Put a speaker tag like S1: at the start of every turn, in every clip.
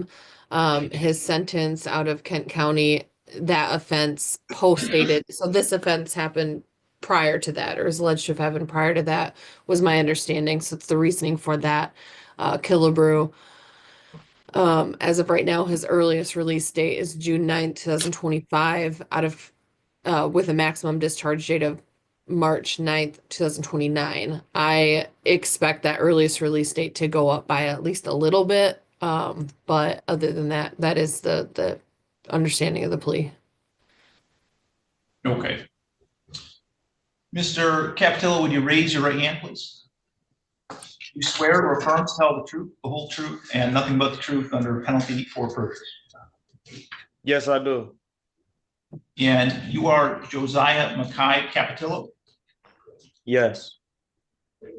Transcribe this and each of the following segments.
S1: him. His sentence out of Kent County, that offense post-dated. So this offense happened prior to that, or is alleged to have happened prior to that, was my understanding. So it's the reasoning for that. Killebrew. As of right now, his earliest release date is June 9th, 2025, out of with a maximum discharge date of March 9th, 2029. I expect that earliest release date to go up by at least a little bit. But other than that, that is the understanding of the plea.
S2: Okay. Mr. Capitello, would you raise your right hand, please? You swear or affirm to tell the truth, the whole truth, and nothing but the truth under penalty for perjury?
S3: Yes, I do.
S2: And you are Josiah Mackay Capitello?
S3: Yes.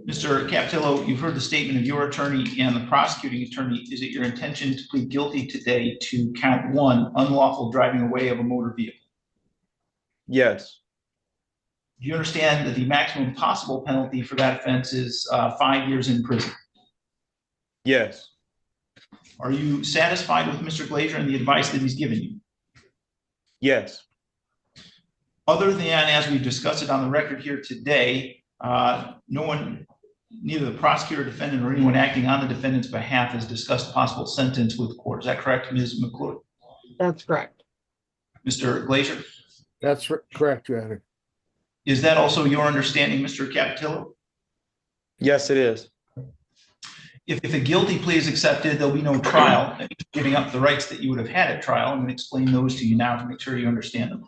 S2: Mr. Capitello, you've heard the statement of your attorney and the prosecuting attorney. Is it your intention to plead guilty today to count 1, unlawful driving away of a motor vehicle?
S3: Yes.
S2: Do you understand that the maximum possible penalty for that offense is 5 years in prison?
S3: Yes.
S2: Are you satisfied with Mr. Glazier and the advice that he's given you?
S3: Yes.
S2: Other than, as we've discussed it on the record here today, no one, neither the prosecutor, defendant, or anyone acting on the defendant's behalf has discussed possible sentence with the court. Is that correct, Ms. McClure?
S1: That's correct.
S2: Mr. Glazier?
S4: That's correct, Your Honor.
S2: Is that also your understanding, Mr. Capitello?
S3: Yes, it is.
S2: If a guilty plea is accepted, there'll be no trial, giving up the rights that you would have had at trial. I'm going to explain those to you now to make sure you understand them.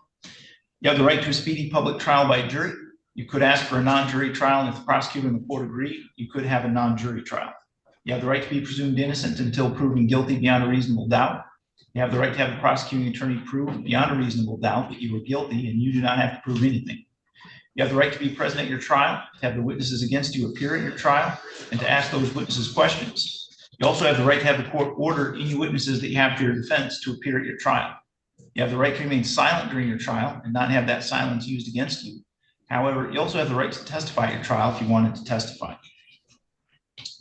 S2: You have the right to a speedy public trial by jury. You could ask for a non-jury trial, and if the prosecutor and the court agree, you could have a non-jury trial. You have the right to be presumed innocent until proven guilty beyond a reasonable doubt. You have the right to have the prosecuting attorney prove beyond a reasonable doubt that you were guilty, and you do not have to prove anything. You have the right to be present at your trial, to have the witnesses against you appear at your trial, and to ask those witnesses questions. You also have the right to have the court order any witnesses that you have for your defense to appear at your trial. You have the right to remain silent during your trial and not have that silence used against you. However, you also have the right to testify at your trial if you wanted to testify.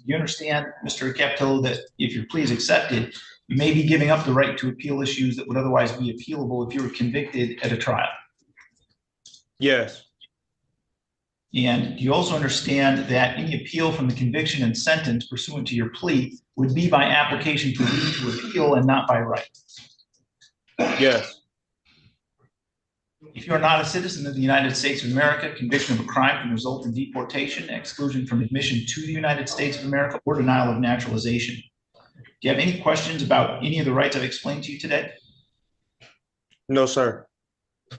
S2: You understand, Mr. Capitello, that if your plea is accepted, you may be giving up the right to appeal issues that would otherwise be appealable if you were convicted at a trial.
S3: Yes.
S2: And you also understand that any appeal from the conviction and sentence pursuant to your plea would be by application for leave to appeal and not by right.
S3: Yes.
S2: If you are not a citizen of the United States of America, conviction of a crime can result in deportation, exclusion from admission to the United States of America, or denial of naturalization. Do you have any questions about any of the rights I've explained to you today?
S3: No, sir.
S2: Do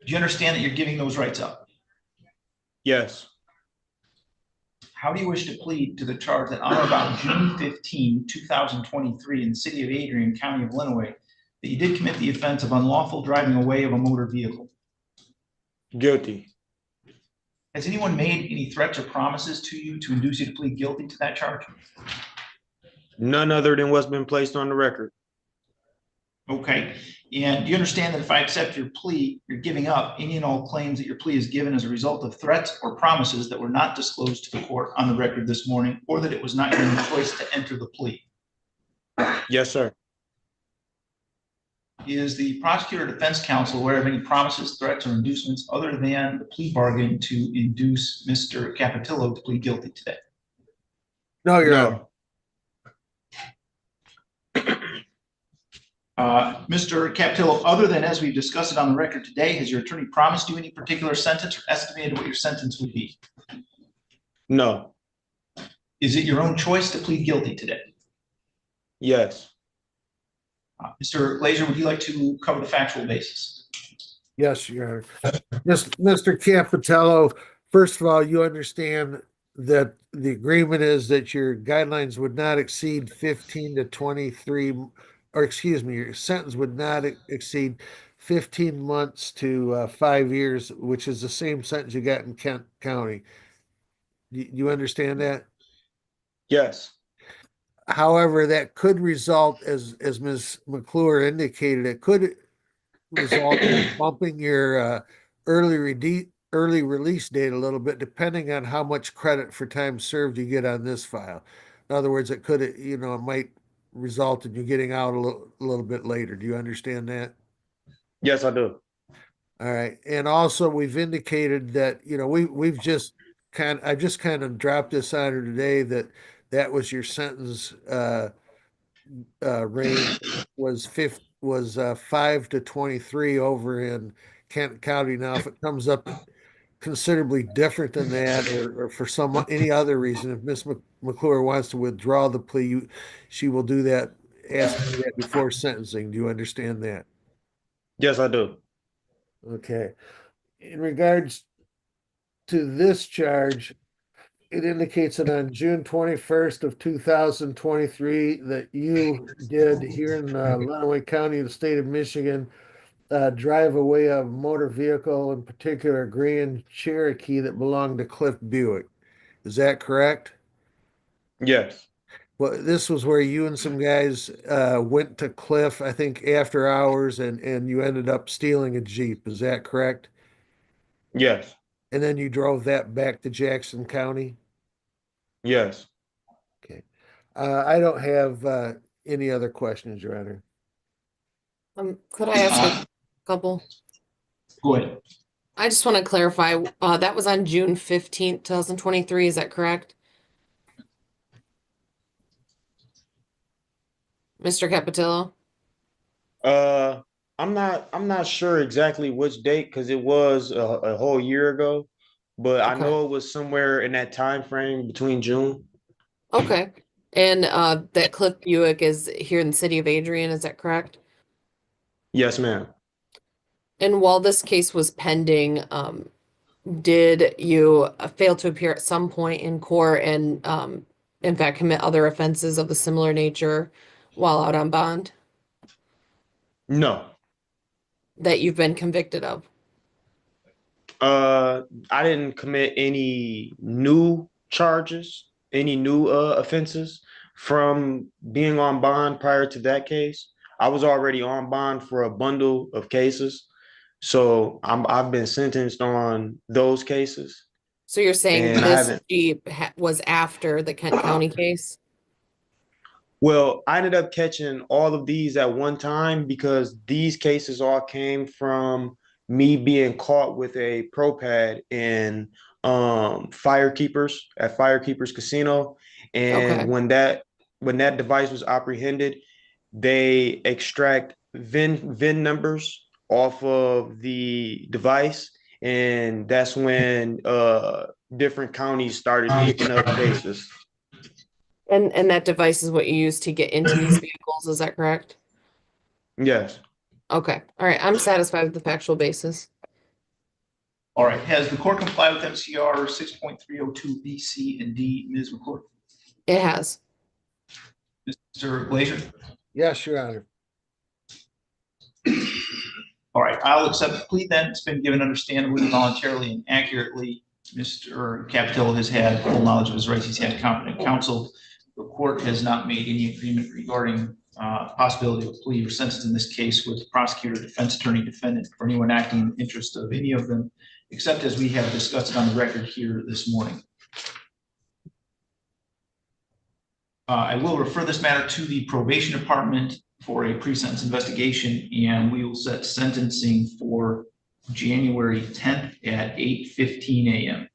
S2: you understand that you're giving those rights up?
S3: Yes.
S2: How do you wish to plead to the charge that on or about June 15, 2023, in the city of Adrian, county of Lenawee, that you did commit the offense of unlawful driving away of a motor vehicle?
S3: Guilty.
S2: Has anyone made any threats or promises to you to induce you to plead guilty to that charge?
S3: None other than what's been placed on the record.
S2: Okay. And do you understand that if I accept your plea, you're giving up any and all claims that your plea is given as a result of threats or promises that were not disclosed to the court on the record this morning, or that it was not your choice to enter the plea?
S3: Yes, sir.
S2: Is the prosecutor or defense counsel aware of any promises, threats, or inducements other than the plea bargain to induce Mr. Capitello to plead guilty today?
S4: No, Your Honor.
S3: No.
S2: Mr. Capitello, other than as we've discussed it on the record today, has your attorney promised you any particular sentence or estimated what your sentence would be?
S3: No.
S2: Is it your own choice to plead guilty today?
S3: Yes.
S2: Mr. Glazier, would you like to cover the factual basis?
S4: Yes, Your Honor. Mr. Capitello, first of all, you understand that the agreement is that your guidelines would not exceed 15 to 23, or excuse me, your sentence would not exceed 15 months to 5 years, which is the same sentence you got in Kent County. You understand that?
S3: Yes.
S4: However, that could result, as Ms. McClure indicated, it could result in bumping your early release date a little bit, depending on how much credit for time served you get on this file. In other words, it could, it might result in you getting out a little bit later. Do you understand that?
S3: Yes, I do.
S4: All right. And also we've indicated that, we've just I just kind of dropped this on her today that was your sentence range was 5 to 23 over in Kent County. Now, if it comes up considerably different than that, or for any other reason, if Miss McClure wants to withdraw the plea, she will do that, ask to do that before sentencing. Do you understand that?
S3: Yes, I do.
S4: Okay. In regards to this charge, it indicates that on June 21st of 2023 that you did here in Lenawee County, the state of Michigan, drive away a motor vehicle, in particular a Grand Cherokee that belonged to Cliff Buick. Is that correct?
S3: Yes.
S4: Well, this was where you and some guys went to Cliff, I think after hours, and you ended up stealing a Jeep. Is that correct?
S3: Yes.
S4: And then you drove that back to Jackson County?
S3: Yes.
S4: Okay. I don't have any other questions, Your Honor.
S1: Could I ask a couple?
S2: Go ahead.
S1: I just want to clarify, that was on June 15th, 2023, is that correct? Mr. Capatillo?
S3: Uh, I'm not sure exactly which date because it was a whole year ago, but I
S1: Okay.
S3: know it was somewhere in that time frame between June.
S1: Okay. And that Cliff Buick is here in the city of Adrian, is that correct?
S3: Yes, ma'am.
S1: And while this case was pending, did you fail to appear at some point in court and in fact commit other offenses of a similar nature while out on bond
S3: No.
S1: that you've been convicted of?
S3: I didn't commit any new charges, any new offenses from being on bond prior to that case. I was already on bond for a bundle of cases. So I've been sentenced on those cases,
S1: So you're saying
S3: and I
S1: this
S3: haven't.
S1: Jeep was after the Kent County case?
S3: Well, I ended up catching all of these at one time because these cases all came from me being caught with a pro pad in Firekeepers at Firekeepers Casino. And
S1: Okay.
S3: when that device was apprehended, they extract VIN numbers off of the device. And that's when different counties started picking up cases.
S1: And that device is what you use to get into these vehicles, is that correct?
S3: Yes.
S1: Okay. All right. I'm satisfied with the factual basis.
S2: All right. Has the court complied with MCR 6.302 B, C, and D, Ms. McClure?
S1: It has.
S2: Mr. Glazier?
S4: Yes, Your Honor.
S2: All right. I'll accept the plea then. It's been given understandably, voluntarily, and accurately. Mr. Capitillo has had full knowledge of his rights. He's had competent counsel. The court has not made any agreement regarding possibility of plea or sentence in this case with prosecutor, defense attorney, defendant, or anyone acting in the interest of any of them, except as we have discussed on the record here this morning. I will refer this matter to the probation department for a pre-sentence investigation, and we will set sentencing for January 10th at 8:15 a.m.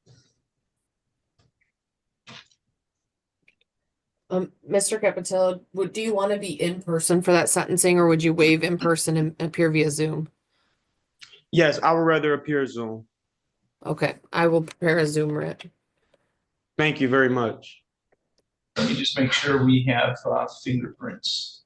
S1: Mr. Capitillo, do you want to be in person for that sentencing, or would you waive in person and appear via Zoom?
S3: Yes, I would rather appear Zoom.
S1: Okay, I will prepare a Zoom writ.
S3: Thank you very much.
S2: Let me just make sure we have fingerprints.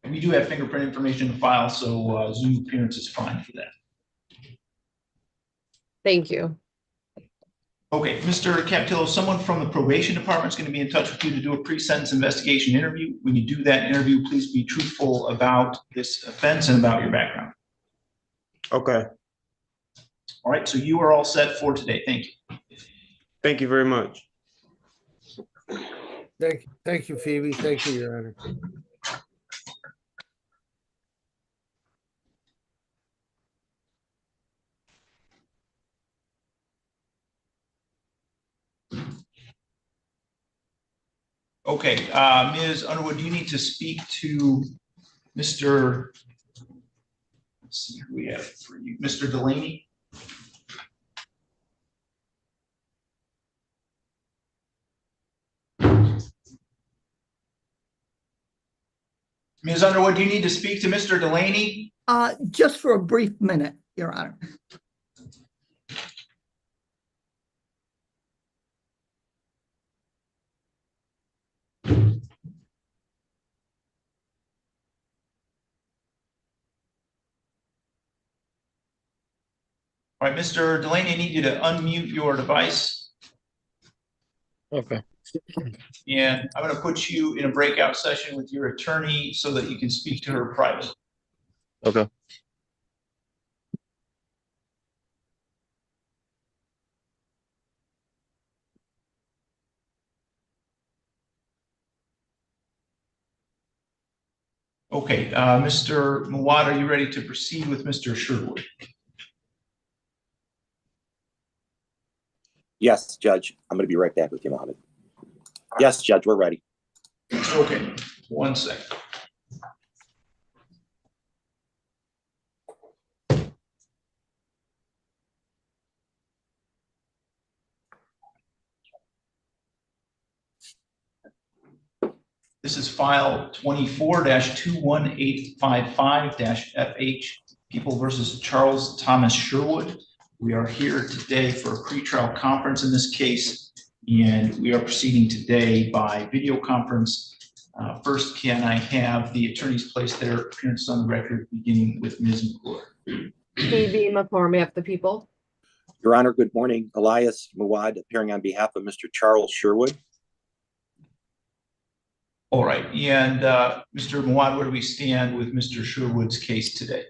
S2: And we do have fingerprint information in the file, so Zoom appearance is fine for that.
S1: Thank you.
S2: Okay, Mr. Captillo, someone from the probation department is going to be in touch with you to do a pre-sentence investigation interview. When you do that interview, please be truthful about this offense and about your background.
S3: Okay.
S2: All right, so you are all set for today. Thank you.
S3: Thank you very much.
S4: Thank you, Phoebe. Thank you, Your Honor.
S2: Okay, Ms. Underwood, do you need to speak to Mr. Let's see who we have for you, Mr. Delaney? Ms. Underwood, do you need to speak to Mr. Delaney?
S5: Just for a brief minute, Your Honor.
S2: All right, Mr. Delaney, I need you to unmute your device.
S6: Okay.
S2: And I'm going to put you in a breakout session with your attorney so that you can speak to her privately.
S6: Okay.
S2: Okay, Mr. Mawad, are you ready to proceed with Mr. Sherwood?
S7: Yes, Judge. I'm going to be right back with you, Mohammed. Yes, Judge, we're ready.
S2: Okay, 1 second. This is file 24-21855-FH, People versus Charles Thomas Sherwood. We are here today for a pretrial conference in this case, and we are proceeding today by video conference. First, can I have the attorneys place their appearances on the record, beginning with Ms. McClure?
S1: Phoebe McCormick, the people.
S7: Your Honor, good morning. Elias Mawad, appearing on behalf of Mr. Charles Sherwood.
S2: All right, and Mr. Mawad, where do we stand with Mr. Sherwood's case today?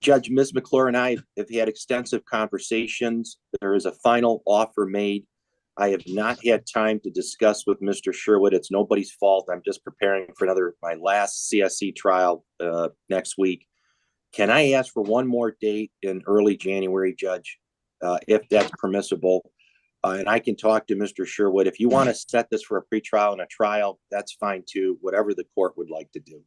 S7: Judge, Ms. McClure and I have had extensive conversations. There is a final offer made. I have not had time to discuss with Mr. Sherwood. It's nobody's fault. I'm just preparing for my last CSE trial next week. Can I ask for one more date in early January, Judge, if that's permissible? And I can talk to Mr. Sherwood. If you want to set this for a pretrial and a trial, that's fine too, whatever the court would like to do.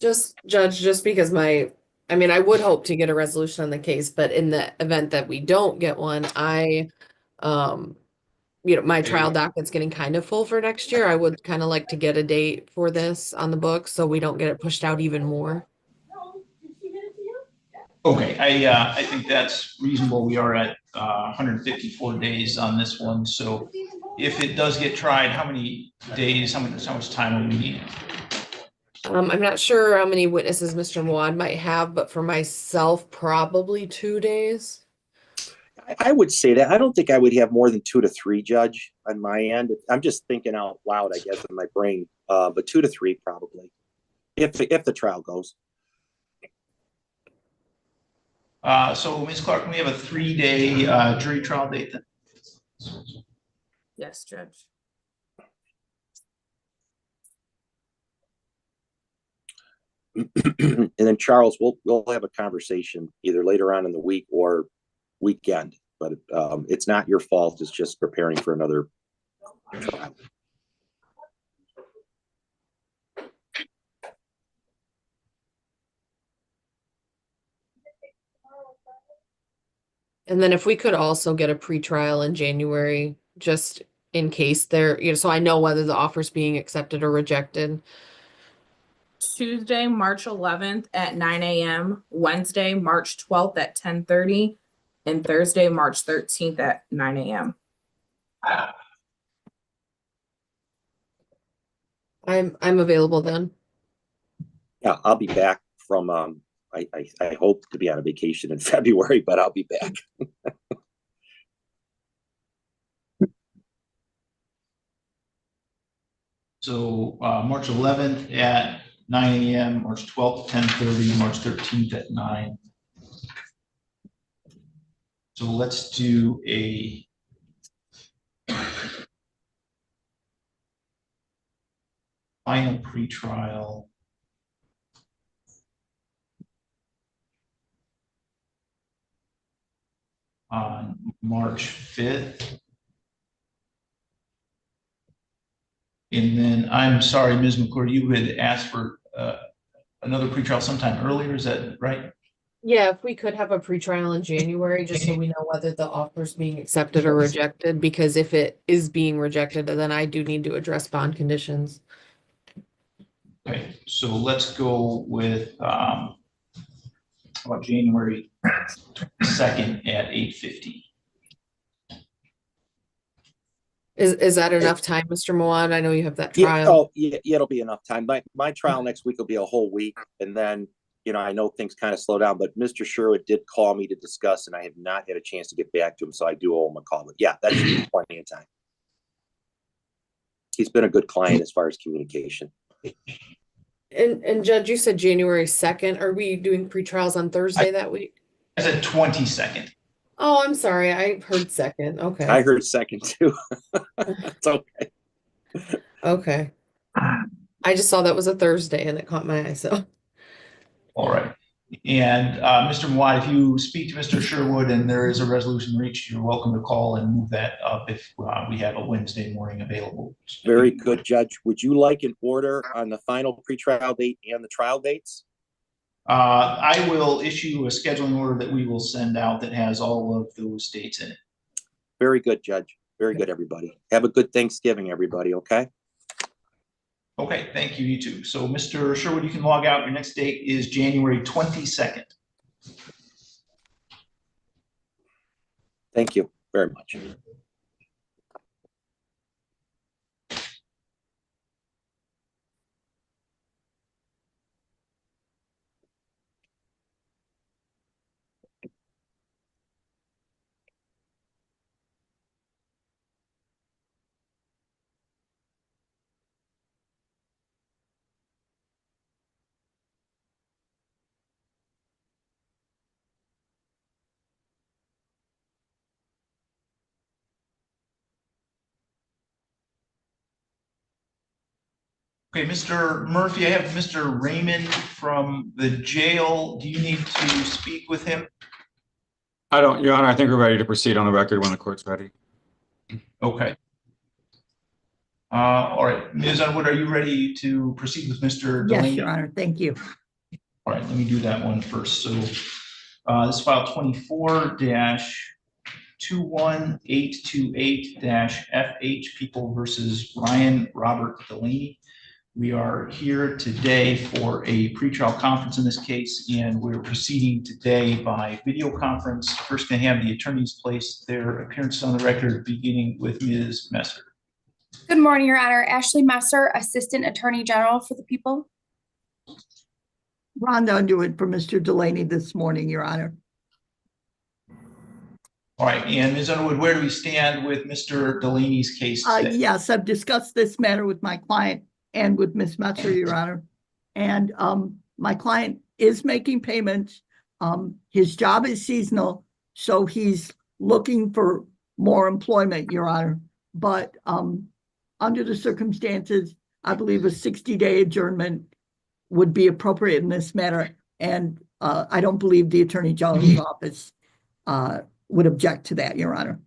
S1: Just because I would hope to get a resolution on the case, but in the event that we don't get one, my trial docket's getting kind of full for next year. I would kind of like to get a date for this on the books so we don't get it pushed out even more.
S2: Okay, I think that's reasonable. We are at 154 days on this one. So if it does get tried, how many days, how much time will we need?
S1: I'm not sure how many witnesses Mr. Mawad might have, but for myself, probably 2 days.
S7: I would say that. I don't think I would have more than 2 to 3, Judge, on my end. I'm just thinking out loud, I guess, in my brain. But 2 to 3 probably, if the trial goes.
S2: So Ms. Clark, can we have a 3-day jury trial date then?
S1: Yes, Judge.
S7: And then Charles, we'll have a conversation either later on in the week or weekend, but it's not your fault. It's just preparing for another trial.
S1: And then if we could also get a pretrial in January, just in case so I know whether the offer's being accepted or rejected.
S8: Tuesday, March 11th at 9 a.m., Wednesday, March 12th at 10:30, and Thursday, March 13th at 9 a.m.
S1: I'm available then.
S7: Yeah, I'll be back from, I hope to be on a vacation in February, but I'll be back.
S2: So March 11th at 9 a.m., March 12th, 10:30, March 13th at 9. So let's do a final pretrial on March 5th. And then, I'm sorry, Ms. McClure, you had asked for another pretrial sometime earlier, is that right?
S1: Yeah, if we could have a pretrial in January, just so we know whether the offer is being accepted or rejected, because if it is being rejected, then I do need to address bond conditions.
S2: Okay, so let's go with about January 2nd at 8:50.
S1: Is that enough time, Mr. Mawad? I know you have that
S7: Yeah,
S1: trial.
S7: oh, yeah, it'll be enough time. My trial next week will be a whole week, and then, you know, I know things kind of slow down, but Mr. Sherwood did call me to discuss, and I have not had a chance to get back to him, so I do owe him a call. But yeah, that should be plenty of time. He's been a good client as far as communication.
S1: And Judge, you said January 2nd. Are we doing pretrials on Thursday that week?
S2: I said 22nd.
S1: Oh, I'm sorry. I heard 2nd. Okay.
S7: I heard second too. It's okay.
S1: Okay. I just saw that was a Thursday and it caught my eye, so.
S2: All right. And Mr. Mwad, if you speak to Mr. Sherwood and there is a resolution reached, you're welcome to call and move that up if we have a Wednesday morning available.
S7: Very good, Judge. Would you like an order on the final pretrial date and the trial dates?
S2: I will issue a scheduling order that we will send out that has all of those dates in it.
S7: Very good, Judge. Very good, everybody. Have a good Thanksgiving, everybody, okay?
S2: Okay, thank you, you too. So Mr. Sherwood, you can log out. Your next date is January 22nd.
S7: Thank you very much.
S2: Okay, Mr. Murphy, I have Mr. Raymond from the jail. Do you need to speak with him?
S9: I don't, Your Honor, I think we're ready to proceed on the record when the court's ready.
S2: Okay. All right, Ms. Underwood, are you ready to proceed with Mr. Delaney?
S5: Yes, Your Honor. Thank you.
S2: All right, let me do that one first. So this file 24-21828-FH, People versus Ryan Robert Delaney. We are here today for a pretrial conference in this case, and we're proceeding today by video conference. First, going to have the attorneys place their appearance on the record, beginning with Ms. Messer.
S10: Good morning, Your Honor. Ashley Messer, Assistant Attorney General for the people.
S5: Rhonda Underwood for Mr. Delaney this morning, Your Honor.
S2: All right, and Ms. Underwood, where do we stand with Mr. Delaney's case today?
S5: Yes, I've discussed this matter with my client and with Ms. Messer, Your Honor. And my client is making payments. His job is seasonal, so he's looking for more employment, Your Honor. But under the circumstances, I believe a 60-day adjournment would be appropriate in this matter. And I don't believe the Attorney General's office would object to that, Your Honor.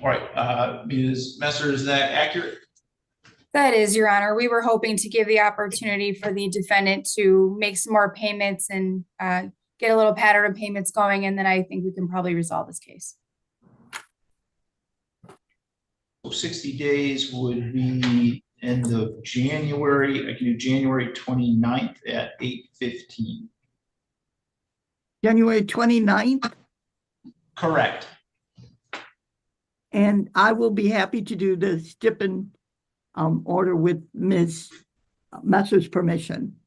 S2: All right, Ms. Messer, is that accurate?
S10: That is, Your Honor. We were hoping to give the opportunity for the defendant to make some more payments and get a little pattern of payments going, and then I think we can probably resolve this case.
S2: 60 days would be end of January. I can do January 29th at 8:15.
S5: January 29th.
S2: Correct.
S5: And I will be happy to do the stipend order with Ms. Messer's permission.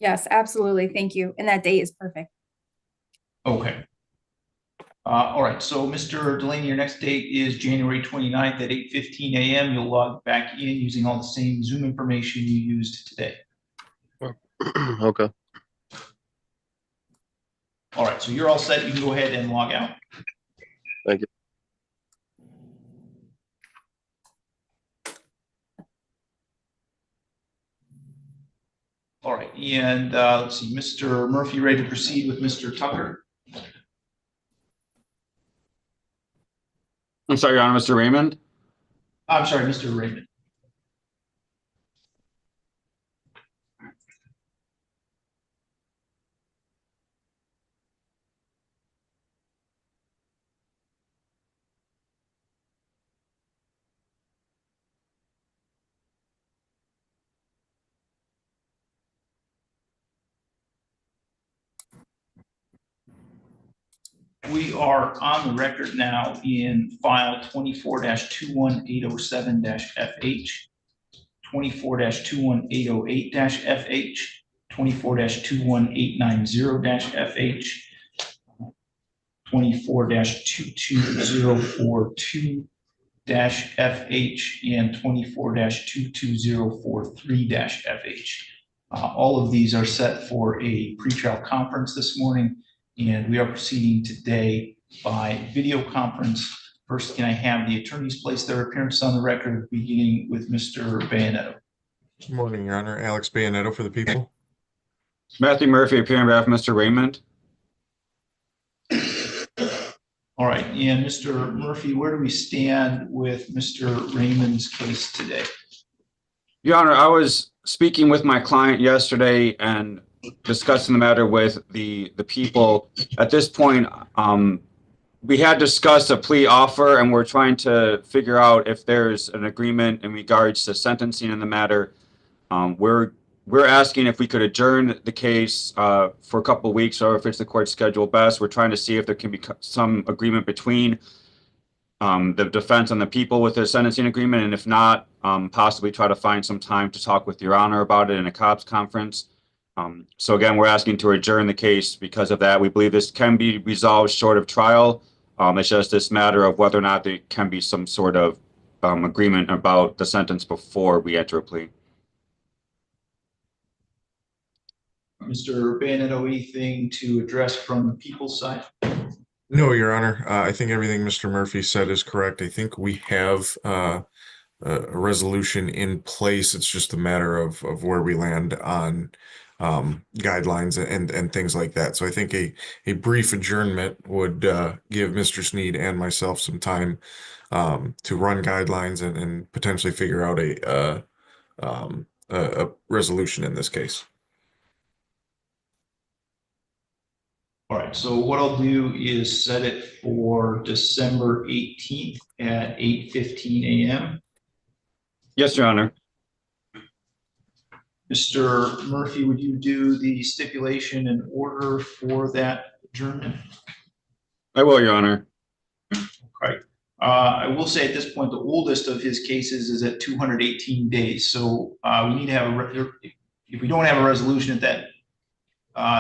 S10: Yes, absolutely. Thank you. And that date is perfect.
S2: Okay. All right, so Mr. Delaney, your next date is January 29th at 8:15 a.m. You'll log back in using all the same Zoom information you used today.
S6: Okay.
S2: All right, so you're all set. You can go ahead and log out.
S6: Thank you.
S2: All right, and let's see, Mr. Murphy, ready to proceed with Mr. Tucker?
S9: I'm sorry, Your Honor, Mr. Raymond?
S2: I'm sorry, Mr. Raymond. We are on the record now in file 24-21807-FH, 24-21808-FH, 24-21890-FH, 24-22042-FH, and 24-22043-FH. All of these are set for a pretrial conference this morning, and we are proceeding today by video conference. First, can I have the attorneys place their appearance on the record, beginning with Mr. Bayanetto?
S11: Good morning, Your Honor. Alex Bayanetto for the people.
S9: Matthew Murphy, appearing on behalf of Mr. Raymond.
S2: All right, and Mr. Murphy, where do we stand with Mr. Raymond's case today?
S9: Your Honor, I was speaking with my client yesterday and discussing the matter with the people. At this point, we had discussed a plea offer, and we're trying to figure out if there's an agreement in regards to sentencing in the matter. We're asking if we could adjourn the case for a couple of weeks, or if it's the court schedule best. We're trying to see if there can be some agreement between the defense and the people with a sentencing agreement, and if not, possibly try to find some time to talk with Your Honor about it in a COPS conference. So again, we're asking to adjourn the case because of that. We believe this can be resolved short of trial. It's just this matter of whether or not there can be some sort of agreement about the sentence before we enter a plea.
S2: Mr. Bayanetto, anything to address from the people's side?
S11: No, Your Honor. I think everything Mr. Murphy said is correct. I think we have a resolution in place. It's just a matter of where we land on guidelines and things like that. So I think a brief adjournment would give Mr. Sneed and myself some time to run guidelines and potentially figure out a resolution in this case.
S2: All right, so what I'll do is set it for December 18th at 8:15 a.m.
S9: Yes, Your Honor.
S2: Mr. Murphy, would you do the stipulation and order for that adjournment?
S9: I will, Your Honor.
S2: Right. I will say at this point, the oldest of his cases is at 218 days. So we need to have if we don't have a resolution at that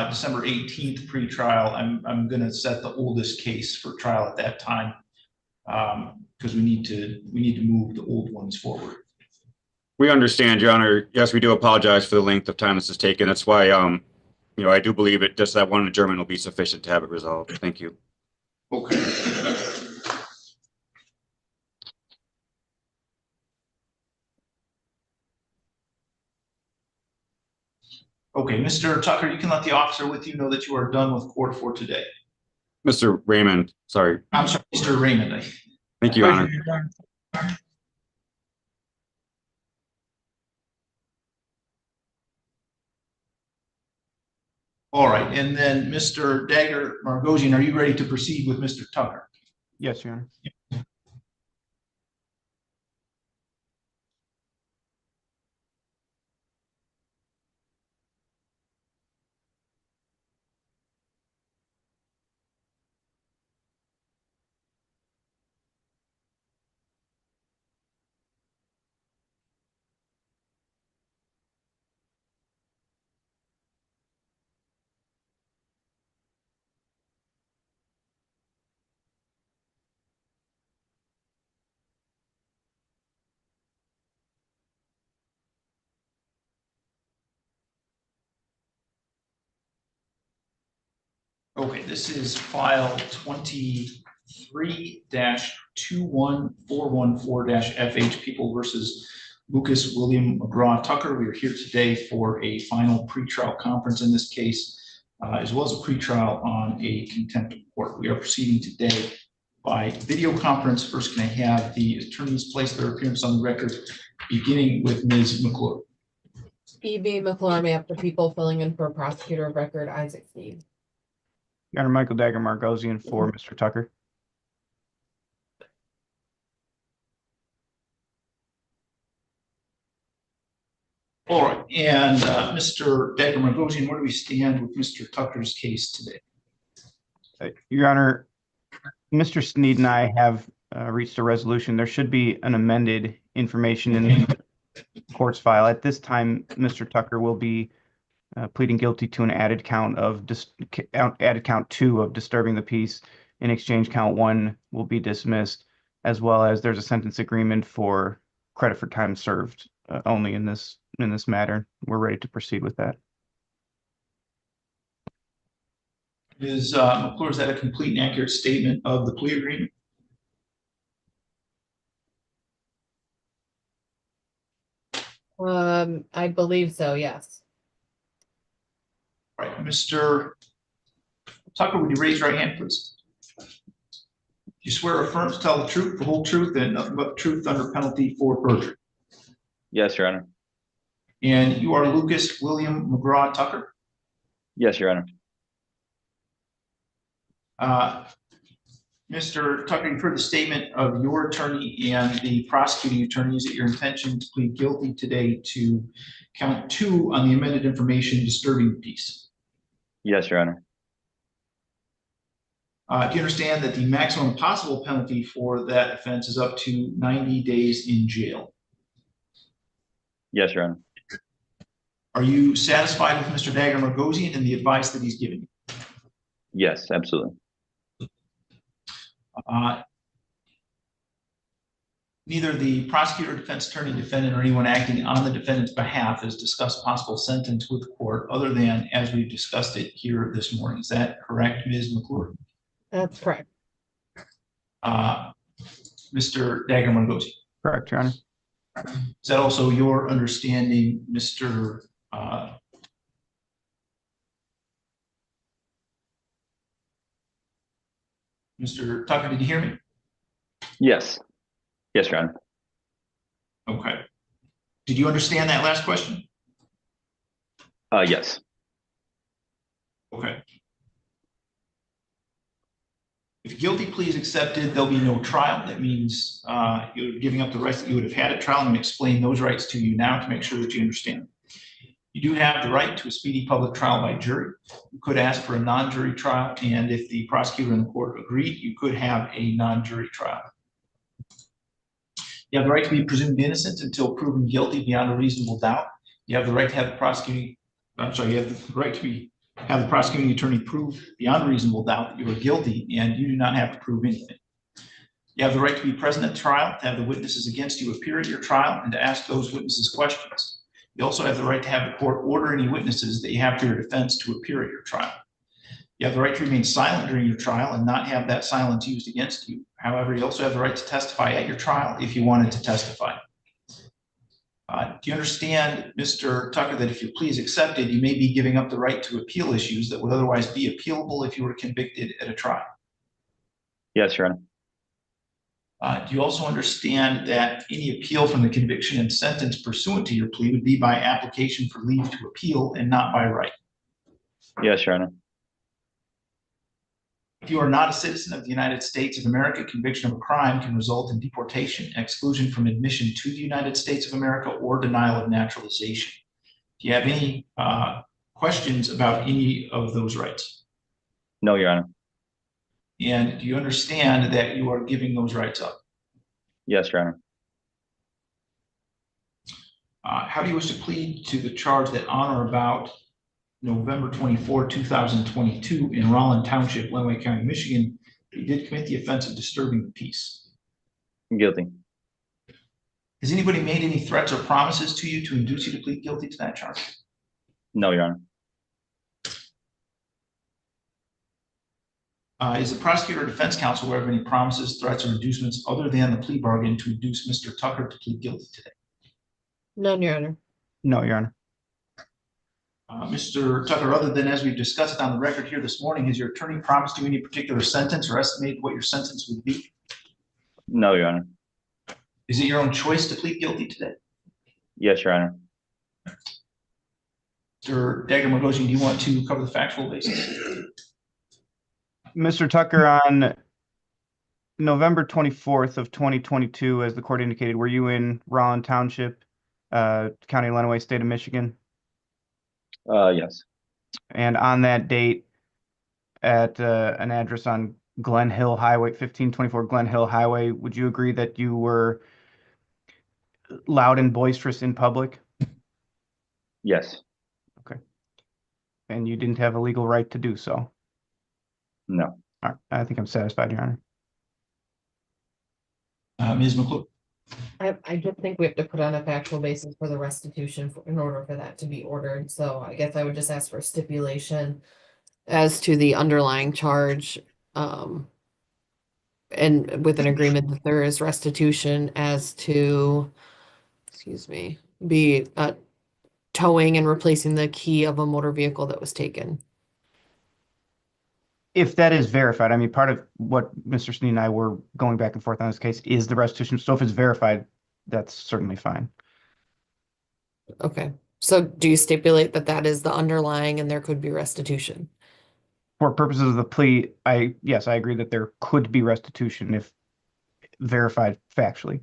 S2: December 18th pre-trial, I'm going to set the oldest case for trial at that time because we need to move the old ones forward.
S9: We understand, Your Honor. Yes, we do apologize for the length of time this has taken. That's why, I do believe it. Just that one adjournment will be sufficient to have it resolved. Thank you.
S2: Okay. Okay, Mr. Tucker, you can let the officer with you know that you are done with court for today.
S9: Mr. Raymond, sorry.
S2: I'm sorry, Mr. Raymond.
S9: Thank you, Your Honor.
S2: All right, and then Mr. Dagger Margosian, are you ready to proceed with Mr. Tucker?
S12: Yes, Your Honor.
S2: Okay, this is file 23-21414-FH People versus Lucas William McGraw Tucker. We are here today for a final pretrial conference in this case, as well as a pretrial on a contempt of court. We are proceeding today by video conference. First, can I have the attorneys place their appearance on the record, beginning with Ms. McClure.
S1: E.B. McClure, may have the people filling in for prosecutor of record Isaac Sneed.
S12: Your Honor, Michael Dagger Margosian for Mr. Tucker.
S2: All right, and Mr. Dagger Margosian, where do we stand with Mr. Tucker's case today?
S12: Your Honor, Mr. Sneed and I have reached a resolution. There should be an amended information in the court's file. At this time, Mr. Tucker will be pleading guilty to an added count 2 of disturbing the peace. In exchange, count 1 will be dismissed, as well as there's a sentence agreement for credit for time served only in this matter. We're ready to proceed with that.
S2: Ms. McClure, is that a complete and accurate statement of the plea agreement?
S1: I believe so, yes.
S2: All right, Mr. Tucker, would you raise your right hand, please? Do you swear or affirm to tell the truth, the whole truth, and nothing but the truth under penalty for perjury?
S6: Yes, Your Honor.
S2: And you are Lucas William McGraw Tucker?
S6: Yes, Your Honor.
S2: Mr. Tucker, you've heard the statement of your attorney and the prosecuting attorney. Is it your intention to plead guilty today to count 2 on the amended information disturbing the peace?
S6: Yes, Your Honor.
S2: Do you understand that the maximum possible penalty for that offense is up to 90 days in jail?
S6: Yes, Your Honor.
S2: Are you satisfied with Mr. Dagger Margosian and the advice that he's given you?
S6: Yes, absolutely.
S2: Neither the prosecutor, defense attorney, defendant, or anyone acting on the defendant's behalf has discussed possible sentence with the court other than as we've discussed it here this morning. Is that correct, Ms. McClure?
S1: That's correct.
S2: Mr. Dagger Margosian?
S12: Correct, Your Honor.
S2: Is that also your understanding, Mr. Mr. Tucker, did you hear me?
S6: Yes. Yes, Your Honor.
S2: Okay. Did you understand that last question?
S6: Yes.
S2: Okay. If a guilty plea is accepted, there'll be no trial. That means you're giving up the rights that you would have had at trial. I'm going to explain those rights to you now to make sure that you understand. You do have the right to a speedy public trial by jury. You could ask for a non-jury trial, and if the prosecutor and the court agreed, you could have a non-jury trial. You have the right to be presumed innocent until proven guilty beyond a reasonable doubt. You have the right to have the prosecuting, you have the right to have the prosecuting attorney prove beyond a reasonable doubt that you are guilty, and you do not have to prove anything. You have the right to be present at trial, to have the witnesses against you appear at your trial, and to ask those witnesses questions. You also have the right to have the court order any witnesses that you have for your defense to appear at your trial. You have the right to remain silent during your trial and not have that silence used against you. However, you also have the right to testify at your trial if you wanted to testify. Do you understand, Mr. Tucker, that if your plea is accepted, you may be giving up the right to appeal issues that would otherwise be appealable if you were convicted at a trial?
S6: Yes, Your Honor.
S2: Do you also understand that any appeal from the conviction and sentence pursuant to your plea would be by application for leave to appeal and not by right?
S6: Yes, Your Honor.
S2: If you are not a citizen of the United States of America, conviction of a crime can result in deportation, exclusion from admission to the United States of America, or denial of naturalization. Do you have any questions about any of those rights?
S6: No, Your Honor.
S2: And do you understand that you are giving those rights up?
S6: Yes, Your Honor.
S2: How do you wish to plead to the charge that on or about November 24, 2022 in Rollin Township, Lenawee County, Michigan, you did commit the offense of disturbing the peace?
S6: Guilty.
S2: Has anybody made any threats or promises to you to induce you to plead guilty to that charge?
S6: No, Your Honor.
S2: Is the prosecutor or defense counsel aware of any promises, threats, or inducements other than the plea bargain to induce Mr. Tucker to plead guilty today?
S1: None, Your Honor.
S12: No, Your Honor.
S2: Mr. Tucker, other than as we've discussed on the record here this morning, has your attorney promised you any particular sentence or estimated what your sentence would be?
S6: No, Your Honor.
S2: Is it your own choice to plead guilty today?
S6: Yes, Your Honor.
S2: Mr. Dagger-Margosian, do you want to cover the factual basis?
S12: Mr. Tucker, on November 24th of 2022, as the court indicated, were you in Rollin Township, County of Lenawee, State of Michigan?
S6: Yes.
S12: And on that date, at an address on Glen Hill Highway, 1524 Glen Hill Highway, would you agree that you were loud and boisterous in public?
S6: Yes.
S12: And you didn't have a legal right to do so?
S6: No.
S12: All right, I think I'm satisfied, Your Honor.
S2: Ms. McClure?
S1: I just think we have to put on a factual basis for the restitution in order for that to be ordered. So I guess I would just ask for stipulation as to the underlying charge. And with an agreement that there is restitution as to, be towing and replacing the key of a motor vehicle that was taken.
S12: If that is verified, I mean, part of what Mr. Sneed and I were going back and forth on this case is the restitution. So if it's verified, that's certainly fine.
S1: Okay. So do you stipulate that that is the underlying and there could be restitution?
S12: For purposes of the plea, yes, I agree that there could be restitution if verified factually.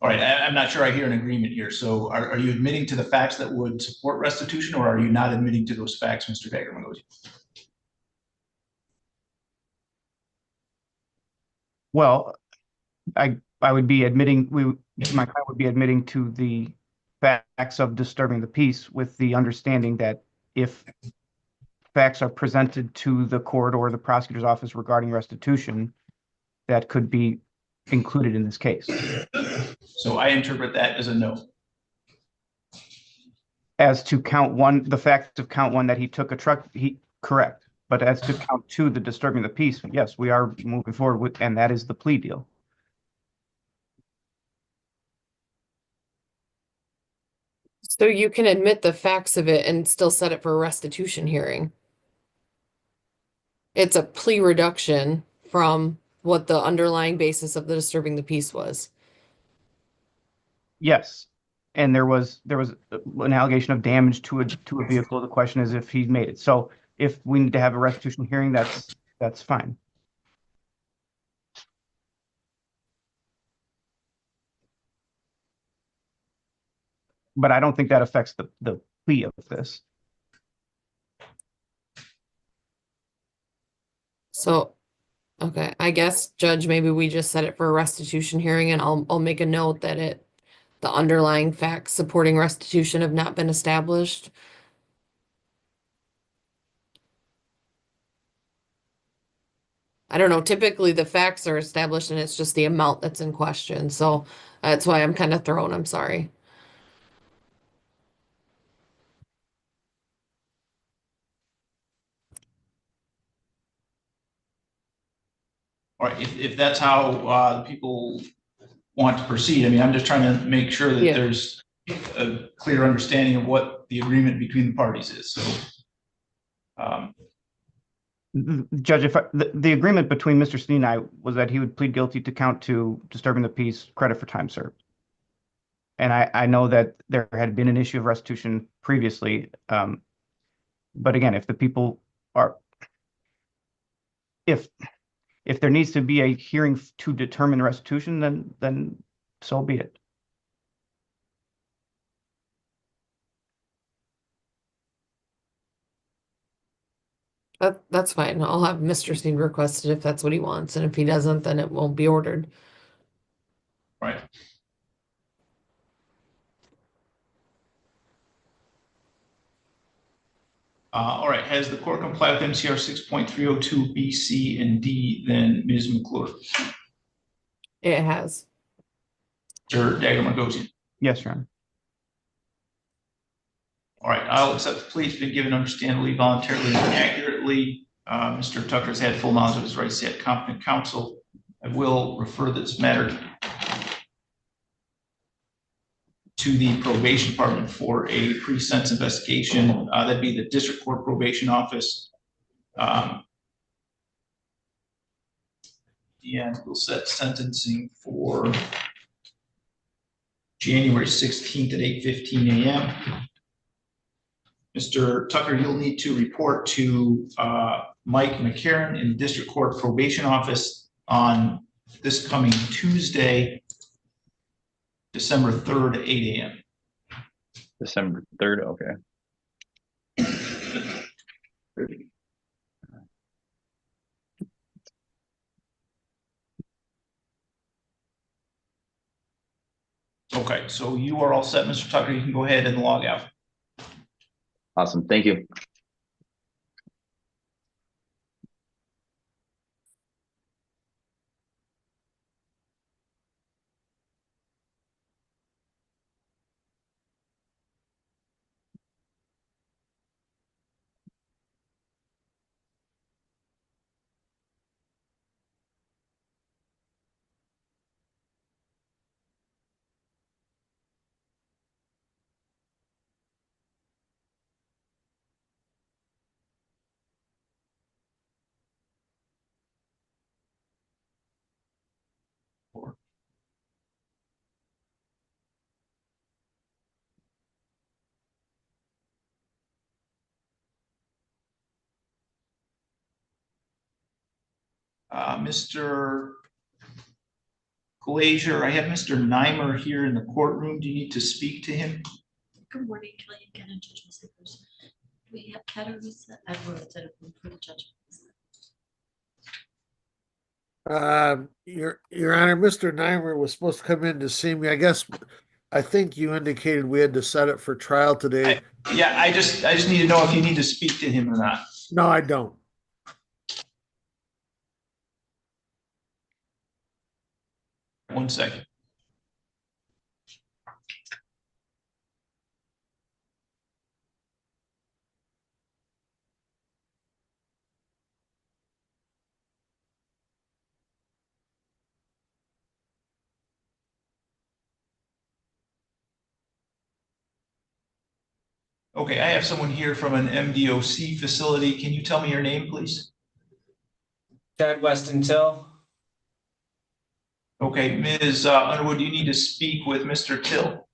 S2: All right, I'm not sure I hear an agreement here. So are you admitting to the facts that would support restitution, or are you not admitting to those facts, Mr. Dagger-Margosian?
S12: Well, I would be admitting, my client would be admitting to the facts of disturbing the peace with the understanding that if facts are presented to the court or the prosecutor's office regarding restitution, that could be included in this case.
S2: So I interpret that as a no.
S12: As to count one, the fact of count one that he took a truck, correct. But as to count two, the disturbing the peace, yes, we are moving forward with, and that is the plea deal.
S1: So you can admit the facts of it and still set it for a restitution hearing. It's a plea reduction from what the underlying basis of the disturbing the peace was.
S12: Yes, and there was an allegation of damage to a vehicle. The question is if he made it. So if we need to have a restitution hearing, that's fine. But I don't think that affects the plea of this.
S1: So, okay, I guess, Judge, maybe we just set it for a restitution hearing, and I'll make a note that the underlying facts supporting restitution have not been established. I don't know, typically the facts are established and it's just the amount that's in question. So that's why I'm kind of thrown, I'm sorry.
S2: All right, if that's how people want to proceed, I mean, I'm just trying to make sure that there's a clear understanding of what the agreement between the parties is. So,
S12: Judge, if the agreement between Mr. Sneed and I was that he would plead guilty to count two, disturbing the peace, credit for time served. And I know that there had been an issue of restitution previously. But again, if the people are, if there needs to be a hearing to determine restitution, then so be it.
S1: That's fine. I'll have Mr. Sneed request it if that's what he wants. And if he doesn't, then it won't be ordered.
S2: right. All right, has the court complied with MCR 6.302 B, C, and D, then Ms. McClure?
S1: It has.
S2: Mr. Dagger-Margosian.
S12: Yes, Your Honor.
S2: All right, I'll accept the plea. It's been given understandably, voluntarily, and accurately. Mr. Tucker has had full knowledge of his rights. He had competent counsel. I will refer this matter to the probation department for a pre-sentence investigation. That'd be the district court probation office. And we'll set sentencing for January 16th at 8:15 a.m. Mr. Tucker, you'll need to report to Mike McCarron in the district court probation office on this coming Tuesday, December 3rd at 8 a.m.
S6: December 3rd, okay.
S2: Okay, so you are all set, Mr. Tucker. You can go ahead and log out.
S6: Awesome, thank you.
S2: Mr. Glazier, I have Mr. Neimer here in the courtroom. Do you need to speak to him?
S13: Good morning, Kelly again, and Judge Olsaver. We have Katarina Edwards that have been for the judge.
S4: Your Honor, Mr. Neimer was supposed to come in to see me. I think you indicated we had to set it for trial today.
S2: I just need to know if you need to speak to him or not.
S4: No, I don't.
S2: One second. Okay, I have someone here from an MDOC facility. Can you tell me your name, please?
S14: Ted Weston Till.
S2: Okay, Ms. Underwood, you need to speak with Mr. Till.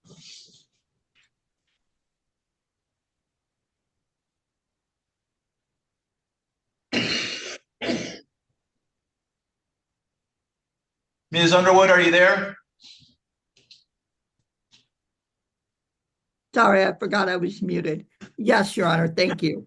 S2: Ms. Underwood, are you there?
S5: Sorry, I forgot I was muted. Yes, Your Honor, thank you.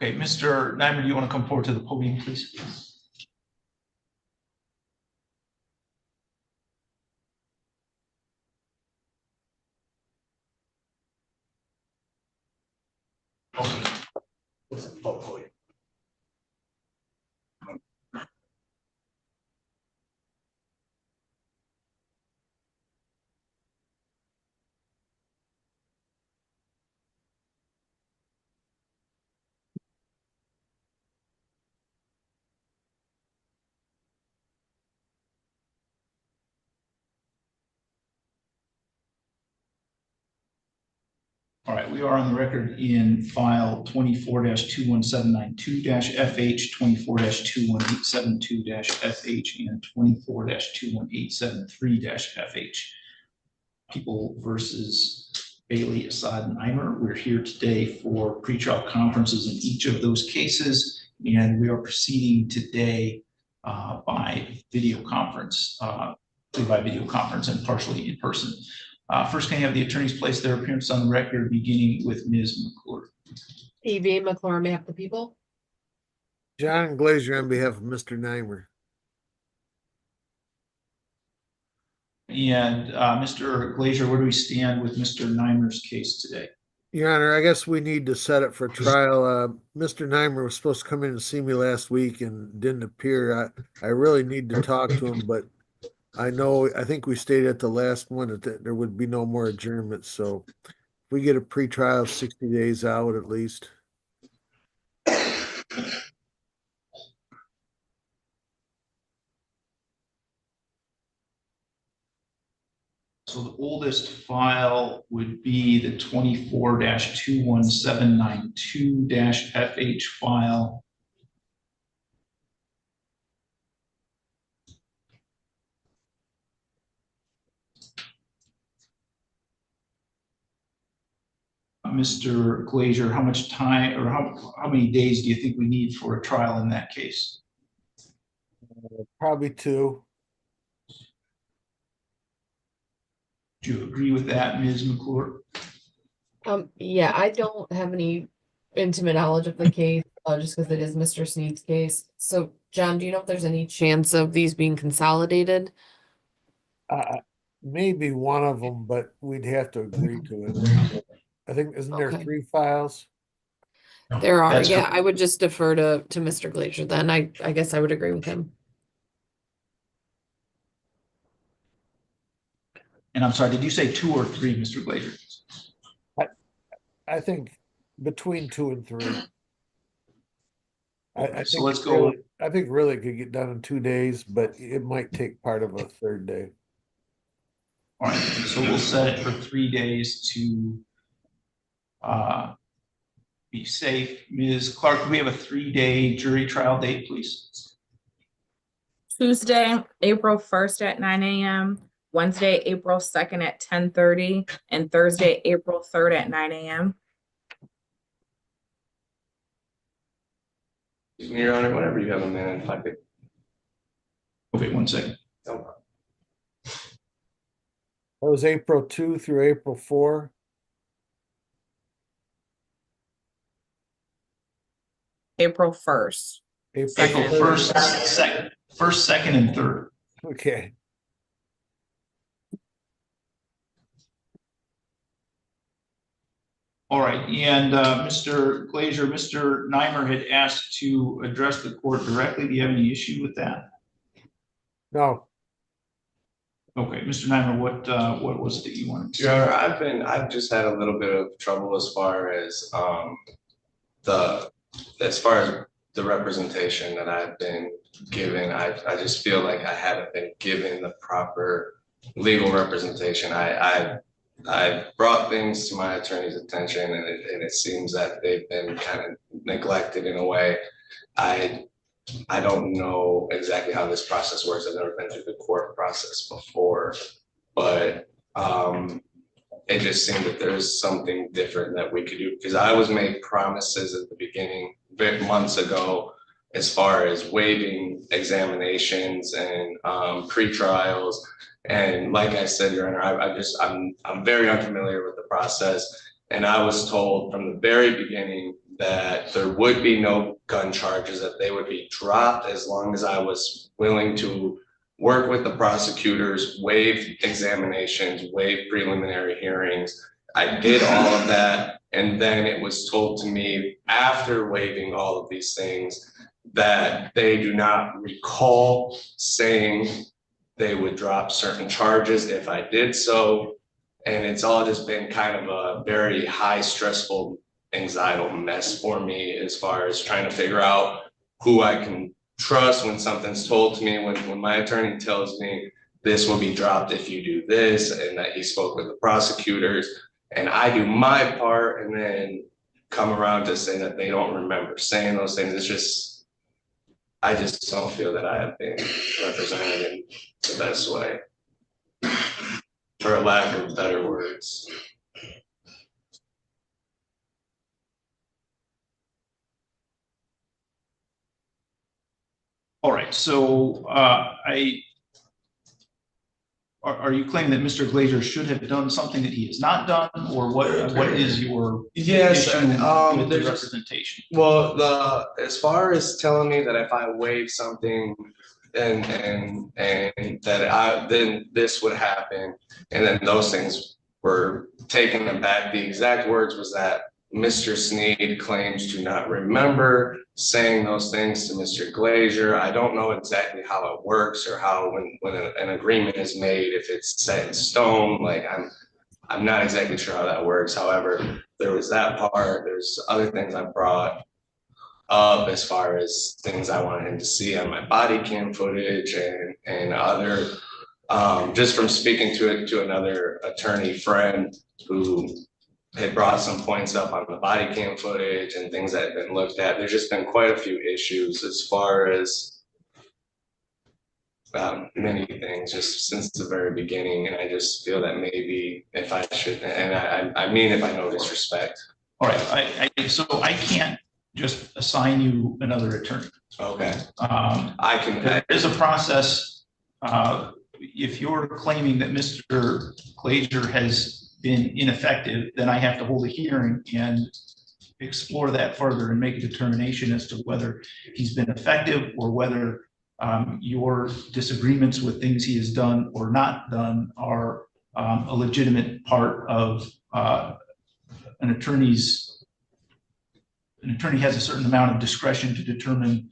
S2: Okay, Mr. Neimer, do you want to come forward to the podium, please? Okay. All right, we are on the record in file 24-21792-FH, 24-21872-FH, and 24-21873-FH. People versus Bailey, Assad, and Eimer. We're here today for pretrial conferences in each of those cases, and we are proceeding today by video conference and partially in person. First, can I have the attorneys place their appearance on the record, beginning with Ms. McClure?
S1: E.V. McClure, on behalf of the people.
S4: John Glazier on behalf of Mr. Neimer.
S2: And Mr. Glazier, where do we stand with Mr. Neimer's case today?
S4: Your Honor, I guess we need to set it for trial. Mr. Neimer was supposed to come in and see me last week and didn't appear. I really need to talk to him, but I think we stated at the last one that there would be no more adjournments, so if we get a pretrial 60 days out at least.
S2: So the oldest file would be the 24-21792-FH file. Mr. Glazier, how much time or how many days do you think we need for a trial in that case?
S4: Probably 2.
S2: Do you agree with that, Ms. McClure?
S1: Yeah, I don't have any intimate knowledge of the case, just because it is Mr. Sneed's case. So, John, do you know if there's any chance of these being consolidated?
S4: Maybe one of them, but we'd have to agree to it. I think, isn't there
S1: Okay.
S4: 3 files?
S1: There are,
S2: That's
S1: yeah,
S2: correct.
S1: I would just defer to Mr. Glazier then. I guess I would agree with him.
S2: And I'm sorry, did you say 2 or 3, Mr. Glazier?
S4: I think between 2 and 3. I
S2: So
S4: think
S2: let's go.
S4: I think really it could get done in 2 days, but it might take part of a third day.
S2: All right, so we'll set it for 3 days to be safe. Ms. Clark, do we have a 3-day jury trial date, please?
S8: Tuesday, April 1st at 9 a.m., Wednesday, April 2nd at 10:30, and Thursday, April 3rd at 9 a.m.
S15: Your Honor, whenever you have a minute, if I could.
S2: Okay, 1 second.
S15: No problem.
S4: That was April 2 through April 4.
S8: April 1st.
S4: April
S8: Second.
S2: April 1st, 2nd, and 3rd.
S4: Okay.
S2: All right, and Mr. Glazier, Mr. Neimer had asked to address the court directly. Do you have any issue with that?
S4: No.
S2: Okay, Mr. Neimer, what was it that you wanted to
S15: Your
S2: say?
S15: Honor, I've just had a little bit of trouble as far as the representation that I've been given. I just feel like I haven't been given the proper legal representation. I brought things to my attorney's attention, and it seems that they've been kind of neglected in a way. I don't know exactly how this process works. I've never been through the court process before, but it just seemed that there's something different that we could do, because I was made promises at the beginning, months ago, as far as waiving examinations and pretrials. And like I said, Your Honor, I'm very unfamiliar with the process. And I was told from the very beginning that there would be no gun charges, that they would be dropped as long as I was willing to work with the prosecutors, waive examinations, waive preliminary hearings. I did all of that. And then it was told to me after waiving all of these things that they do not recall saying they would drop certain charges if I did so. And it's all just been kind of a very high stressful anxiety mess for me, as far as trying to figure out who I can trust when something's told to me, when my attorney tells me this will be dropped if you do this, and that he spoke with the prosecutors, and I do my part and then come around to say that they don't remember saying those things. It's just, I just don't feel that I have been represented in the best way, for a lack of better words.
S2: All right, so are you claiming that Mr. Glazer should have done something that he has not done, or what is your
S15: Yes,
S2: issue with the
S15: there's
S2: representation?
S15: Well, as far as telling me that if I waive something and that then this would happen, and then those things were taken back. The exact words was that Mr. Sneed claims to not remember saying those things to Mr. Glazer. I don't know exactly how it works or how when an agreement is made, if it's set in stone. Like I'm not exactly sure how that works. However, there was that part. There's other things I brought up as far as things I wanted him to see on my body cam footage and other, just from speaking to another attorney friend who had brought some points up on the body cam footage and things that had been looked at. There's just been quite a few issues as far as many things just since the very beginning, and I just feel that maybe if I should, and I mean if I know disrespect.
S2: All right, so I can't just assign you another attorney.
S15: Okay.
S2: I can. There is a process. If you're claiming that Mr. Glazer has been ineffective, then I have to hold a hearing and explore that further and make a determination as to whether he's been effective or whether your disagreements with things he has done or not done are a legitimate part of an attorney has a certain amount of discretion to determine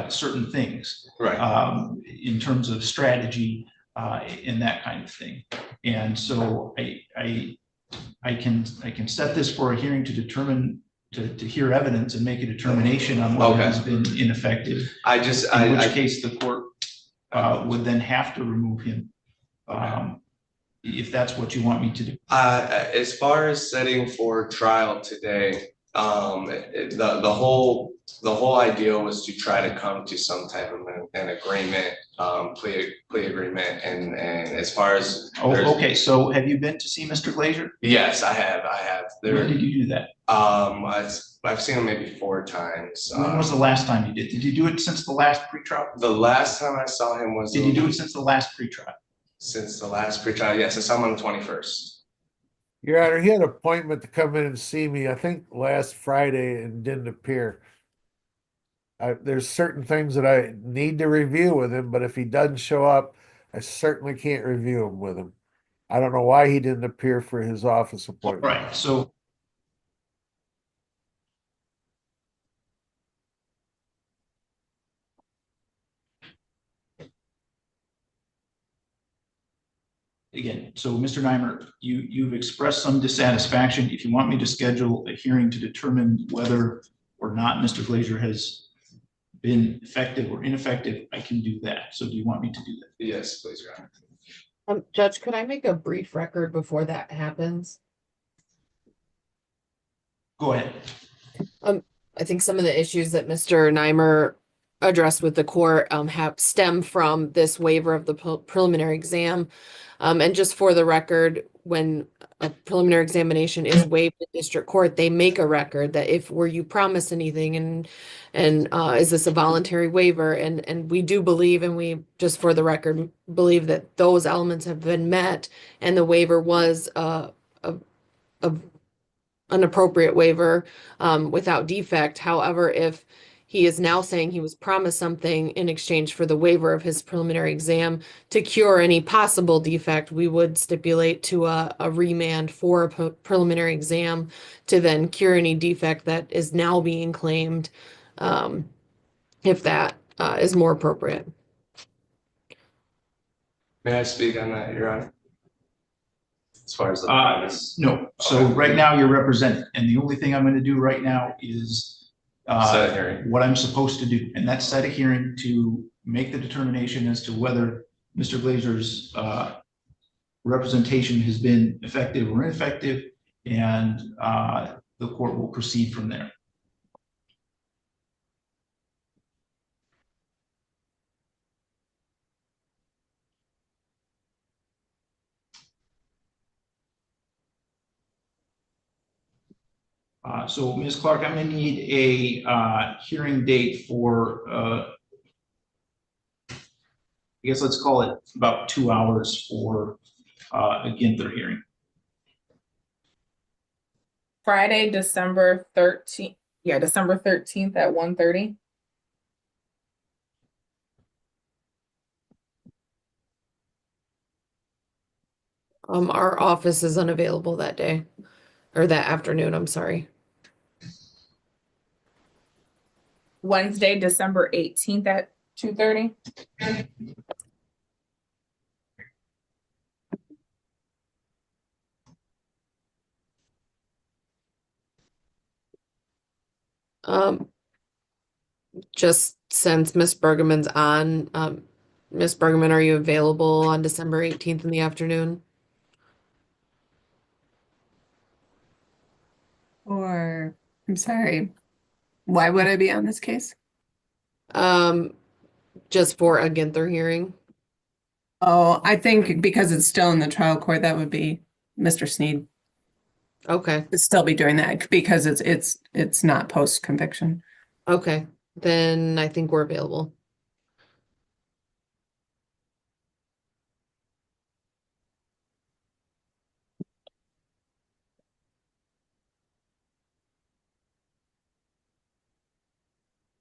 S2: certain things,
S15: right?
S2: In terms of strategy and that kind of thing. And so I can set this for a hearing to determine to hear evidence and make a determination on whether he's been ineffective. In which case the court would then have to remove him. If that's what you want me to do.
S15: As far as setting for trial today, the whole idea was to try to come to some type of an agreement, plea agreement, and as far as
S2: okay. So have you been to see Mr. Glazer?
S15: Yes, I have.
S2: When did you do that?
S15: I've seen him maybe 4 times.
S2: When was the last time you did? Did you do it since the last pretrial?
S15: The last time I saw him was.
S2: Did you do it since the last pretrial?
S15: Since the last pretrial, yes. I saw him on the 21st.
S4: Your Honor, he had an appointment to come in and see me, I think last Friday, and didn't appear. There's certain things that I need to review with him, but if he doesn't show up, I certainly can't review them with him. I don't know why he didn't appear for his office appointment.
S2: Right. So again, so Mr. Neimer, you've expressed some dissatisfaction. If you want me to schedule a hearing to determine whether or not Mr. Glazer has been effective or ineffective, I can do that. So do you want me to do that?
S15: Yes, please, Your Honor.
S1: Judge, could I make a brief record before that happens?
S2: Go ahead.
S1: I think some of the issues that Mr. Neimer addressed with the court have stemmed from this waiver of the preliminary exam. And just for the record, when a preliminary examination is waived in district court, they make a record that if were you promised anything and is this a voluntary waiver? And we do believe, and we just for the record believe that those elements have been met, and the waiver was an appropriate waiver without defect. However, if he is now saying he was promised something in exchange for the waiver of his preliminary exam to cure any possible defect, we would stipulate to a remand for a preliminary exam to then cure any defect that is now being claimed, if that is more appropriate.
S15: May I speak on that, Your Honor? As far as the
S2: no. So right now you're represented, and the only thing I'm going to do right now is
S15: set a hearing.
S2: What I'm supposed to do, and that's set a hearing to make the determination as to whether Mr. Glazer's representation has been effective or ineffective, and the court will proceed from there. So Ms. Clark, I'm going to need a hearing date for I guess let's call it about 2 hours for a Ginther hearing.
S8: Friday, December 13th. Yeah, December 13th at 1:30.
S1: Our office is unavailable that day, or that afternoon, I'm sorry.
S8: Wednesday, December 18th at 2:30.
S1: Um, just since Miss Bergman's on, Miss Bergman, are you available on December 18th in the afternoon?
S16: Or, I'm sorry, why would I be on this case?
S1: Um, just for a Ginther hearing?
S16: Oh, I think because it's still in the trial court, that would be Mr. Sneed
S1: Okay,
S16: would still be doing that because it's not post conviction.
S1: okay, then I think we're available.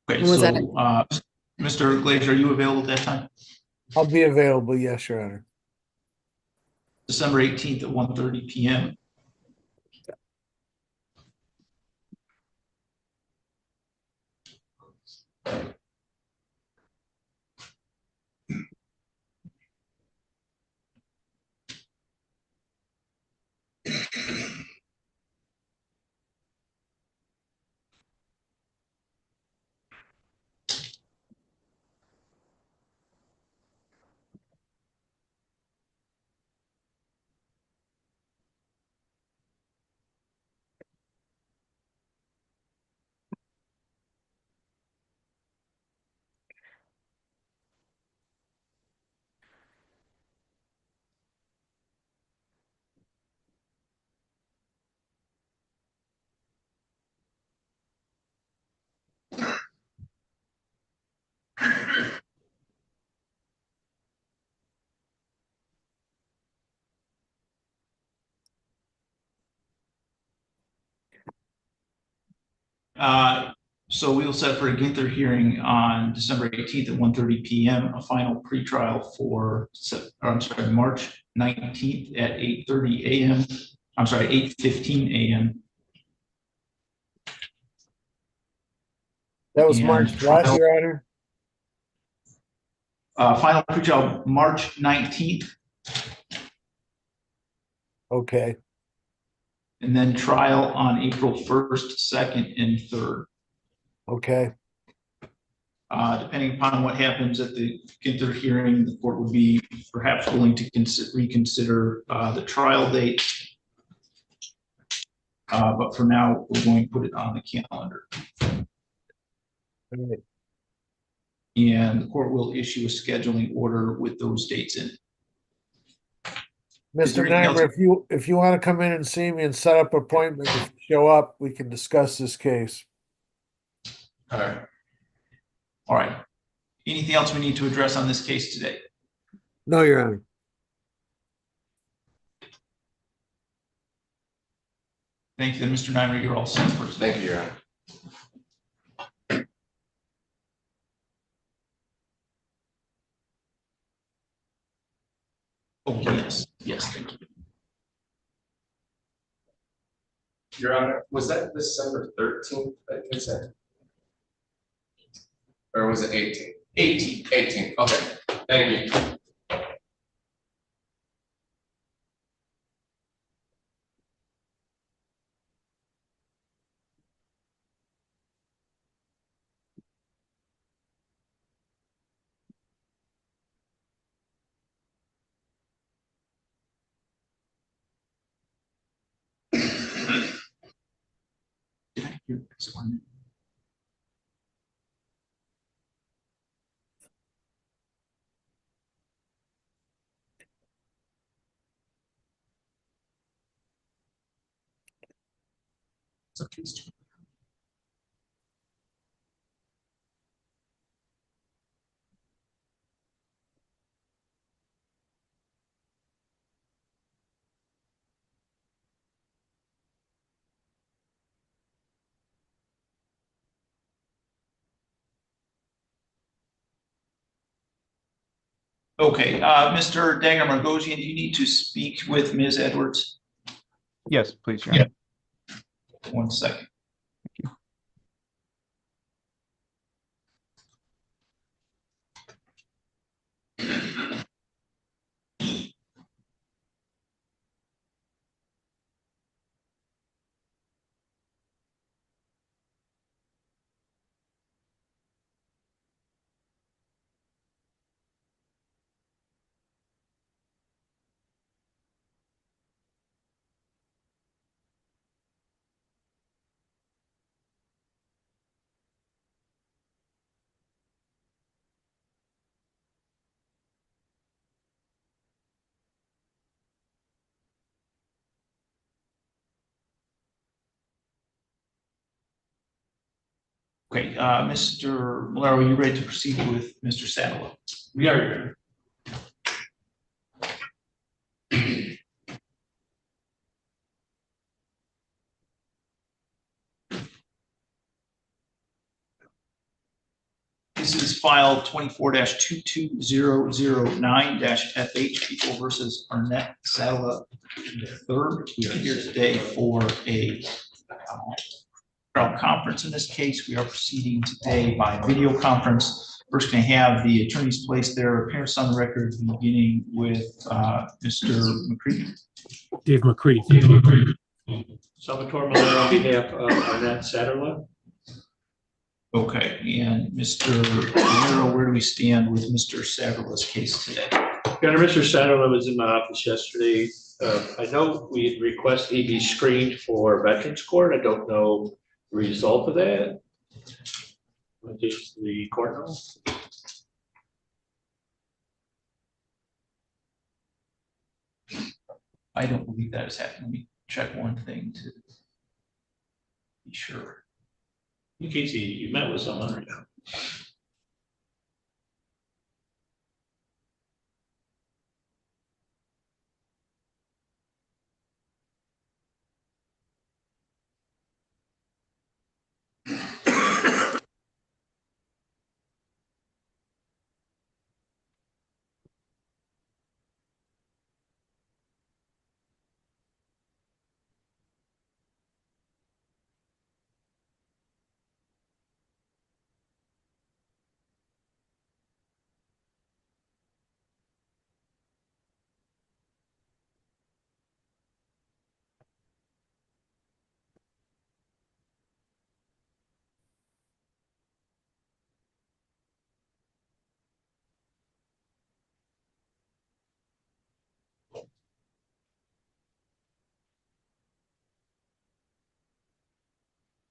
S2: Okay,
S1: Was that
S2: so Mr. Glazer, are you available at that time?
S4: I'll be available, yes, Your Honor.
S2: December 18th at 1:30 p.m. So we will set for a Ginther hearing on December 18th at 1:30 p.m., a final pretrial for, I'm sorry, March 19th at 8:30 a.m. I'm sorry, 8:15 a.m.
S4: That was
S2: And
S4: March what,
S2: trial-
S4: Your Honor?
S2: Final pretrial, March 19th,
S4: Okay,
S2: and then trial on April 1st, 2nd, and 3rd.
S4: okay,
S2: Depending upon what happens at the Ginther hearing, the court would be perhaps willing to reconsider the trial date. But for now, we're going to put it on the calendar.
S4: all right.
S2: And the court will issue a scheduling order with those dates in. Is there
S4: Mr.
S2: anything else?
S4: Nimer, if you want to come in and see me and set up an appointment, if you show up, we can discuss this case.
S2: All right. All right. Anything else we need to address on this case today?
S4: No, Your Honor.
S2: Thank you, then, Mr. Nimer, you're all set for today.
S15: Thank you, Your Honor.
S2: Oh, yes, yes, thank you.
S15: Your Honor, was that December 13th that you said? Or was it 18th?
S2: 18th.
S15: 18th, okay, thank you.
S2: Did I hear this one? So please do. Okay, Mr. Dagger Margosian, do you need to speak with Ms. Edwards?
S12: Yes, please, Your Honor.
S2: 1 second. Okay, Mr. Malero, are you ready to proceed with Mr. Sadler?
S14: We are.
S2: This is file 24-22009-FH, People versus Arnett Sadler III. We are here today for a trial conference. In this case, we are proceeding today by video conference. First, can I have the attorneys place their appearance on the record, beginning with Mr. McCready.
S17: Dave McCready. Salvatore Malero on behalf of Arnett Sadler.
S2: Okay, and Mr. Malero, where do we stand with Mr. Sadler's case today?
S17: Your Honor, Mr. Sadler was in my office yesterday. I know we had requested he be screened for Veterans Court. I don't know the result of that. Just the court knows.
S2: I don't believe that has happened. Let me check one thing to be sure.
S17: In case you met with someone right now.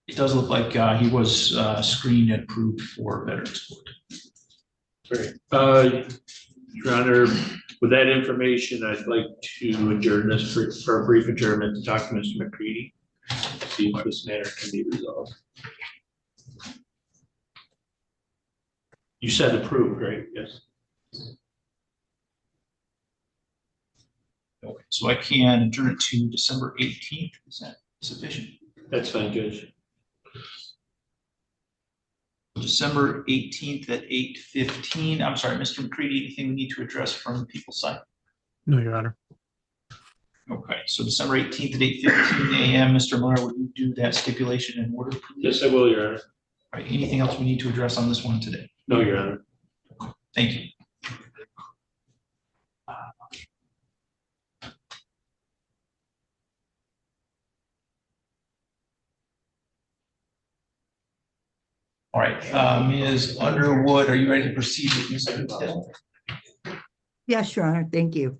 S2: It does look like he was screened and approved for Veterans Court.
S17: Great. Your Honor, with that information, I'd like to adjourn this for a brief adjournment to talk to Mr. McCready, see if this matter can be resolved. You said approved, right? Yes.
S2: Okay, so I can adjourn it to December 18th. Is that sufficient?
S17: That's fine, Judge.
S2: December 18th at 8:15. I'm sorry, Mr. McCready, anything we need to address from the people's side?
S17: No, Your Honor.
S2: Okay, so December 18th at 8:15 a.m. Mr. Miller, would you do that stipulation in order, please?
S17: Yes, I will, Your Honor.
S2: All right, anything else we need to address on this one today?
S17: No, Your Honor.
S2: Thank you. All right, Ms. Underwood, are you ready to proceed with Ms. Until?
S5: Yes, Your Honor, thank you.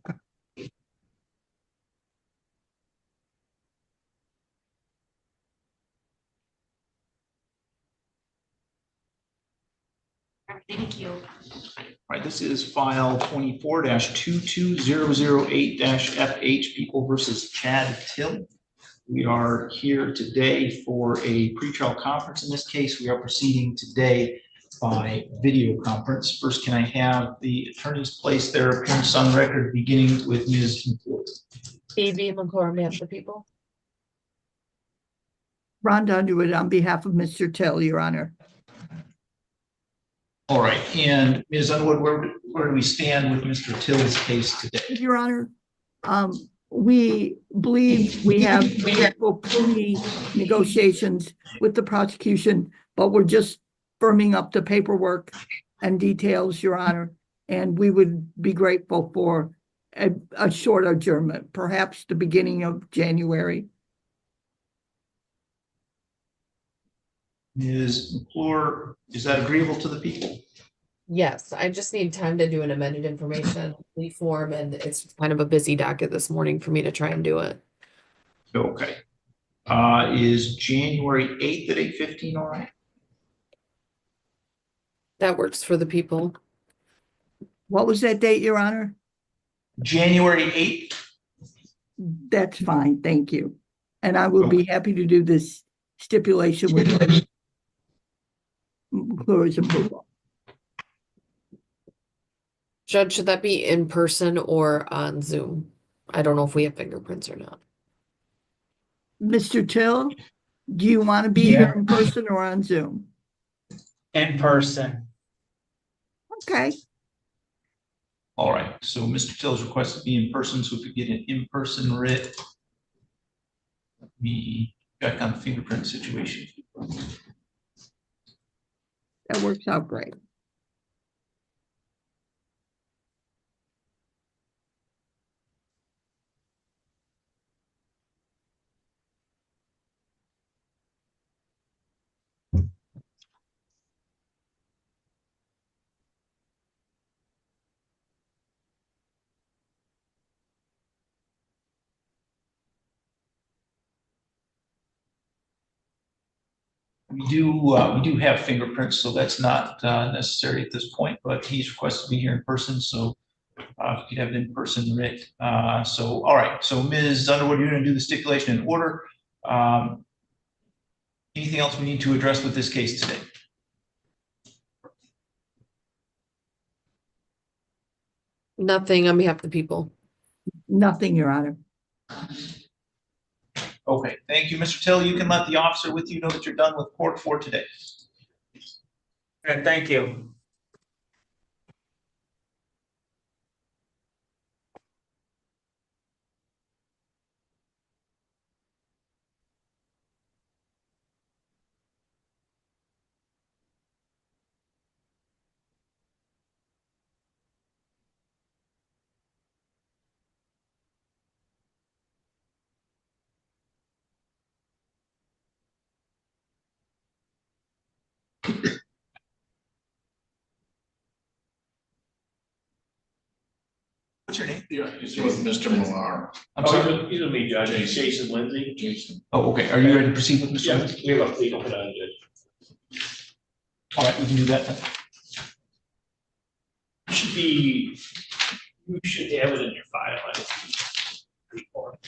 S13: Thank you.
S2: All right, this is file 24-22008-FH, People versus Chad Till. We are here today for a pretrial conference. In this case, we are proceeding today by video conference. First, can I have the attorneys place their appearance on record, beginning with Ms. McClure?
S1: A.B. McClure on behalf of the people.
S5: Rhonda Underwood on behalf of Mr. Till, Your Honor.
S2: All right, and Ms. Underwood, where do we stand with Mr. Till's case today?
S5: Your Honor, we believe we have full plea negotiations with the prosecution, but we're just firming up the paperwork and details, Your Honor. And we would be grateful for a short adjournment, perhaps the beginning of January.
S2: Ms. McClure, is that agreeable to the people?
S1: Yes, I just need time to do an amended information plea form, and it's kind of a busy docket this morning for me to try and do it.
S2: Okay. Is January 8th at 8:15 all right?
S1: That works for the people.
S5: What was that date, Your Honor?
S2: January 8th?
S5: That's fine, thank you. And I will be happy to do this stipulation with McClure's approval.
S1: Judge, should that be in person or on Zoom? I don't know if we have fingerprints or not.
S5: Mr. Till, do you want to be here in person or on Zoom?
S14: In person.
S5: Okay,
S2: All right, so Mr. Till's request to be in person, so if we get an in-person writ. Let me check on the fingerprint situation.
S5: that works out great.
S2: We do have fingerprints, so that's not necessary at this point, but he's requested to be here in person, so if you could have an in-person writ. So, all right, so Ms. Underwood, you're gonna do the stipulation in order. Anything else we need to address with this case today?
S1: Nothing on behalf of the people.
S5: Nothing, Your Honor.
S2: Okay, thank you, Mr. Till. You can let the officer with you know that you're done with court for today.
S14: And thank you.
S2: What's your name?
S18: Yeah, he's with Mr. Millar.
S2: I'm sorry.
S17: He's with me, Judge. Jason Lindsay.
S18: Jason.
S2: Oh, okay. Are you ready to proceed with Mr.
S17: Yeah,
S2: Lindsay?
S17: we have a plea to put on, Judge.
S2: All right, we can do that then.
S17: Should be, you should have it in your file. I think. Report.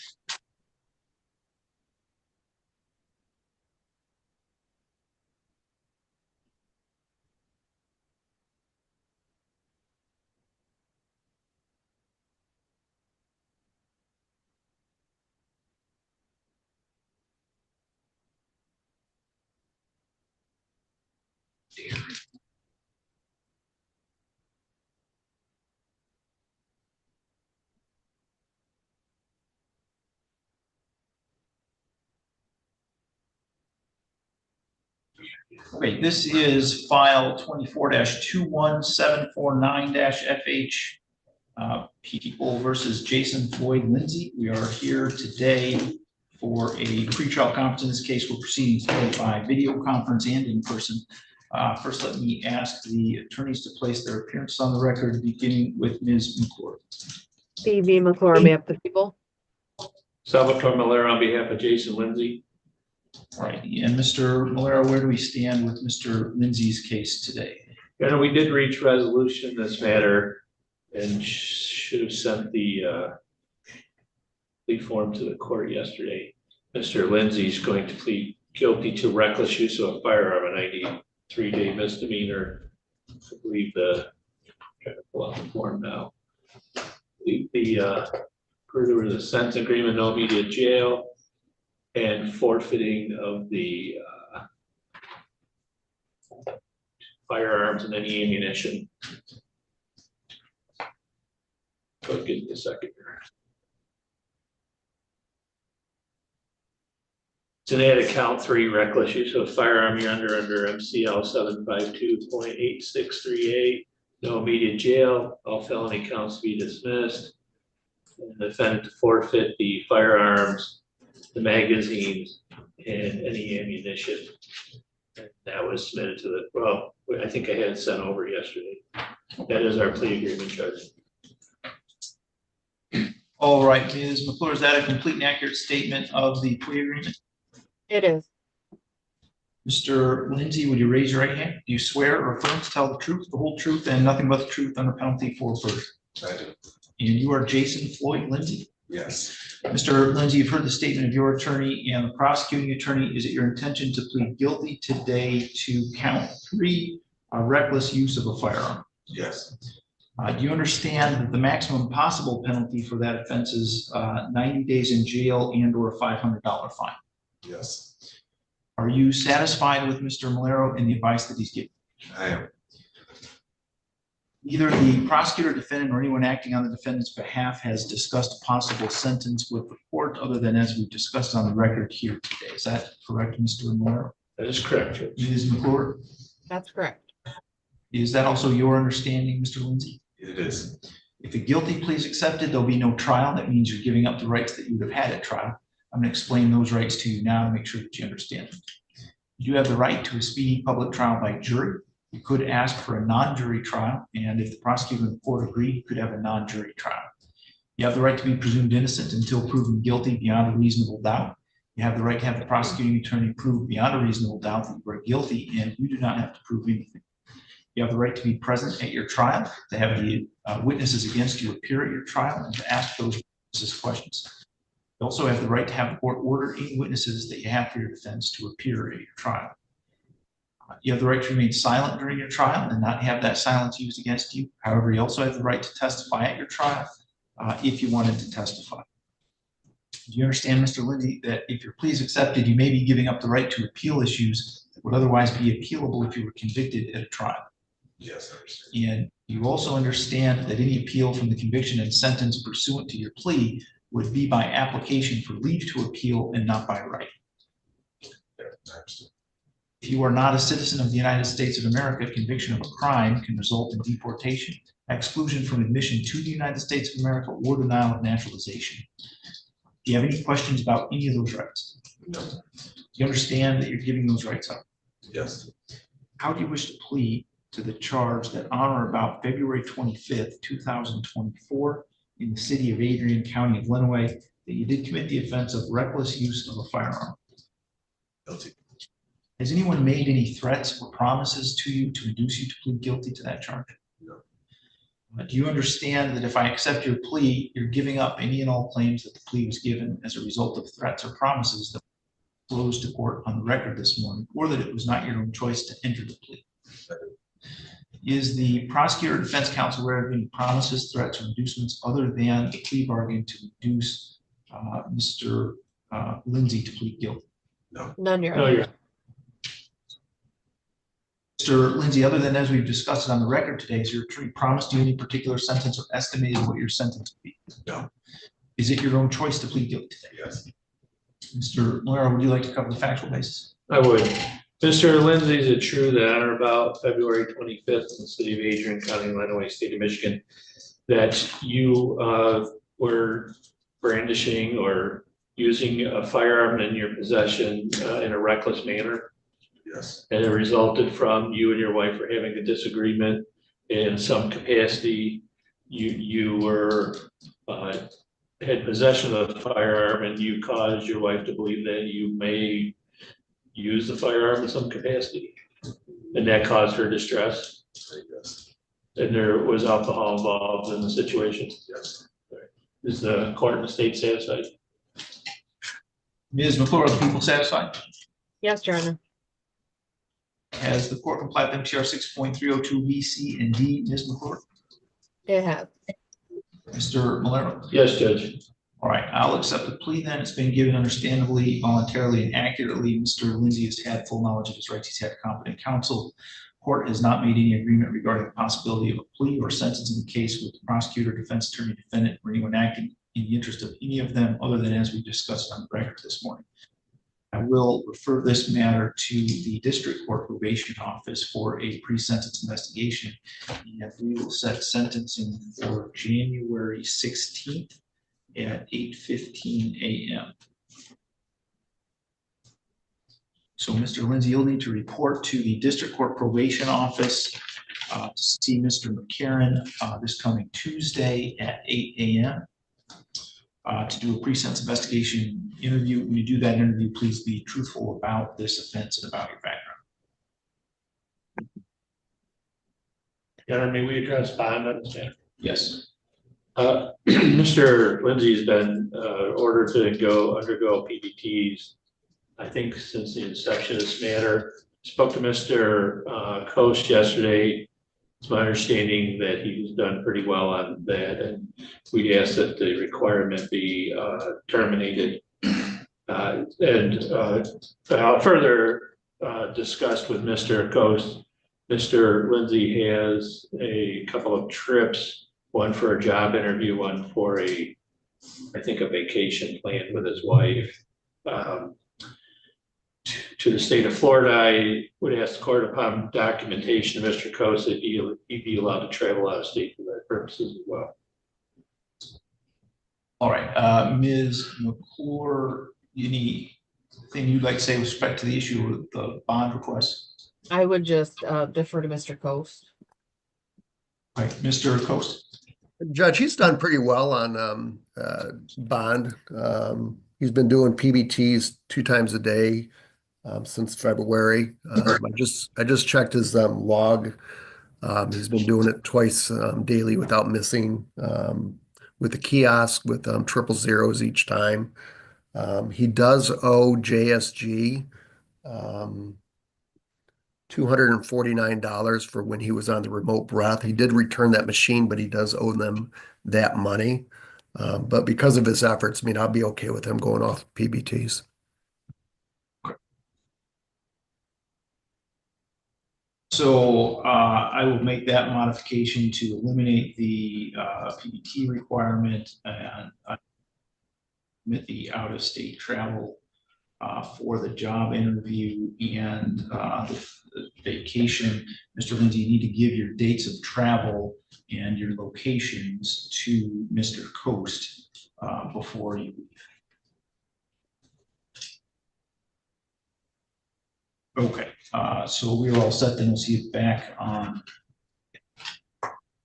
S2: Okay, this is file 24-21749-FH. People versus Jason Floyd Lindsay. We are here today for a pretrial conference. In this case, we're proceeding by video conference and in person. First, let me ask the attorneys to place their appearances on the record, beginning with Ms. McClure.
S1: B.B. McClure, on behalf of the people.
S17: Salvatore Malera on behalf of Jason Lindsay.
S2: All right, and Mr. Malera, where do we stand with Mr. Lindsay's case today?
S17: You know, we did reach resolution in this matter and should have sent the plea form to the court yesterday. Mr. Lindsay's going to plead guilty to reckless use of a firearm, a 93-day misdemeanor. I believe trying to pull out the form now. Further with the sentence agreement, no immediate jail, and forfeiting of the firearms and any ammunition. So give me a second here. So they had a count 3 reckless use of a firearm. You're under MCL 752.8638. No immediate jail. All felony counts to be dismissed. And the defendant to forfeit the firearms, the magazines, and any ammunition. And that was submitted to the, well, I think I had it sent over yesterday. That is our plea agreement, Judge.
S2: All right, Ms. McClure, is that a complete and accurate statement of the plea agreement?
S1: It is.
S2: Mr. Lindsay, would you raise your right hand? Do you swear or affirm to tell the truth, the whole truth, and nothing but the truth under penalty for perjury?
S15: I do.
S2: And you are Jason Floyd Lindsay?
S15: Yes.
S2: Mr. Lindsay, you've heard the statement of your attorney and the prosecuting attorney. Is it your intention to plead guilty today to count 3, reckless use of a firearm?
S15: Yes.
S2: Do you understand that the maximum possible penalty for that offense is 90 days in jail and or a $500 fine?
S15: Yes.
S2: Are you satisfied with Mr. Malero and the advice that he's given?
S15: I am.
S2: Either the prosecutor, defendant, or anyone acting on the defendant's behalf has discussed a possible sentence with the court other than as we've discussed on the record here today. Is that correct, Mr. Malero?
S17: That is correct, Judge.
S2: Ms. McClure?
S1: That's correct.
S2: Is that also your understanding, Mr. Lindsay?
S15: It is.
S2: If a guilty plea is accepted, there'll be no trial. That means you're giving up the rights that you would have had at trial. I'm going to explain those rights to you now to make sure that you understand them. You have the right to a speedy public trial by jury. You could ask for a non-jury trial, and if the prosecutor and the court agree, you could have a non-jury trial. You have the right to be presumed innocent until proven guilty beyond a reasonable doubt. You have the right to have the prosecuting attorney prove beyond a reasonable doubt that you are guilty, and you do not have to prove anything. You have the right to be present at your trial, to have the witnesses against you appear at your trial, and to ask those witnesses questions. You also have the right to have the court order any witnesses that you have for your defense to appear at your trial. You have the right to remain silent during your trial and not have that silence used against you. However, you also have the right to testify at your trial if you wanted to testify. Do you understand, Mr. Lindsay, that if your plea is accepted, you may be giving up the right to appeal issues that would otherwise be appealable if you were convicted at a trial?
S15: Yes, I understand.
S2: And you also understand that any appeal from the conviction and sentence pursuant to your plea would be by application for leave to appeal and not by right.
S15: Yeah, I understand.
S2: If you are not a citizen of the United States of America, conviction of a crime can result in deportation, exclusion from admission to the United States of America, or denial of naturalization. Do you have any questions about any of those rights?
S15: No.
S2: Do you understand that you're giving those rights up?
S15: Yes.
S2: How do you wish to plead to the charge that on or about February 25th, 2024, in the city of Adrian, County of Lenawee, that you did commit the offense of reckless use of a firearm?
S15: Guilty.
S2: Has anyone made any threats or promises to you to induce you to plead guilty to that charge?
S15: No.
S2: Do you understand that if I accept your plea, you're giving up any and all claims that the plea was given as a result of threats or promises that were disclosed to court on the record this morning, or that it was not your own choice to enter the plea? Is the prosecutor or defense counsel aware of any promises, threats, or inducements other than the plea bargain to induce Mr. Lindsay to plead guilty?
S15: No.
S1: None, Your
S17: No,
S1: Honor.
S17: you're,
S2: Mr. Lindsay, other than as we've discussed it on the record today, has your attorney promised you any particular sentence or estimated what your sentence would be?
S15: No.
S2: Is it your own choice to plead guilty today?
S15: Yes.
S2: Mr. Malero, would you like to cover the factual basis?
S17: I would. Mr. Lindsay, is it true that on or about February 25th in the city of Adrian, County of Lenawee, state of Michigan, that you were brandishing or using a firearm in your possession in a reckless manner?
S15: Yes.
S17: And it resulted from you and your wife were having a disagreement in some capacity. You were had possession of the firearm and you caused your wife to believe that you may use the firearm in some capacity, and that caused her distress.
S15: Yes.
S17: And there was alcohol involved in the situation.
S15: Yes.
S17: Is the court and the state satisfied?
S2: Ms. McClure, are the people satisfied?
S1: Yes, Your Honor.
S2: Has the court complied with MTR 6.302 B, C, and D, Ms. McClure?
S1: It has.
S2: Mr. Malero?
S17: Yes, Judge.
S2: All right, I'll accept the plea then. It's been given understandably, voluntarily, and accurately. Mr. Lindsay has had full knowledge of his rights. He's had competent counsel. court has not made any agreement regarding the possibility of a plea or sentence in the case with the prosecutor, defense attorney, defendant, or anyone acting in the interest of any of them other than as we discussed on the record this morning. I will refer this matter to the district court probation office for a pre-sentence investigation. And we will set sentencing for January 16th at 8:15 a.m. So Mr. Lindsay, you'll need to report to the district court probation office to see Mr. McCarron this coming Tuesday at 8 a.m. To do a pre-sentence investigation interview. When you do that interview, please be truthful about this offense and about your background.
S17: Your Honor, may we address bond on this matter?
S2: Yes.
S17: Mr. Lindsay's been ordered to undergo PBTs, I think, since the inception of this matter. Spoke to Mr. Coast yesterday. It's my understanding that he's done pretty well on that, and we asked that the requirement be terminated. Further discussed with Mr. Coast, Mr. Lindsay has a couple of trips, one for a job interview, one for I think a vacation planned with his wife. To the state of Florida. I would ask the court upon documentation of Mr. Coast that he'd be allowed to travel out of state for that purposes as well.
S2: All right, Ms. McClure, anything you'd like to say with respect to the issue of the bond request?
S1: I would just defer to Mr. Coast.
S2: All right, Mr. Coast.
S19: Judge, he's done pretty well on bond. He's been doing PBTs 2 times a day since February. I just checked his log. He's been doing it twice daily without missing, with the kiosk with 000s each time. He does owe JSG $249 for when he was on the remote breath. He did return that machine, but he does owe them that money. But because of his efforts, I mean, I'll be okay with him going off PBTs.
S2: So I will make that modification to eliminate the PBT requirement and admit the out-of-state travel for the job interview and the vacation. Mr. Lindsay, you need to give your dates of travel and your locations to Mr. Coast before you leave. Okay, so we're all set. Then we'll see you back on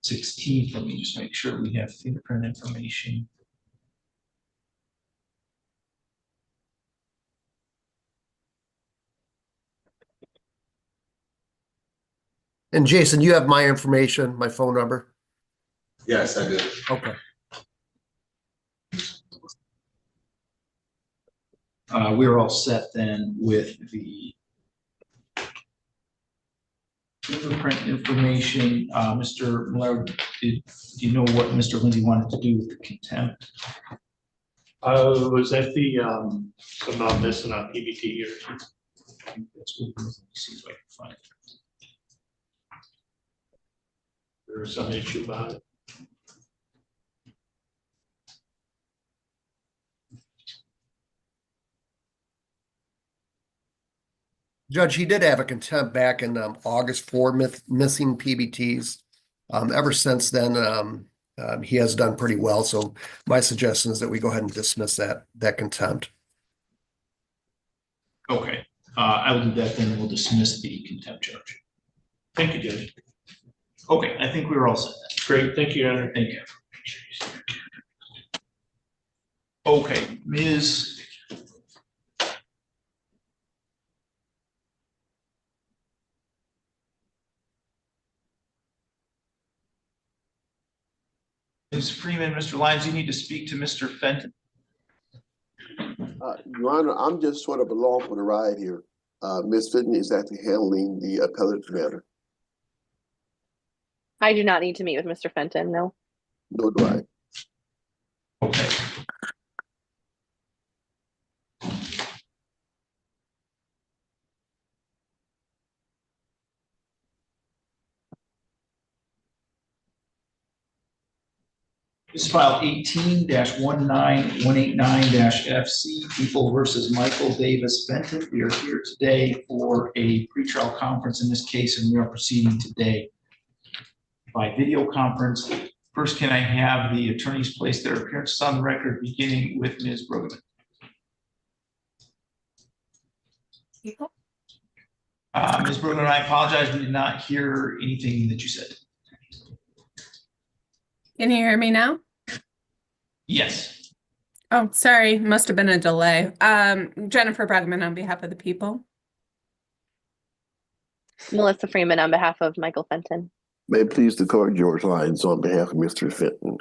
S2: 16th. Let me just make sure we have fingerprint information.
S19: And Jason, you have my information, my phone number?
S15: Yes, I do.
S19: Okay.
S2: We're all set then with the fingerprint information. Mr. Miller, do you know what Mr. Lindsay wanted to do with the contempt?
S17: Was that the I'm not missing on PBT here?
S2: That's what we'll see if I can find it.
S17: There was some issue about it.
S19: Judge, he did have a contempt back in August for missing PBTs. Ever since then, he has done pretty well. So my suggestion is that we go ahead and dismiss that contempt.
S2: Okay, I will do that then. We'll dismiss the contempt charge.
S17: Thank you, Judge.
S2: Okay, I think we were all set then.
S17: Great, thank you, Your Honor.
S2: Thank you. Okay, Ms. Freeman, Mr. Lyons, you need to speak to Mr. Fenton.
S20: Your Honor, I'm just sort of along for the ride here. Ms. Fenton is actually handling the appellate matter.
S21: I do not need to meet with Mr. Fenton, no.
S20: No, do I.
S2: Okay. This is file 18-19189-FC, People versus Michael Davis Benton. We are here today for a pretrial conference in this case, and we are proceeding today by video conference. First, can I have the attorneys place their appearances on the record, beginning with Ms. Brugman? Ms. Brugman, I apologize, we did not hear anything that you said.
S16: Can you hear me now?
S2: Yes.
S16: Oh, sorry, must have been a delay. Jennifer Brugman on behalf of the people.
S21: Melissa Freeman on behalf of Michael Fenton.
S20: May it please the court, George Lyons on behalf of Mr. Fenton.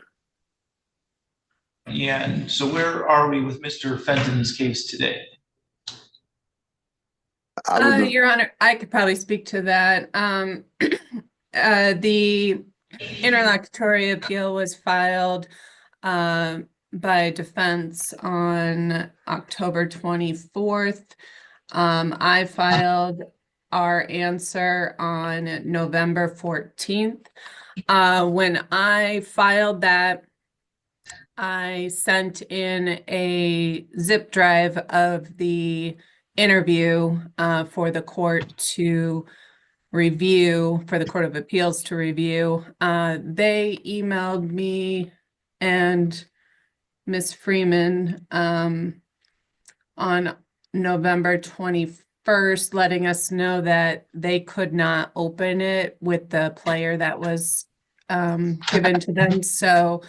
S2: And so where are we with Mr. Fenton's case today?
S16: Your Honor, I could probably speak to that. The interlocutory appeal was filed by defense on October 24th. I filed our answer on November 14th. When I filed that, I sent in a zip drive of the interview for the court to review, for the Court of Appeals to review. They emailed me and Ms. Freeman on November 21st, letting us know that they could not open it with the player that was given to them. So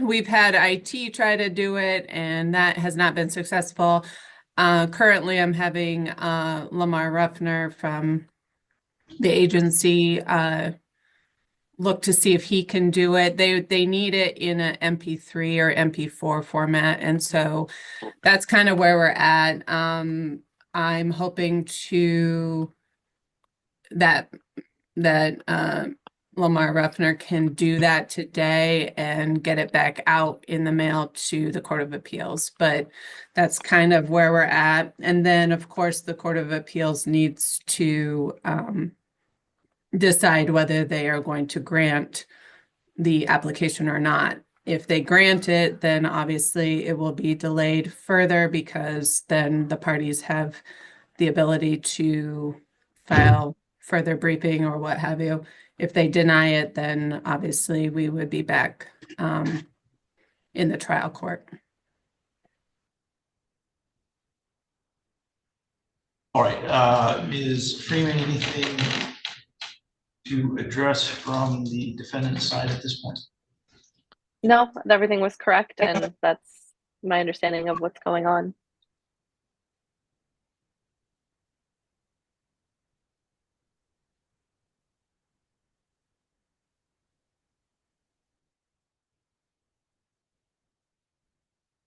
S16: we've had IT try to do it, and that has not been successful. Currently, I'm having Lamar Ruffner from the agency look to see if he can do it. They need it in an MP3 or MP4 format, and so that's kind of where we're at. I'm hoping to that Lamar Ruffner can do that today and get it back out in the mail to the Court of Appeals, but that's kind of where we're at. And then, of course, the Court of Appeals needs to decide whether they are going to grant the application or not. If they grant it, then obviously it will be delayed further, because then the parties have the ability to file further briefing or what have you. If they deny it, then obviously we would be back in the trial court.
S2: All right, Ms. Freeman, anything to address from the defendant's side at this point?
S21: No, everything was correct, and that's my understanding of what's going on.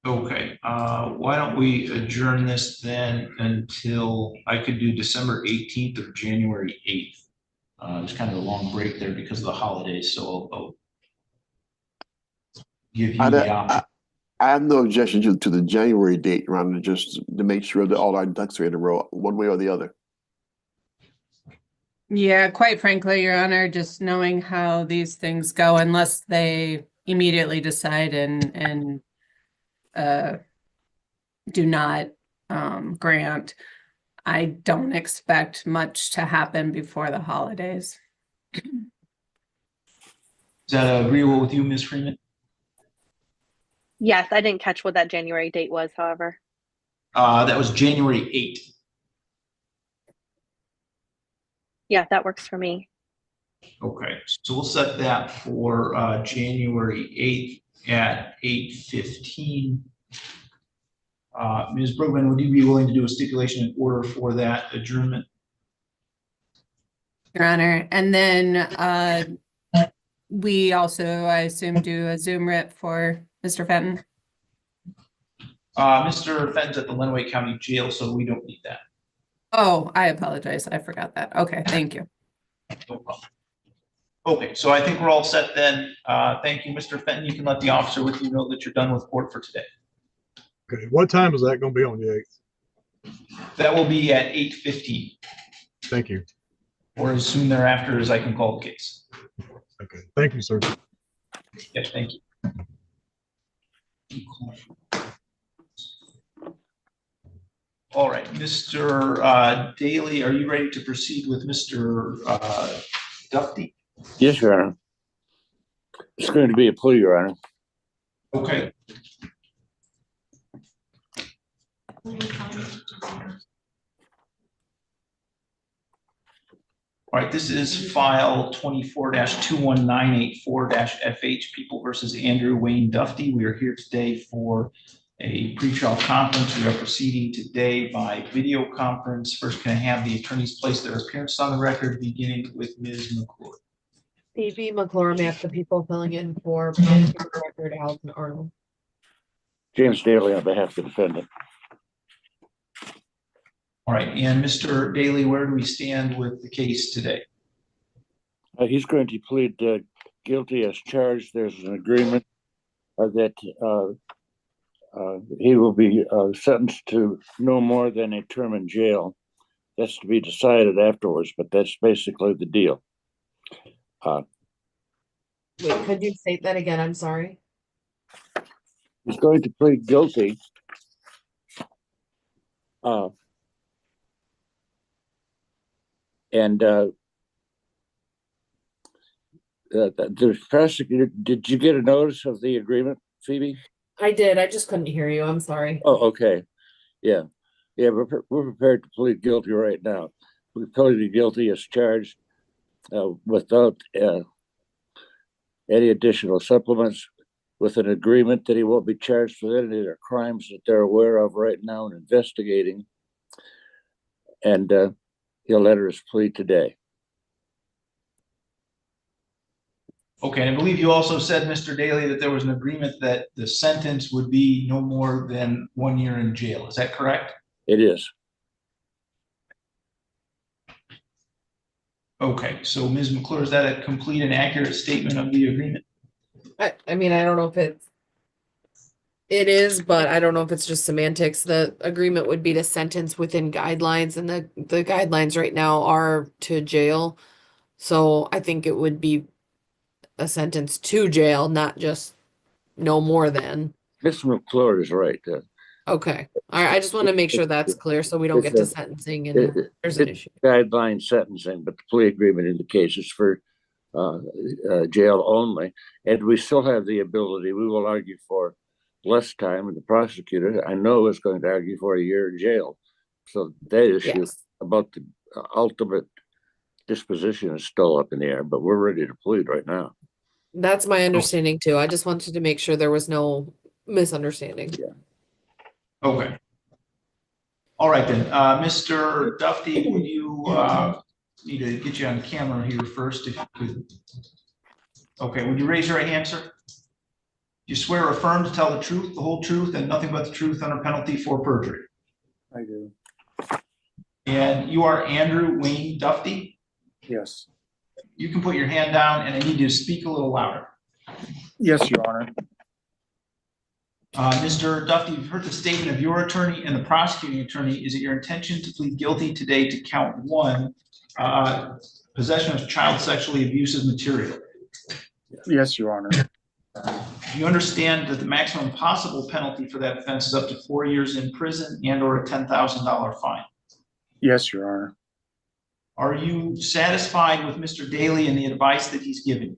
S2: Okay, why don't we adjourn this then until I could do December 18th or January 8th. There's kind of a long break there because of the holidays, so I'll give you the option.
S20: I have no objection to the January date, Ron, just to make sure that all our ducks are in a row, one way or the other.
S16: Yeah, quite frankly, Your Honor, just knowing how these things go, unless they immediately decide and do not grant, I don't expect much to happen before the holidays.
S2: Is that agreeable with you, Ms. Freeman?
S21: Yes, I didn't catch what that January date was, however.
S2: That was January 8th.
S21: Yeah, that works for me.
S2: Okay, so we'll set that for January 8th at 8:15. Ms. Brugman, would you be willing to do a stipulation in order for that adjournment?
S16: Your Honor, and then we also, I assume, do a Zoom writ for Mr. Fenton.
S2: Mr. Fenton's at the Lenawee County Jail, so we don't need that.
S16: Oh, I apologize. I forgot that. Okay, thank you.
S2: No problem. Okay, so I think we're all set then. Thank you, Mr. Fenton. You can let the officer with you know that you're done with court for today.
S3: Okay, what time is that going to be on the 8th?
S2: That will be at 8:15.
S3: Thank you.
S2: Or as soon thereafter as I can call the case.
S3: Okay, thank you, sir.
S2: Yes, thank you. All right, Mr. Daly, are you ready to proceed with Mr. Duffy?
S7: Yes, Your Honor. It's going to be a plea, Your Honor.
S2: Okay. All right, this is file 24-21984-FH, People versus Andrew Wayne Duffy. We are here today for a pretrial conference. We are proceeding today by video conference. First, can I have the attorneys place their appearance on the record, beginning with Ms. McClure?
S1: A.B. McClure, Matt, the people filling in for record, Allison Arnold.
S7: James Daly on behalf of the defendant.
S2: All right, and Mr. Daly, where do we stand with the case today?
S7: He's going to plead guilty as charged. There's an agreement that he will be sentenced to no more than a term in jail. That's to be decided afterwards, but that's basically the deal.
S1: Wait, could you state that again? I'm sorry.
S7: He's going to plead guilty and the prosecutor, did you get a notice of the agreement, Phoebe?
S1: I did. I just couldn't hear you. I'm sorry.
S7: Oh, okay. Yeah. We're prepared to plead guilty right now. We plead guilty as charged without any additional supplements, with an agreement that he won't be charged with any of the crimes that they're aware of right now and investigating. And he'll enter his plea today.
S2: Okay, and I believe you also said, Mr. Daly, that there was an agreement that the sentence would be no more than 1 year in jail. Is that correct?
S7: It is.
S2: Okay, so Ms. McClure, is that a complete and accurate statement of the agreement?
S1: I mean, I don't know if it is, but I don't know if it's just semantics. The agreement would be to sentence within guidelines, and the guidelines right now are to jail. So I think it would be a sentence to jail, not just no more than.
S7: Ms. McClure is right.
S1: Okay. All right. I just want to make sure that's clear so we don't get to sentencing and there's an issue.
S7: Guideline sentencing, but the plea agreement indicates it's for jail only. And we still have the ability, we will argue for less time, and the prosecutor, I know, is going to argue for a year in jail. So that issue about the ultimate disposition is still up in the air, but we're ready to plead right now.
S1: That's my understanding too. I just wanted to make sure there was no misunderstanding.
S7: Yeah.
S2: Okay. All right then, Mr. Duffy, would you need to get you on camera here first, if you could. Okay, would you raise your right hand, sir? You swear or affirm to tell the truth, the whole truth, and nothing but the truth under penalty for perjury?
S7: I do.
S2: And you are Andrew Wayne Duffy?
S7: Yes.
S2: You can put your hand down, and I need you to speak a little louder.
S7: Yes, Your Honor.
S2: Mr. Duffy, you've heard the statement of your attorney and the prosecuting attorney. Is it your intention to plead guilty today to count 1, possession of child sexually abusive material?
S7: Yes, Your Honor.
S2: Do you understand that the maximum possible penalty for that offense is up to 4 years in prison and/or a $10,000 fine?
S7: Yes, Your Honor.
S2: Are you satisfied with Mr. Daly and the advice that he's given?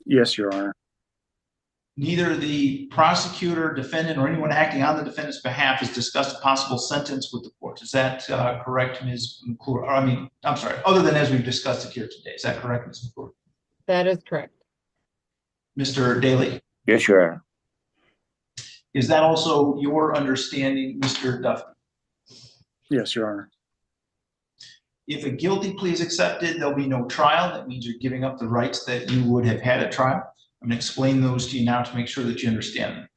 S7: Yes, Your Honor.
S2: Neither the prosecutor, defendant, or anyone acting on the defendant's behalf has discussed a possible sentence with the court. Is that correct, Ms. McClure? Or, I'm sorry, other than as we've discussed it here today. Is that correct, Ms. McClure?
S1: That is correct.
S2: Mr. Daly?
S7: Yes, Your Honor.
S2: Is that also your understanding, Mr. Duffy?
S7: Yes, Your Honor.
S2: If a guilty plea is accepted, there'll be no trial. That means you're giving up the rights that you would have had at trial. I'm going to explain those to you now to make sure that you understand them.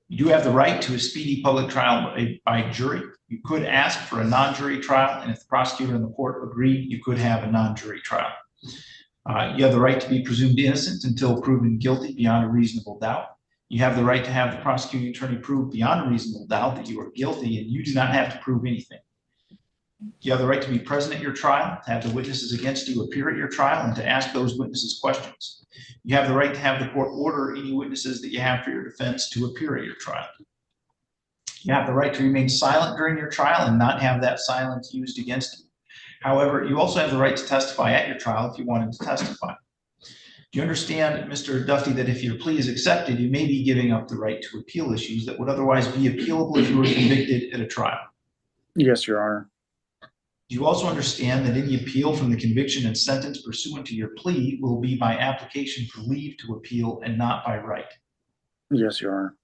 S2: You do have the right to a speedy public trial by jury. You could ask for a non-jury trial, and if the prosecutor and the court agree, you could have a non-jury trial. You have the right to be presumed innocent until proven guilty beyond a reasonable doubt. You have the right to have the prosecuting attorney prove beyond a reasonable doubt that you are guilty, and you do not have to prove anything. You have the right to be present at your trial, to have the witnesses against you appear at your trial, and to ask those witnesses questions. You have the right to have the court order any witnesses that you have for your defense to appear at your trial. You have the right to remain silent during your trial and not have that silence used against you. However, you also have the right to testify at your trial if you wanted to testify. Do you understand, Mr. Duffy, that if your plea is accepted, you may be giving up the right to appeal issues that would otherwise be appealable if you were convicted at a trial?
S10: Yes, Your Honor.
S2: Do you also understand that any appeal from the conviction and sentence pursuant to your plea will be by application for leave to appeal and not by right?
S10: Yes, Your Honor.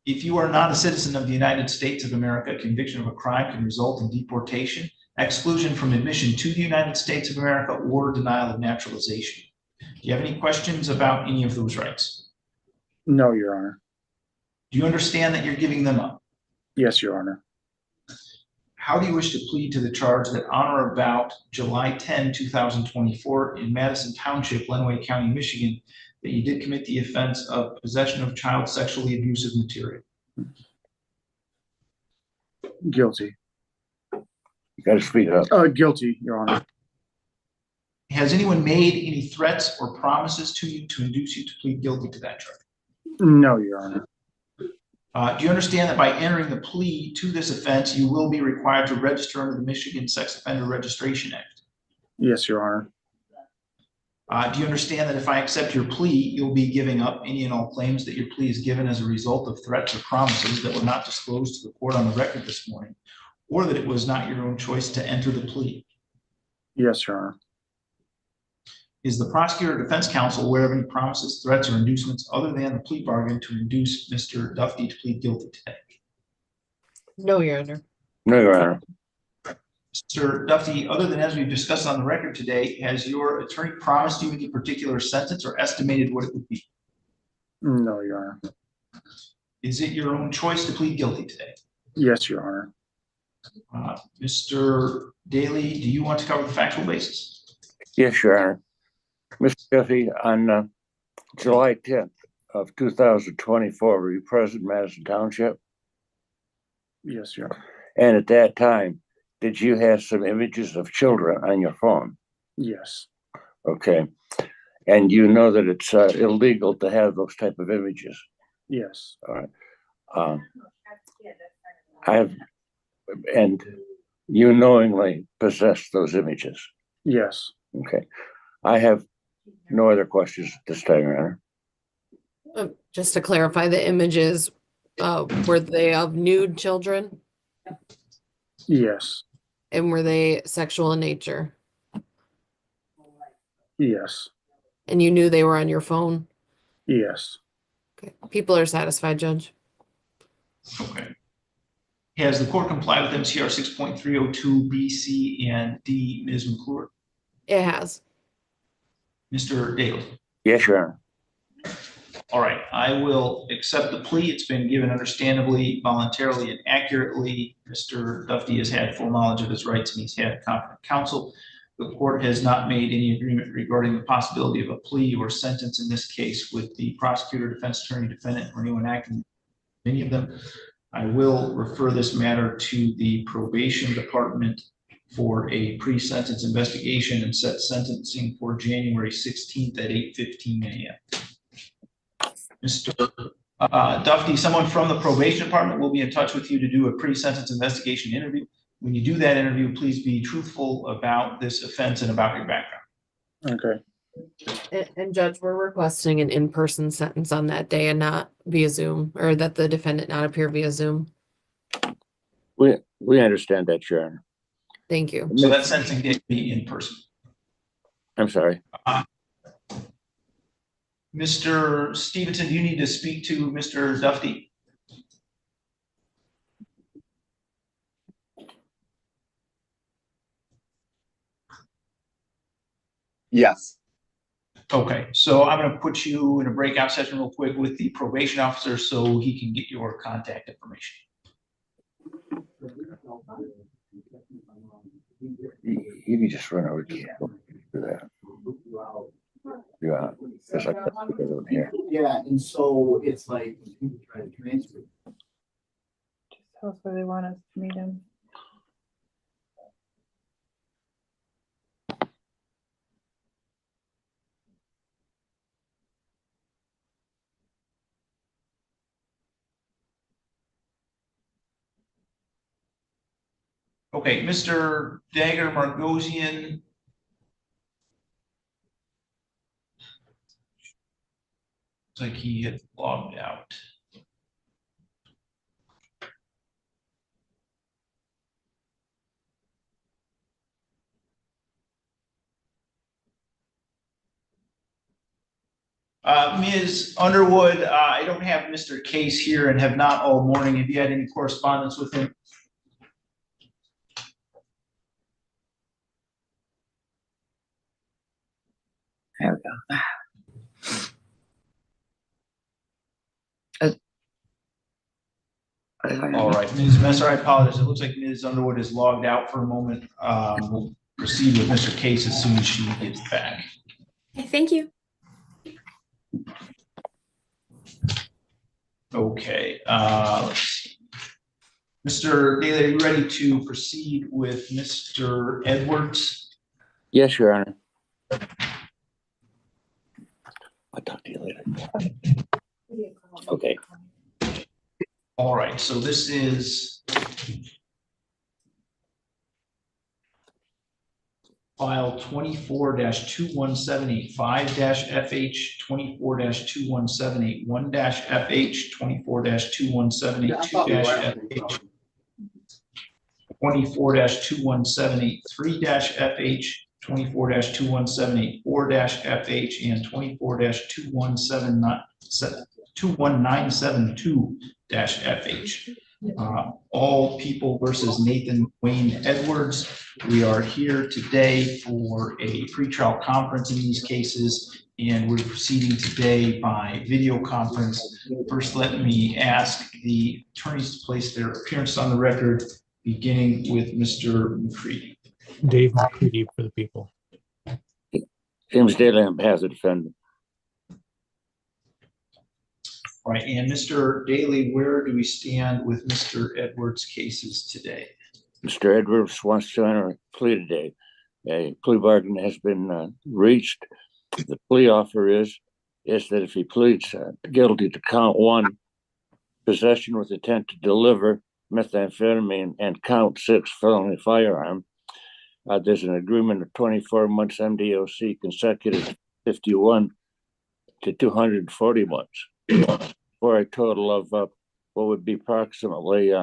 S2: If you are not a citizen of the United States of America, conviction of a crime can result in deportation, exclusion from admission to the United States of America, or denial of naturalization. Do you have any questions about any of those rights?
S10: No, Your Honor.
S2: Do you understand that you're giving them up?
S10: Yes, Your Honor.
S2: How do you wish to plead to the charge that on or about July 10, 2024 in Madison Township, Lenawee County, Michigan, that you did commit the offense of possession of child sexually abusive material?
S10: Guilty.
S7: You gotta speak up.
S10: Guilty, Your Honor.
S2: Has anyone made any threats or promises to you to induce you to plead guilty to that charge?
S10: No, Your Honor.
S2: Do you understand that by entering the plea to this offense, you will be required to register under the Michigan Sex Offender Registration Act?
S10: Yes, Your Honor.
S2: Do you understand that if I accept your plea, you'll be giving up any and all claims that your plea is given as a result of threats or promises that were not disclosed to the court on the record this morning, or that it was not your own choice to enter the plea?
S10: Yes, Your Honor.
S2: Is the prosecutor or defense counsel aware of any promises, threats, or inducements other than the plea bargain to induce Mr. Duffy to plead guilty today?
S1: No, Your Honor.
S7: No, Your Honor.
S2: Mr. Duffy, other than as we've discussed on the record today, has your attorney promised you any particular sentence or estimated what it would be?
S10: No, Your Honor.
S2: Is it your own choice to plead guilty today?
S10: Yes, Your Honor.
S2: Mr. Daly, do you want to cover the factual basis?
S7: Yes, Your Honor. Mr. Duffy, on July 10th of 2024, were you present in Madison Township?
S10: Yes, Your Honor.
S7: And at that time, did you have some images of children on your phone?
S10: Yes.
S7: Okay. And you know that it's illegal to have those type of images?
S10: Yes.
S7: All right. And you knowingly possess those images?
S10: Yes.
S7: Okay. I have no other questions at this time, Your Honor.
S1: Just to clarify, the images, were they of nude children?
S10: Yes.
S1: And were they sexual in nature?
S10: Yes.
S1: And you knew they were on your phone?
S10: Yes.
S1: Okay. People are satisfied, Judge.
S2: Okay. Has the court complied with MCR 6.302 B, C, and D, Ms. McClure?
S1: It has.
S2: Mr. Daly?
S7: Yes, Your Honor.
S2: All right, I will accept the plea. It's been given understandably, voluntarily, and accurately. Mr. Duffy has had full knowledge of his rights and he's had competent counsel. The court has not made any agreement regarding the possibility of a plea or sentence in this case with the prosecutor, defense attorney, defendant, or anyone acting any of them. I will refer this matter to the probation department for a pre-sentence investigation and set sentencing for January 16th at 8:15 a.m. Mr. Duffy, someone from the probation department will be in touch with you to do a pre-sentence investigation interview. When you do that interview, please be truthful about this offense and about your background.
S10: Okay.
S1: And Judge, we're requesting an in-person sentence on that day and not via Zoom, or that the defendant not appear via Zoom.
S7: We understand that, Your Honor.
S1: Thank you.
S2: So that sentencing date be in person.
S7: I'm sorry.
S2: Mr. Stevenson, you need to speak to Mr. Duffy.
S22: Yes.
S2: Okay, so I'm going to put you in a breakout session real quick with the probation officer so he can get your contact information.
S7: You can just run over to that. Yeah, it's like that here.
S22: Yeah, and so it's like people try to transfer.
S8: Tell us where they want us to meet him.
S2: Okay, Mr. Dagger Margosian. Looks like he had logged out. Ms. Underwood, I don't have Mr. Case here and have not all morning. Have you had any correspondence with him?
S9: There we go.
S2: All right, Ms. Messer, I apologize. It looks like Ms. Underwood is logged out for a moment. We'll proceed with Mr. Case as soon as she gets back.
S8: Thank you.
S2: Okay, let's see. Mr. Daly, are you ready to proceed with Mr. Edwards?
S7: Yes, Your Honor. I'll talk to you later. Okay.
S2: All right, so this is file 24-21785-FH, 24-21781-FH, 24-21782-FH, 24-21783-FH, 24-21784-FH, and 24-21972-FH. All people versus Nathan Wayne Edwards. We are here today for a pretrial conference in these cases, and we're proceeding today by video conference. First, let me ask the attorneys to place their appearance on the record, beginning with Mr. McCready.
S11: Dave McCready for the people.
S7: James Daly on behalf of the defendant.
S2: All right, and Mr. Daly, where do we stand with Mr. Edwards' cases today?
S7: Mr. Edwards wants to enter a plea today. A plea bargain has been reached. The plea offer is that if he pleads guilty to count 1, possession with intent to deliver methamphetamine, and count 6, felony firearm, there's an agreement of 24 months MDOC consecutive 51 to 240 months for a total of what would be approximately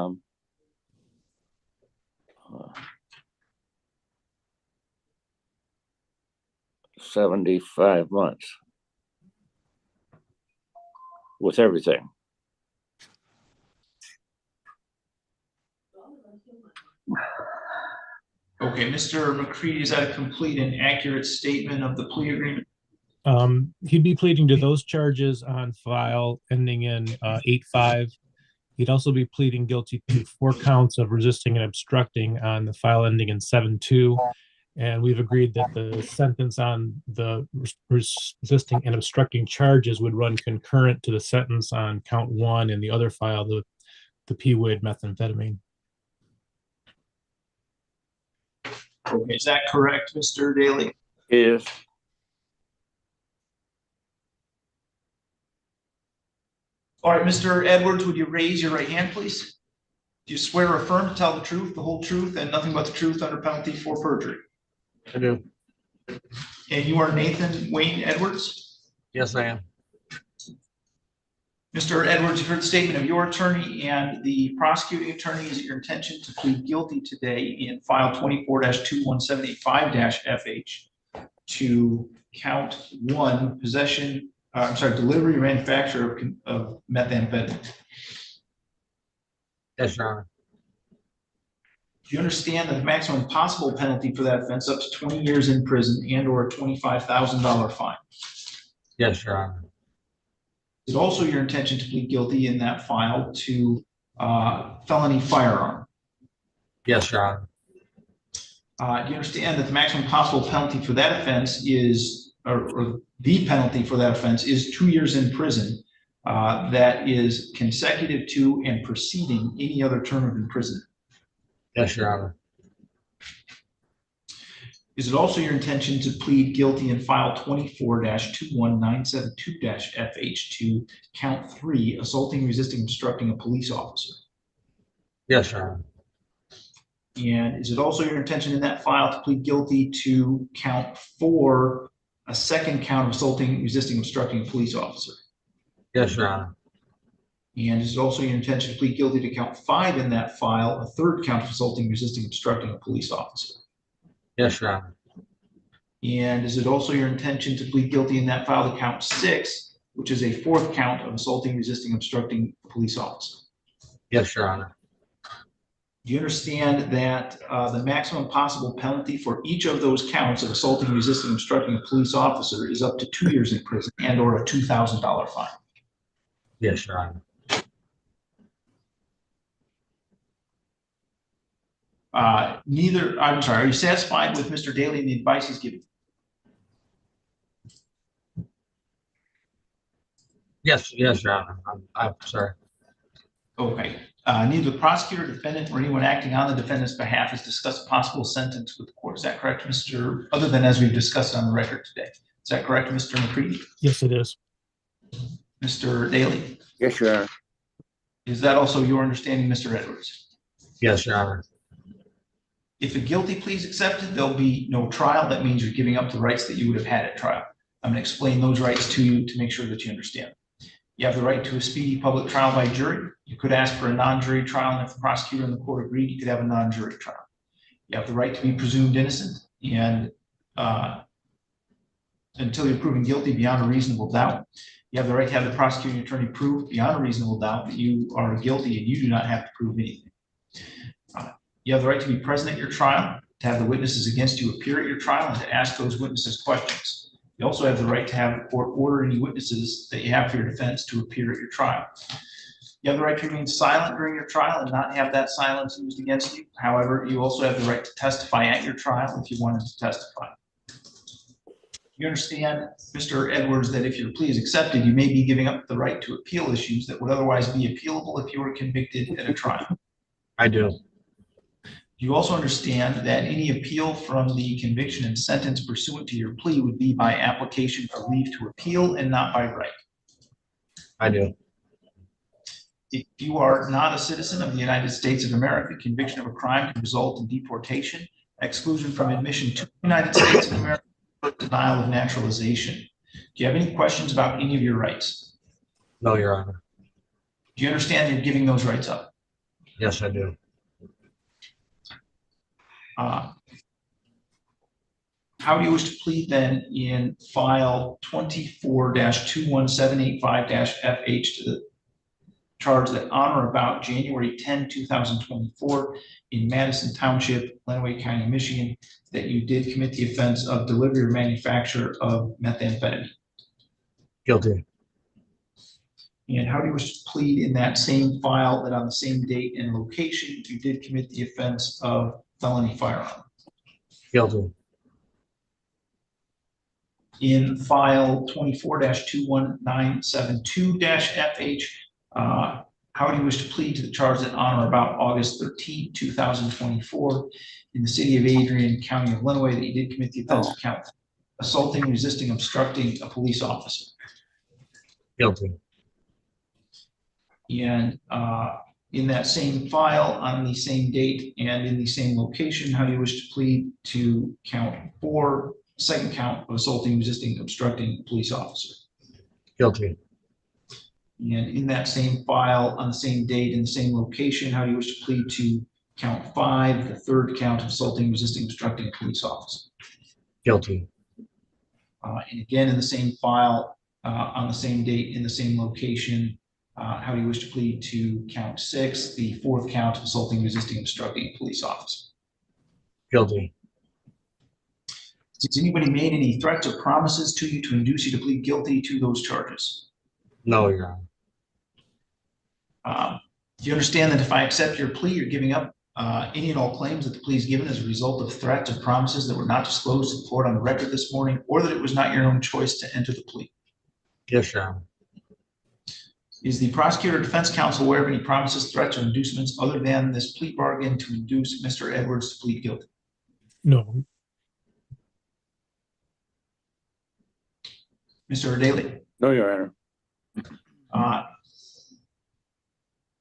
S7: 75 months with everything.
S2: Okay, Mr. McCready, is that a complete and accurate statement of the plea agreement?
S11: He'd be pleading to those charges on file ending in 8-5. He'd also be pleading guilty to 4 counts of resisting and obstructing on the file ending in 7-2. And we've agreed that the sentence on the resisting and obstructing charges would run concurrent to the sentence on count 1 in the other file, the PWID methamphetamine.
S2: Okay, is that correct, Mr. Daly?
S7: Yes.
S2: All right, Mr. Edwards, would you raise your right hand, please? Do you swear or affirm to tell the truth, the whole truth, and nothing but the truth under penalty for perjury?
S23: I do.
S2: And you are Nathan Wayne Edwards?
S23: Yes, I am.
S2: Mr. Edwards, you've heard the statement of your attorney and the prosecuting attorney. Is it your intention to plead guilty today in file 24-21785-FH to count 1, possession, delivery or manufacture of methamphetamine?
S23: Yes, Your Honor.
S2: Do you understand that the maximum possible penalty for that offense up to 20 years in prison and or a $25,000 fine?
S23: Yes, Your Honor.
S2: Is it also your intention to plead guilty in that file to felony firearm?
S23: Yes, Your Honor.
S2: Do you understand that the maximum possible penalty for that offense is, or the penalty for that offense is 2 years in prison that is consecutive to and preceding any other term of imprisonment?
S23: Yes, Your Honor.
S2: Is it also your intention to plead guilty in file 24-21972-FH to count 3, assaulting, resisting, obstructing a police officer?
S23: Yes, Your Honor.
S2: And is it also your intention in that file to plead guilty to count 4, a second count of assaulting, resisting, obstructing a police officer?
S23: Yes, Your Honor.
S2: And is it also your intention to plead guilty to count 5 in that file, a third count of assaulting, resisting, obstructing a police officer?
S23: Yes, Your Honor.
S2: And is it also your intention to plead guilty in that file to count 6, which is a fourth count of assaulting, resisting, obstructing a police officer?
S23: Yes, Your Honor.
S2: Do you understand that the maximum possible penalty for each of those counts of assaulting, resisting, obstructing a police officer is up to 2 years in prison and or a $2,000 fine?
S23: Yes, Your Honor.
S2: I'm sorry, are you satisfied with Mr. Daly and the advice he's giving?
S23: Yes, Your Honor. I'm sorry.
S2: Okay. Neither the prosecutor, defendant, or anyone acting on the defendant's behalf has discussed a possible sentence with the court. Is that correct, other than as we've discussed on the record today? Is that correct, Mr. McCready?
S11: Yes, it is.
S2: Mr. Daly?
S7: Yes, Your Honor.
S2: Is that also your understanding, Mr. Edwards?
S23: Yes, Your Honor.
S2: If a guilty plea is accepted, there'll be no trial. That means you're giving up the rights that you would have had at trial. I'm going to explain those rights to you to make sure that you understand. You have the right to a speedy public trial by jury. You could ask for a non-jury trial, and if the prosecutor and the court agreed, you could have a non-jury trial. You have the right to be presumed innocent, and until you're proven guilty beyond a reasonable doubt. You have the right to have the prosecuting attorney prove beyond a reasonable doubt that you are guilty, and you do not have to prove anything. You have the right to be present at your trial, to have the witnesses against you appear at your trial, and to ask those witnesses questions. You also have the right to have the court order any witnesses that you have for your defense to appear at your trial. You have the right to remain silent during your trial and not have that silence used against you. However, you also have the right to testify at your trial if you wanted to testify. You understand, Mr. Edwards, that if your plea is accepted, you may be giving up the right to appeal issues that would otherwise be appealable if you were convicted at a trial.
S23: I do.
S2: You also understand that any appeal from the conviction and sentence pursuant to your plea would be by application for leave to appeal and not by right.
S23: I do.
S2: If you are not a citizen of the United States of America, conviction of a crime can result in deportation, exclusion from admission to the United States of America, or denial of naturalization. Do you have any questions about any of your rights?
S23: No, Your Honor.
S2: Do you understand you're giving those rights up?
S23: Yes, I do.
S2: How do you wish to plead then in file 24-21785-FH to the charge that on or about January 10, 2024 in Madison Township, Lenawee County, Michigan, that you did commit the offense of delivery or manufacture of methamphetamine?
S23: Guilty.
S2: And how do you wish to plead in that same file that on the same date and location you did commit the offense of felony firearm?
S23: Guilty.
S2: In file 24-21972-FH, how do you wish to plead to the charge that on or about August 13, 2024 in the city of Adrian, County of Lenawee, that you did commit the offense of count assaulting, resisting, obstructing a police officer?
S23: Guilty.
S2: And in that same file, on the same date and in the same location, how do you wish to plead to count 4, second count of assaulting, resisting, obstructing a police officer?
S23: Guilty.
S2: And in that same file, on the same date and the same location, how do you wish to plead to count 5, the third count of assaulting, resisting, obstructing a police officer?
S23: Guilty.
S2: And again, in the same file, on the same date, in the same location, how do you wish to plead to count 6, the fourth count of assaulting, resisting, obstructing a police officer?
S23: Guilty.
S2: Has anybody made any threats or promises to you to induce you to plead guilty to those charges?
S23: No, Your Honor.
S2: Do you understand that if I accept your plea, you're giving up any and all claims that the plea is given as a result of threats or promises that were not disclosed to the court on the record this morning, or that it was not your own choice to enter the plea?
S23: Yes, Your Honor.
S2: Is the prosecutor or defense counsel aware of any promises, threats, or inducements other than this plea bargain to induce Mr. Edwards to plead guilty?
S11: No.
S2: Mr. Daly?
S7: No, Your Honor.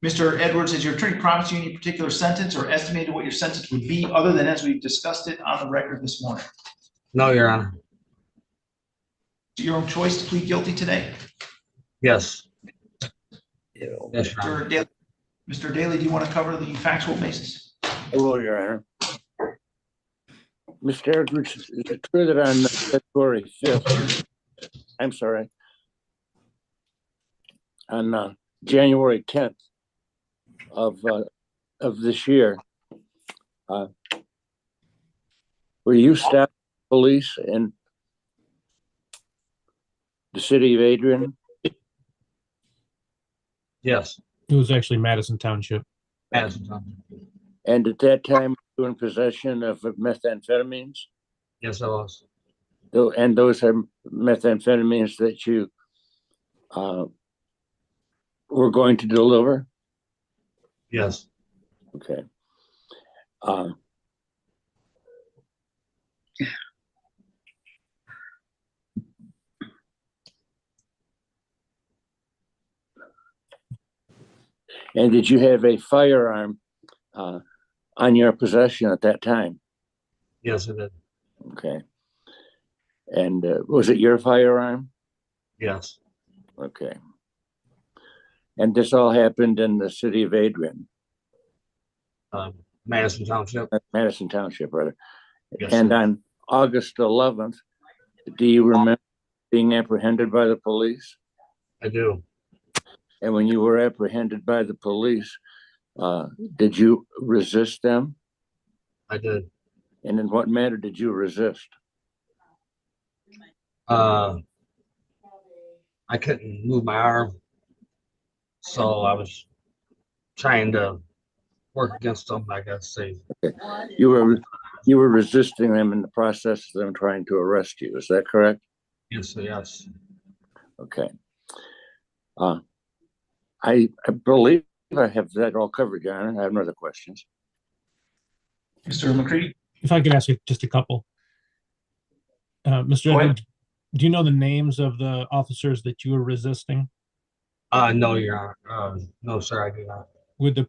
S2: Mr. Edwards, has your attorney promised you any particular sentence or estimated what your sentence would be, other than as we've discussed it on the record this morning?
S23: No, Your Honor.
S2: Your own choice to plead guilty today?
S23: Yes. Yes, Your Honor.
S2: Mr. Daly, do you want to cover the factual basis?
S7: Hello, Your Honor. Mr. Edwards, is it true that on February 5th, I'm sorry, on January 10th of this year, were you stopped police in the city of Adrian?
S23: Yes.
S11: It was actually Madison Township.
S23: Madison Township.
S7: And at that time, you were in possession of methamphetamines?
S23: Yes, I was.
S7: And those are methamphetamines that you were going to deliver?
S23: Yes.
S7: Okay. And did you have a firearm on your possession at that time?
S23: Yes, I did.
S7: Okay. And was it your firearm?
S23: Yes.
S7: Okay. And this all happened in the city of Adrian?
S23: Madison Township.
S7: Madison Township, rather.
S23: Yes,
S7: And
S23: sir.
S7: on August 11th, do you remember being apprehended by the police?
S23: I do.
S7: And when you were apprehended by the police, did you resist them?
S23: I did.
S7: And in what manner did you resist?
S23: I couldn't move my arm, so I was trying to work against them, I guess. Say.
S7: Okay. You were resisting them in the process of them trying to arrest you. Is that correct?
S23: Yes, yes.
S7: Okay. I believe I have that all covered, Your Honor. I have no other questions.
S2: Mr. McCready?
S11: If I could ask you just a couple. Mr.
S2: Go ahead.
S11: Edwards, do you know the names of the officers that you were resisting?
S23: No, Your Honor. No, sir, I do not.
S11: Would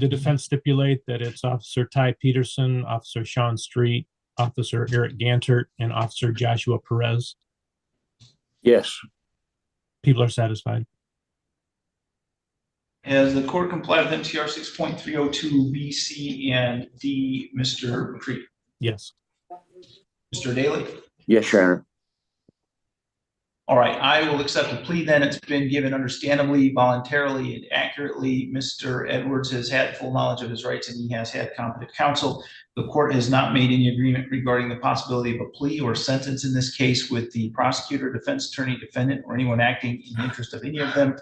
S11: the defense stipulate that it's Officer Ty Peterson, Officer Sean Street, Officer Eric Gantert, and Officer Joshua Perez?
S7: Yes.
S11: People are satisfied.
S2: Has the court complied with MTR 6.302 B, C, and D, Mr. McCready?
S11: Yes.
S2: Mr. Daly?
S7: Yes, Your Honor.
S2: All right, I will accept the plea then. It's been given understandably, voluntarily, and accurately. Mr. Edwards has had full knowledge of his rights and he has had competent counsel. The court has not made any agreement regarding the possibility of a plea or sentence in this case with the prosecutor, defense attorney, defendant, or anyone acting in the interest of any of them,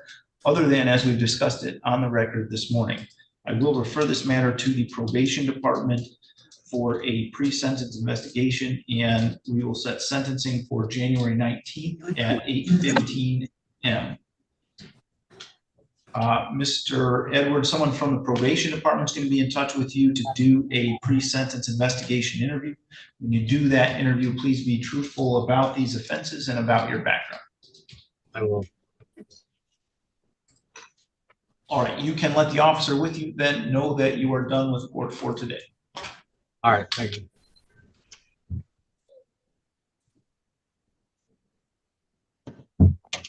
S2: other than as we've discussed it on the record this morning. I will refer this matter to the probation department for a pre-sentence investigation, and we will set sentencing for January 19th at 8:15 a.m. Mr. Edwards, someone from the probation department is going to be in touch with you to do a pre-sentence investigation interview. When you do that interview, please be truthful about these offenses and about your background.
S23: I will.
S2: All right, you can let the officer with you then know that you are done with court for today.
S23: All right, thank you.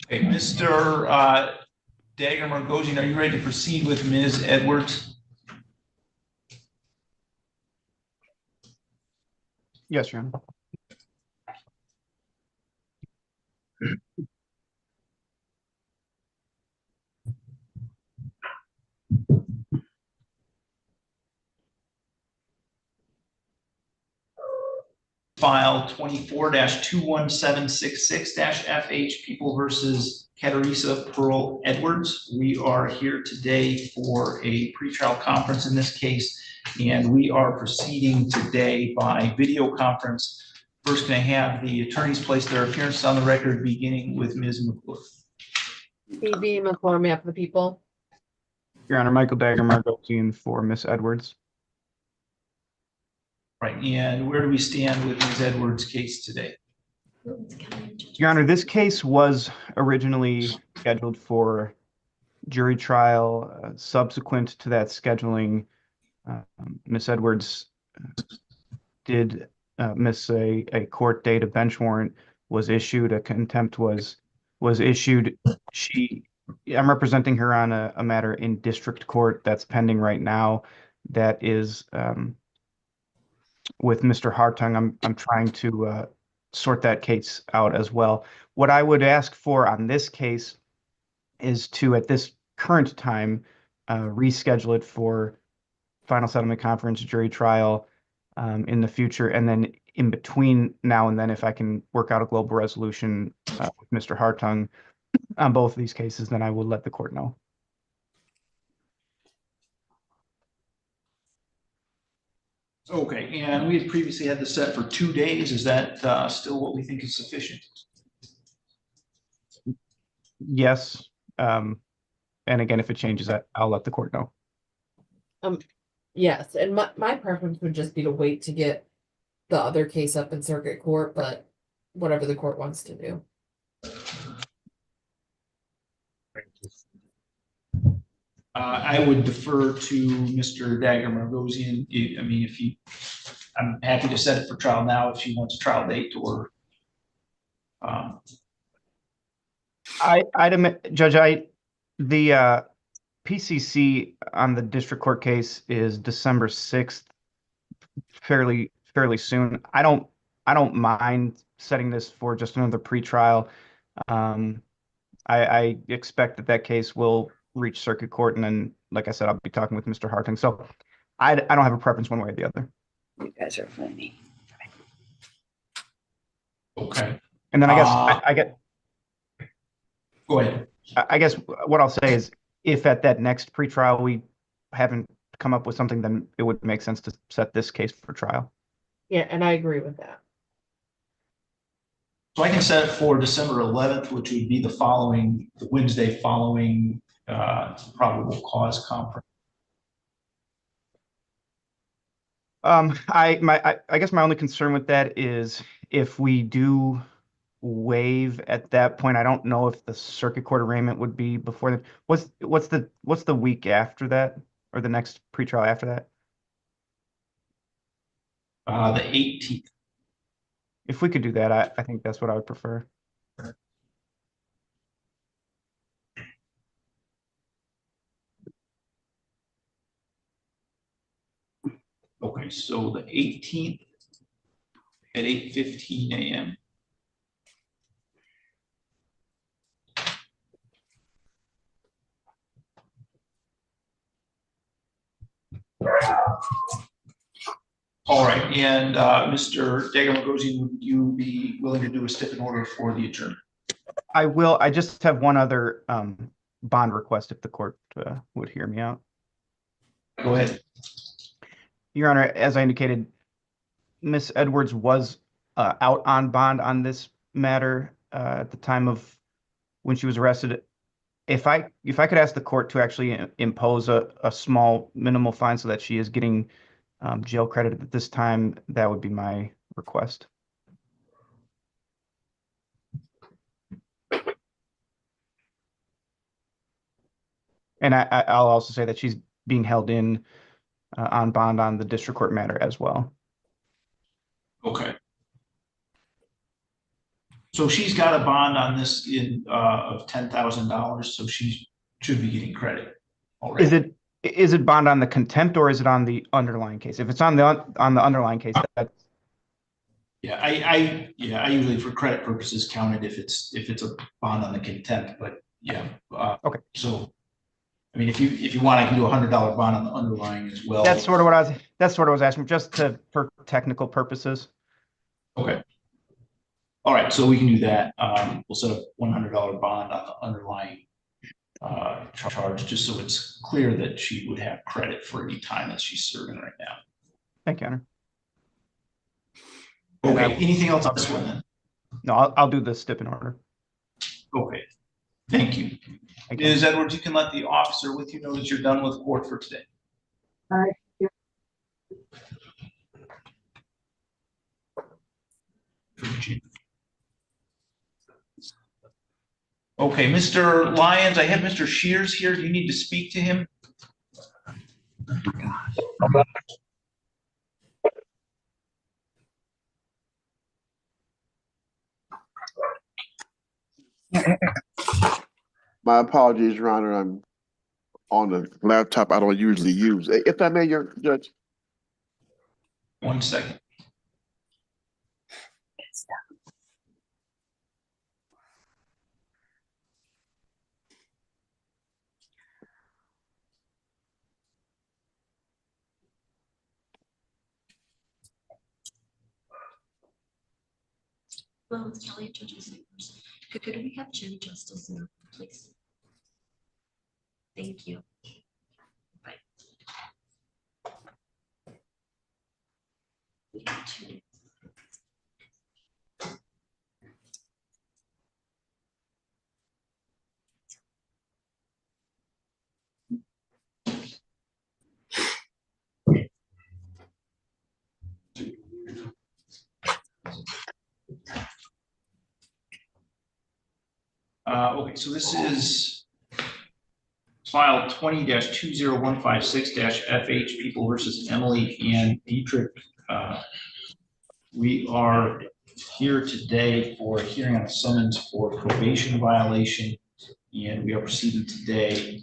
S2: Okay, Mr. Dagger Margosian, are you ready to proceed with Ms. Edwards?
S12: Yes, Your Honor.
S2: File 24-21766-FH, People versus Cateresa Pearl Edwards. We are here today for a pretrial conference in this case, and we are proceeding today by video conference. First, can I have the attorneys place their appearances on the record, beginning with Ms. McClure.
S1: B.B. McClure, map of the people.
S12: Your Honor, Michael Dagger Margosian for Miss Edwards.
S2: Right, and where do we stand with Ms. Edwards' case today?
S12: Your Honor, this case was originally scheduled for jury trial. Subsequent to that scheduling, Ms. Edwards did miss a court date. A bench warrant was issued. A contempt was issued. I'm representing her on a matter in district court that's pending right now. That is with Mr. Hartung. I'm trying to sort that case out as well. What I would ask for on this case is to, at this current time, reschedule it for final settlement conference, jury trial in the future, and then in between now and then, if I can work out a global resolution with Mr. Hartung on both of these cases, then I will let the court know.
S2: Okay, and we had previously had this set for 2 days. Is that still what we think is sufficient?
S12: Yes. And again, if it changes, I'll let the court know.
S1: Yes, and my preference would just be to wait to get the other case up in circuit court, but whatever the court wants to do.
S2: I would defer to Mr. Dagger Margosian. I mean, I'm happy to set it for trial now if she wants a trial date, or.
S12: Judge, the PCC on the district court case is December 6th, fairly soon. I don't mind setting this for just another pretrial. I expect that case will reach circuit court, and then, like I said, I'll be talking with Mr. Hartung. So I don't have a preference one way or the other.
S4: You guys are funny.
S2: Okay.
S12: And then I get.
S2: Go ahead.
S12: I guess what I'll say is, if at that next pretrial we haven't come up with something, then it would make sense to set this case for trial.
S1: Yeah, and I agree with that.
S2: So I can set it for December 11th, which would be the Wednesday following probable cause conference.
S12: I guess my only concern with that is if we do waive at that point, I don't know if the circuit court arraignment would be before then. What's the week after that, or the next pretrial after that?
S2: The 18th.
S12: If we could do that, I think that's what I would prefer.
S2: Okay, so the 18th at 8:15 a.m. All right, and Mr. Dagger-Margosian, would you be willing to do a stip in order for the adjournment?
S12: I will. I just have one other bond request, if the court would hear me out.
S2: Go ahead.
S12: Your Honor, as I indicated, Miss Edwards was out on bond on this matter at the time of when she was arrested. If I could ask the court to actually impose a small minimal fine so that she is getting jail credit at this time, that would be my request. And I'll also say that she's being held in on bond on the district court matter as well.
S2: Okay. So she's got a bond on this of $10,000, so she should be getting credit already.
S12: Is it bond on the contempt, or is it on the underlying case? If it's on the underlying case, that's.
S2: Yeah, I usually for credit purposes count it if it's a bond on the contempt, but yeah.
S12: Okay.
S2: So, I mean, if you want, I can do $100 bond on the underlying as well.
S12: That's sort of what I was asking, just for technical purposes.
S2: Okay. All right, so we can do that. We'll set a $100 bond on the underlying charge, just so it's clear that she would have credit for any time that she's serving right now.
S12: Thank you, Honor.
S2: Okay, anything else on this one then?
S12: No, I'll do the stip in order.
S2: Okay, thank you. Ms. Edwards, you can let the officer with you know that you're done with court for today.
S4: All right.
S2: Okay, Mr. Lyons, I have Mr. Shears here. Do you need to speak to him?
S20: My apologies, Your Honor. I'm on a laptop I don't usually use. If I may, Your Judge.
S2: 1 second.
S6: Well, it's Kelly, Judge's papers. Could we have Jim Justice in, please? Thank you. Bye.
S2: Okay, so this is file 20-20156-FH, People versus Emily Ann Dietrich. We are here today for a hearing on a summons for probation violation, and we are proceeding today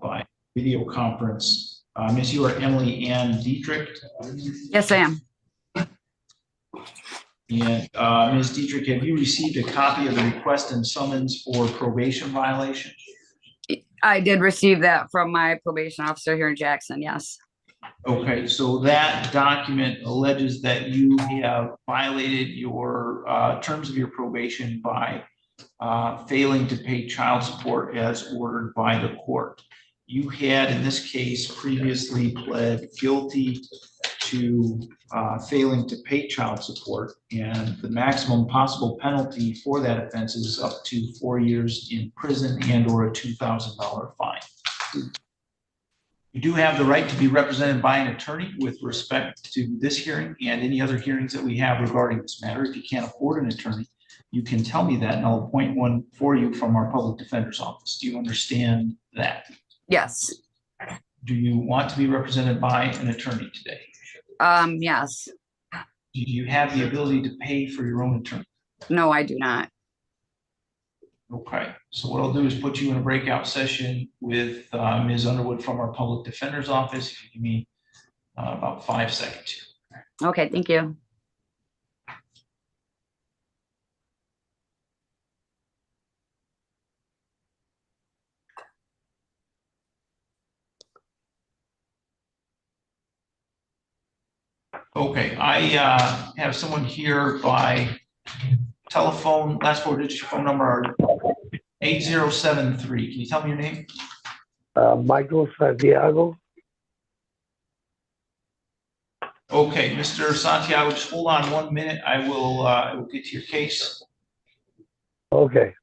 S2: by video conference. Miss, you are Emily Ann Dietrich?
S4: Yes, I am.
S2: And Ms. Dietrich, have you received a copy of the request and summons for probation violation?
S4: I did receive that from my probation officer here in Jackson, yes.
S2: Okay, so that document alleges that you have violated your terms of your probation by failing to pay child support as ordered by the court. You had, in this case, previously pled guilty to failing to pay child support, and the maximum possible penalty for that offense is up to 4 years in prison and or a $2,000 fine. You do have the right to be represented by an attorney with respect to this hearing and any other hearings that we have regarding this matter. If you can't afford an attorney, you can tell me that and I'll appoint one for you from our public defender's office. Do you understand that?
S4: Yes.
S2: Do you want to be represented by an attorney today?
S4: Yes.
S2: Do you have the ability to pay for your own attorney?
S4: No, I do not.
S2: Okay, so what I'll do is put you in a breakout session with Ms. Underwood from our public defender's office. If you give me about 5 seconds.
S4: Okay, thank you.
S2: Okay, I have someone here by telephone. Last 4 digits of your phone number are 8073. Can you tell me your name?
S9: Michael Santiago.
S2: Okay, Mr. Santiago, just hold on 1 minute. I will get to your case.
S9: Okay.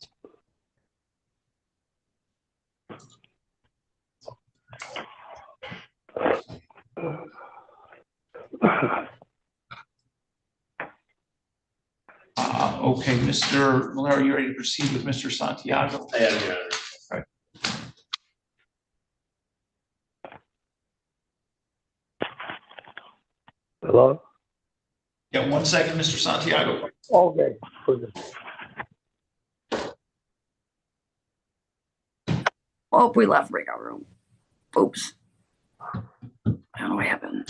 S2: Okay, Mr. Miller, are you ready to proceed with Mr. Santiago?
S17: I am, Your Honor.
S2: Okay.
S9: Hello?
S2: Yeah, 1 second, Mr. Santiago.
S9: Okay.
S4: Oh, we left breakout room. Oops. I don't know what happened.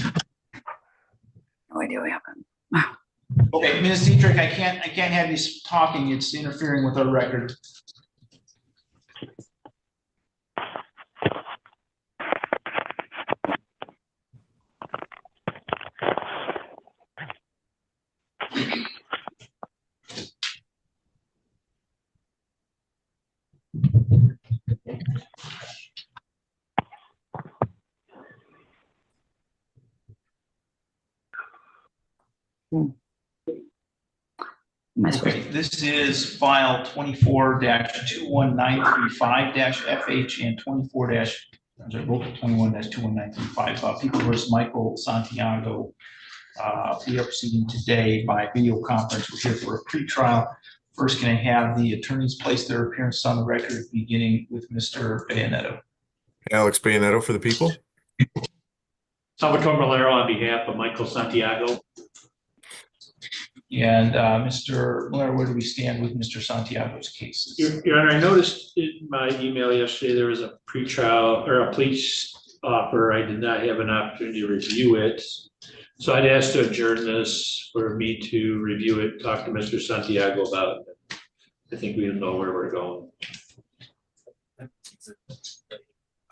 S4: No idea what happened.
S2: Okay, Ms. Dietrich, I can't have you talking. It's interfering with our record. Okay, this is file 24-21935-FH and 21-21935. People versus Michael Santiago. We are proceeding today by video conference. We're here for a pretrial. First, can I have the attorneys place their appearance on the record, beginning with Mr. Bayanetto?
S5: Alex Bayanetto for the people.
S17: Salvatore Malero on behalf of Michael Santiago.
S2: And Mr. Miller, where do we stand with Mr. Santiago's cases?
S17: Your Honor, I noticed in my email yesterday, there was a pretrial or a police offer. I did not have an opportunity to review it. So I'd ask to adjourn this for me to review it, talk to Mr. Santiago about it. I think we know where we're going.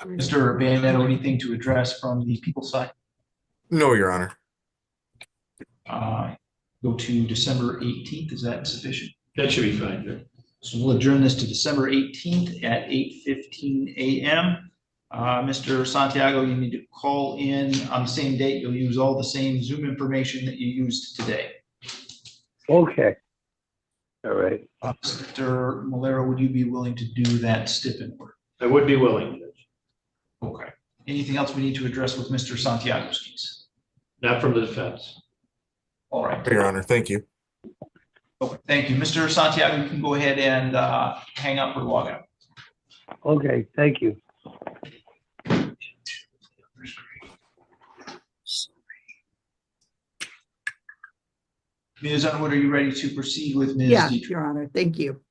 S2: Mr. Bayanetto, anything to address from the people's side?
S5: No, Your Honor.
S2: Go to December 18th. Is that sufficient?
S17: That should be fine, Judge.
S2: So we'll adjourn this to December 18th at 8:15 a.m. Mr. Santiago, you need to call in on the same date. You'll use all the same Zoom information that you used today.
S9: Okay. All right.
S2: Mr. Malero, would you be willing to do that stipend work?
S17: I would be willing, Judge.
S2: Okay. Anything else we need to address with Mr. Santiago's case?
S17: Not from the defense.
S2: All right.
S5: Your Honor, thank you.
S2: Okay, thank you. Mr. Santiago, you can go ahead and hang up or log out.
S9: Okay. Thank you.
S2: Ms. Underwood, are you ready to proceed with Ms.
S13: Yeah,
S2: Dietrich?
S13: Your Honor. Thank you.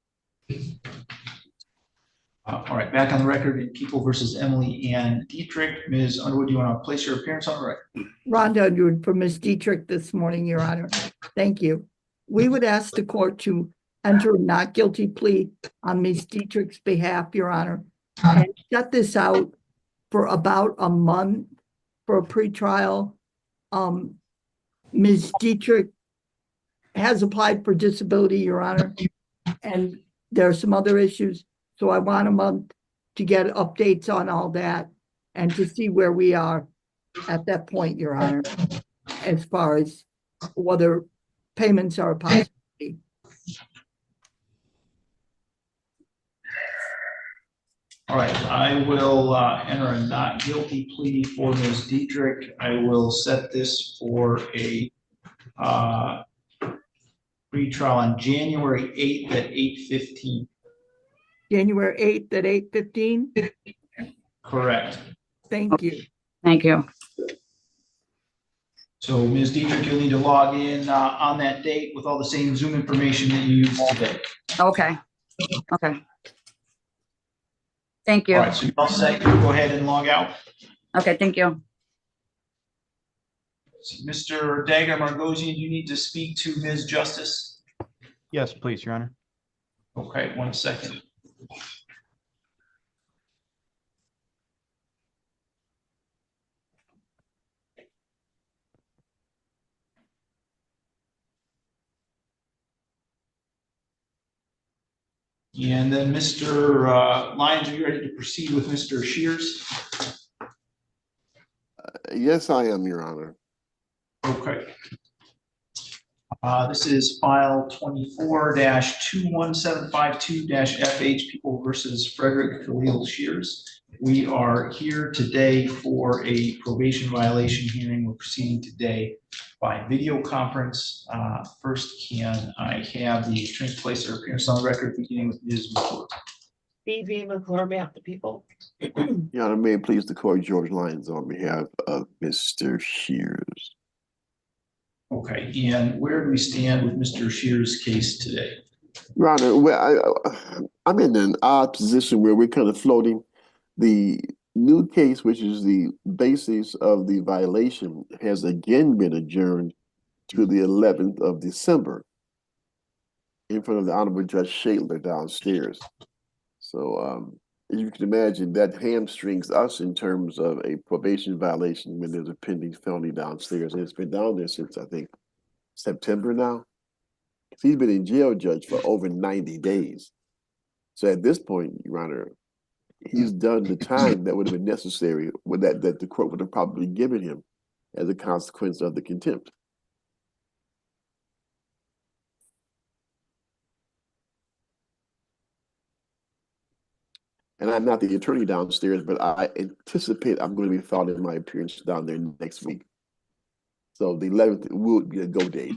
S2: All right, back on the record in People versus Emily Ann Dietrich. Ms. Underwood, do you want to place your appearance on the record?
S13: Rhonda Underwood for Ms. Dietrich this morning, Your Honor. Thank you. We would ask the court to enter a not guilty plea on Ms. Dietrich's behalf, Your Honor, and set this out for about a month for a pretrial. Ms. Dietrich has applied for disability, Your Honor, and there are some other issues. So I want a month to get updates on all that and to see where we are at that point, Your Honor, as far as whether payments are a possibility.
S2: All right, I will enter a not guilty plea for Ms. Dietrich. I will set this for a pretrial on January 8th at 8:15.
S13: January 8th at 8:15?
S2: Correct.
S13: Thank you.
S4: Thank you.
S2: So Ms. Dietrich, you'll need to log in on that date with all the same Zoom information that you used today.
S4: Okay. Okay. Thank you.
S2: All right, so you're all set. You go ahead and log out.
S4: Okay, thank you.
S2: Mr. Dagger Margosian, you need to speak to Ms. Justice.
S12: Yes, please, Your Honor.
S2: Okay, 1 second. And then Mr. Lyons, are you ready to proceed with Mr. Shears?
S20: Yes, I am, Your Honor.
S2: Okay. This is file 24-21752-FH, People versus Frederick Khalil Shears. We are here today for a probation violation hearing. We're proceeding today by video conference. First, can I have the attorney's place their appearance on the record, beginning with Ms. McClure?
S13: B.V. McClure, behalf of the people.
S20: Your Honor, may it please the court, George Lyons on behalf of Mr. Shears.
S2: Okay, and where do we stand with Mr. Shears' case today?
S20: Your Honor, well, I'm in an odd position where we're kind of floating. The new case, which is the basis of the violation, has again been adjourned to the 11th of December in front of the Honorable Judge Shatler downstairs. So as you can imagine, that hamstrings us in terms of a probation violation when there's a pending felony downstairs. And it's been down there since, I think, September now. He's been in jail, Judge, for over 90 days. So at this point, Your Honor, he's done the time that would have been necessary with that the court would have probably given him as a consequence of the contempt. And I'm not the attorney downstairs, but I anticipate I'm going to be filing my appearance down there next week. So the 11th will be a go date.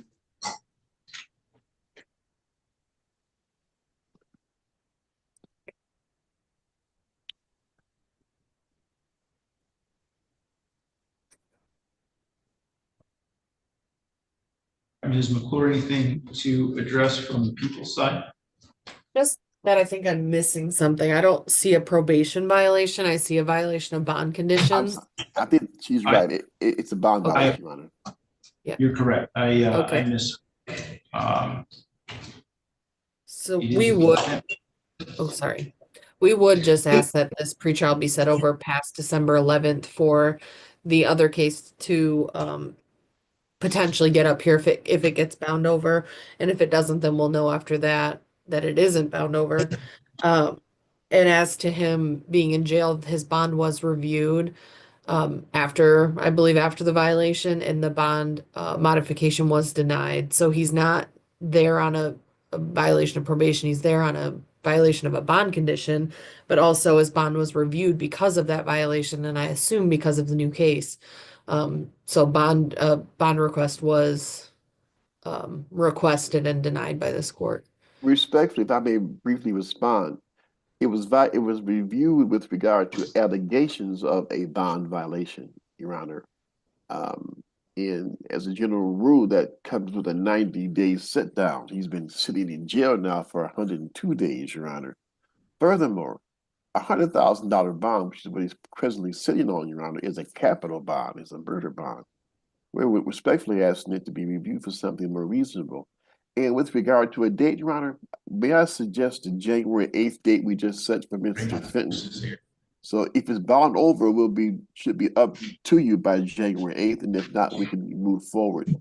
S2: Ms. McClure, anything to address from the people's side?
S1: Just that I think I'm missing something. I don't see a probation violation. I see a violation of bond conditions.
S20: I think she's right. It's a bond
S1: Okay.
S20: violation, Your Honor.
S2: You're correct. I
S1: Okay.
S2: miss.
S1: So
S2: it
S1: we
S2: is-
S1: would, oh, sorry. We would just ask that this pretrial be set over past December 11th for the other case to potentially get up here if it gets bound over. And if it doesn't, then we'll know after that that it isn't bound over. And as to him being in jail, his bond was reviewed after, I believe, after the violation, and the bond modification was denied. So he's not there on a violation of probation. He's there on a violation of a bond condition, but also his bond was reviewed because of that violation, and I assume because of the new case. So bond request was requested and denied by this court.
S20: Respectfully, if I may briefly respond, it was reviewed with regard to allegations of a bond violation, Your Honor. And as a general rule, that comes with a 90-day sit down. He's been sitting in jail now for 102 days, Your Honor. Furthermore, a $100,000 bond, which is what he's presently sitting on, Your Honor, is a capital bond, is a murder bond. We're respectfully asking it to be reviewed for something more reasonable. And with regard to a date, Your Honor, may I suggest the January 8th date we just set for Mr. Fenton? So if it's bound over, should be up to you by January 8th, and if not, we can move forward.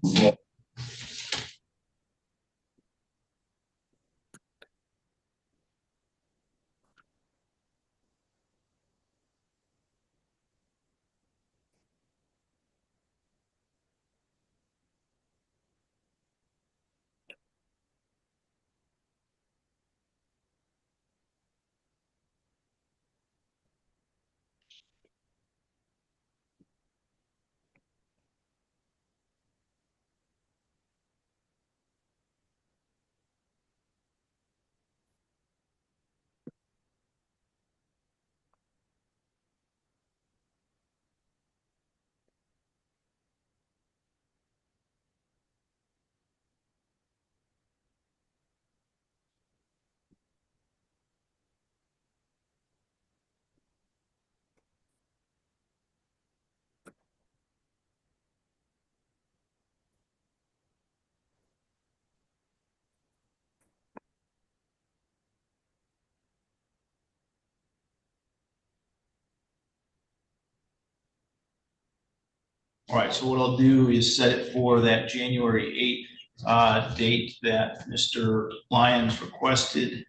S2: All right, so what I'll do is set it for that January 8th date that Mr. Lyons requested.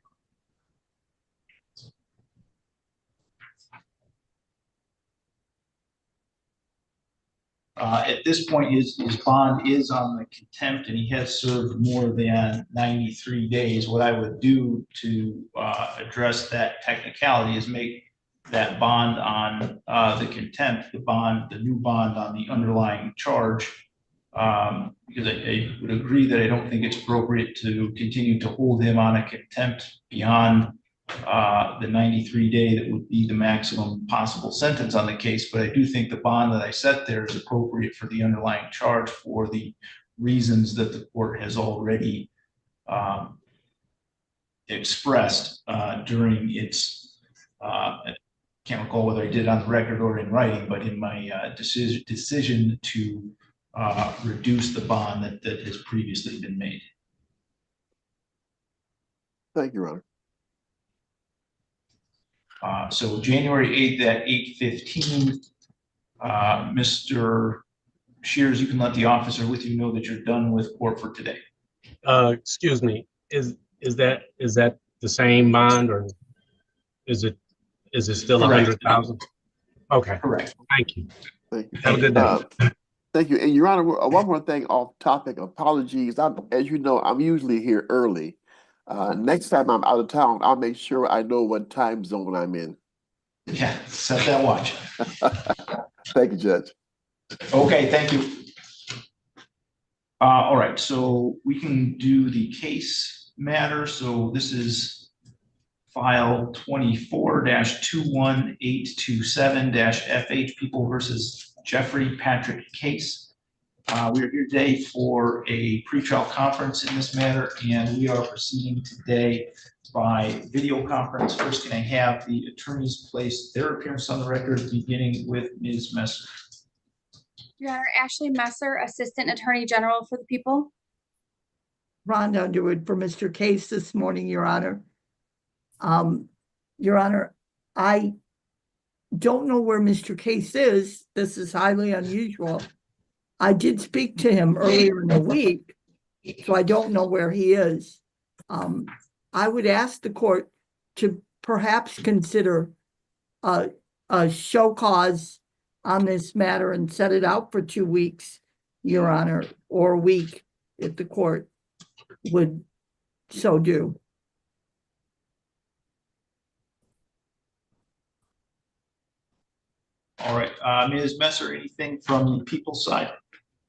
S2: At this point, his bond is on the contempt, and he has served more than 93 days. What I would do to address that technicality is make that bond on the contempt, the new bond on the underlying charge, because I would agree that I don't think it's appropriate to continue to hold him on a contempt beyond the 93-day that would be the maximum possible sentence on the case. But I do think the bond that I set there is appropriate for the underlying charge for the reasons that the court has already expressed during its, I can't recall whether I did it on the record or in writing, but in my decision to reduce the bond that has previously been made.
S20: Thank you, Your Honor.
S2: So January 8th at 8:15, Mr. Shears, you can let the officer with you know that you're done with court for today.
S17: Excuse me, is that the same bond, or is it still 100,000? Okay.
S2: Correct.
S17: Thank you.
S20: Thank you.
S17: Have a good day.
S20: Thank you. And Your Honor, one more thing off topic, apologies. As you know, I'm usually here early. Next time I'm out of town, I'll make sure I know what time zone I'm in.
S2: Yeah, set that watch.
S20: Thank you, Judge.
S2: Okay, thank you. All right, so we can do the case matter. So this is file 24-21827-FH People versus Jeffrey Patrick case. We are here today for a pretrial conference in this matter, and we are proceeding today by video conference. First, can I have the attorneys place their appearance on the record, beginning with Ms. Messer?
S14: Your Honor, Ashley Messer, Assistant Attorney General for the people.
S13: Ron Underwood for Mr. Case this morning, Your Honor. Your Honor, I don't know where Mr. Case is. This is highly unusual. I did speak to him earlier in the week, so I don't know where he is. I would ask the court to perhaps consider a show cause on this matter and set it out for 2 weeks, Your Honor, or a week if the court would so do.
S2: All right, Ms. Messer, anything from the people's side?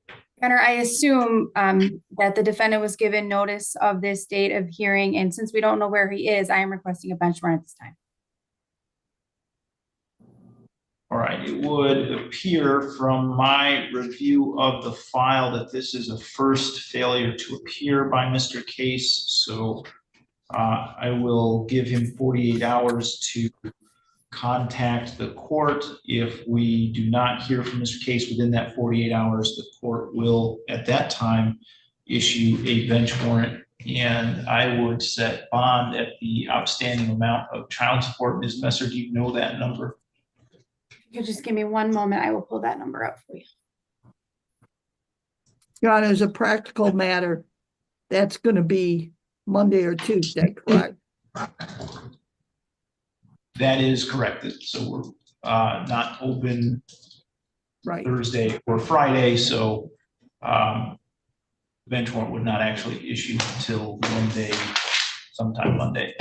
S14: Your Honor, I assume that the defendant was given notice of this date of hearing, and since we don't know where he is, I am requesting a bench warrant at this time.
S2: All right, it would appear from my review of the file that this is a first failure to appear by Mr. Case. So I will give him 48 hours to contact the court. If we do not hear from Mr. Case within that 48 hours, the court will at that time issue a bench warrant, and I would set bond at the outstanding amount of child support. Ms. Messer, do you know that number?
S14: You could just give me one moment. I will pull that number up for you.
S13: Your Honor, as a practical matter, that's going to be Monday or Tuesday, correct?
S2: That is correct. So we're not open Thursday or Friday, so bench warrant would not actually issue until Monday, sometime Monday.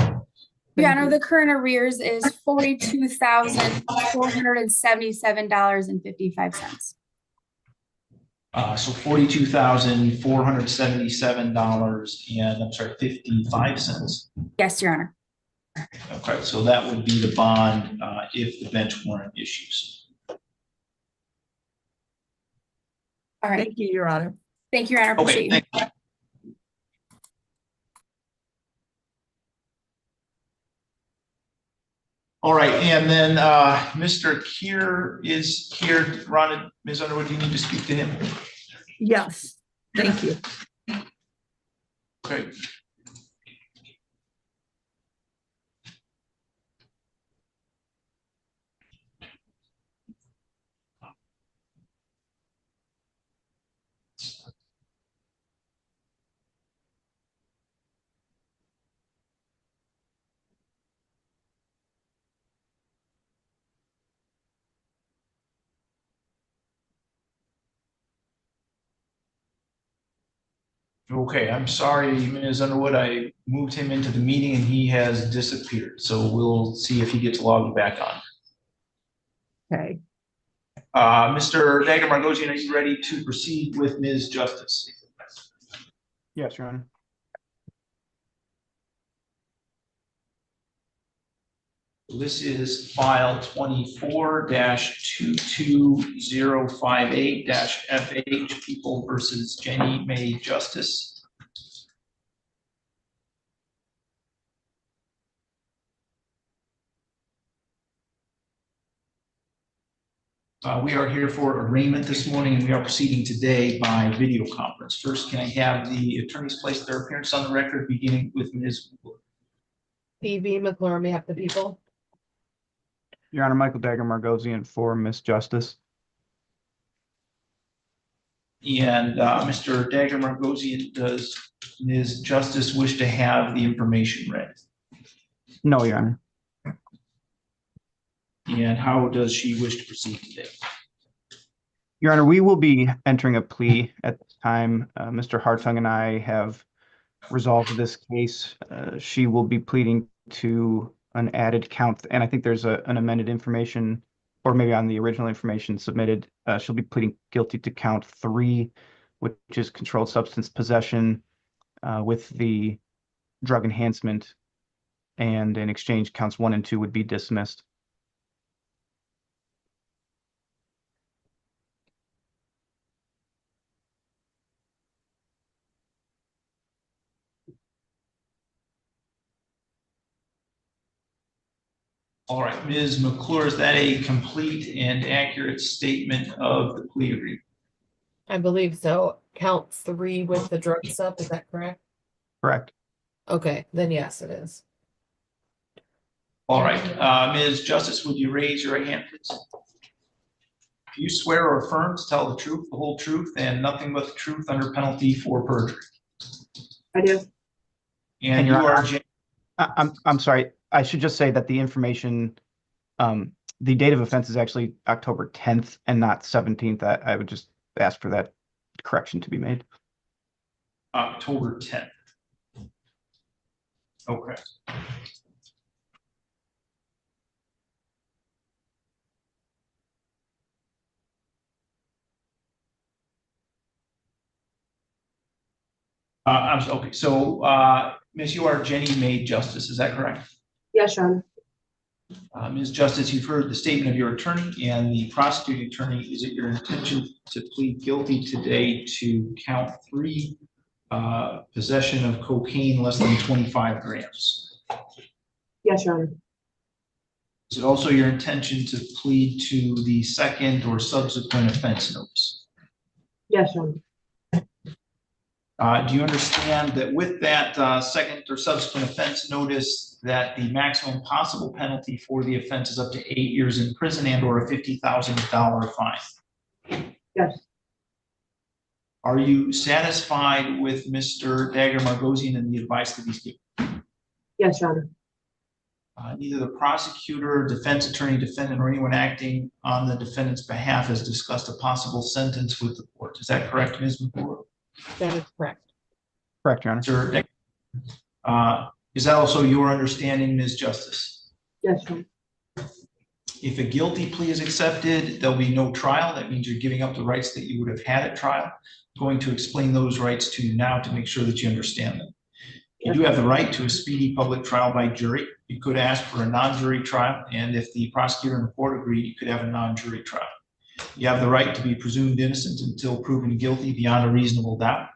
S14: Your Honor, the current arrears is $42,477.55.
S2: So $42,477 and I'm sorry, 55 cents.
S14: Yes, Your Honor.
S2: Okay, so that would be the bond if the bench warrant issues.
S14: All right.
S13: Thank you, Your Honor.
S14: Thank you, Your Honor.
S2: Okay,
S14: Appreciate you.
S2: All right, and then Mr. Keir is here. Ron, Ms. Underwood, do you need to speak to him?
S13: Yes, thank you.
S2: Okay. Okay, I'm sorry, Ms. Underwood. I moved him into the meeting and he has disappeared. So we'll see if he gets logged back on.
S13: Okay.
S2: Mr. Dagger Margosian, are you ready to proceed with Ms. Justice?
S12: Yes, Your Honor.
S2: This is file 24-22058-FH, People versus Jenny Mae Justice. We are here for arraignment this morning, and we are proceeding today by video conference. First, can I have the attorneys place their appearance on the record, beginning with Ms.
S1: P.V. McClure on behalf of the people.
S12: Your Honor, Michael Dagger Margosian for Miss Justice.
S2: And Mr. Dagger Margosian, does Ms. Justice wish to have the information read?
S12: No, Your Honor.
S2: And how does she wish to proceed today?
S12: Your Honor, we will be entering a plea at this time. Mr. Hartung and I have resolved this case. She will be pleading to an added count, and I think there's an amended information, or maybe on the original information submitted, she'll be pleading guilty to count 3, which is controlled substance possession with the drug enhancement, and in exchange, counts 1 and 2 would be dismissed.
S2: All right, Ms. McClure, is that a complete and accurate statement of the plea agreement?
S1: I believe so. Count 3 with the drug stuff, is that correct?
S12: Correct.
S1: Okay, then yes, it is.
S2: All right, Ms. Justice, would you raise your right hand, please? Do you swear or affirm to tell the truth, the whole truth, and nothing but the truth under penalty for perjury?
S15: I do.
S2: And you are,
S12: I'm sorry. I should just say that the information, the date of offense is actually October 10th and not 17th. I would just ask for that correction to be made.
S2: October 10th. Okay. Okay, so Ms. You are Jenny May Justice, is that correct?
S15: Yes, Your Honor.
S2: Ms. Justice, you've heard the statement of your attorney and the prosecuting attorney. Is it your intention to plead guilty today to count 3, possession of cocaine less than 25 grams?
S15: Yes, Your Honor.
S2: Is it also your intention to plead to the second or subsequent offense notice?
S15: Yes, Your Honor.
S2: Do you understand that with that second or subsequent offense notice that the maximum possible penalty for the offense is up to 8 years in prison and or a $50,000 fine?
S15: Yes.
S2: Are you satisfied with Mr. Dagger-Margosian and the advice that he's given?
S15: Yes, Your Honor.
S2: Neither the prosecutor, defense attorney, defendant, or anyone acting on the defendant's behalf has discussed a possible sentence with the court. Is that correct, Ms. McClure?
S1: That is correct.
S12: Correct, Your Honor.
S2: Sir, is that also your understanding, Ms. Justice?
S15: Yes, Your Honor.
S2: If a guilty plea is accepted, there'll be no trial. That means you're giving up the rights that you would have had at trial. I'm going to explain those rights to you now to make sure that you understand them. You do have the right to a speedy public trial by jury. You could ask for a non-jury trial, and if the prosecutor and the court agree, you could have a non-jury trial. You have the right to be presumed innocent until proven guilty beyond a reasonable doubt.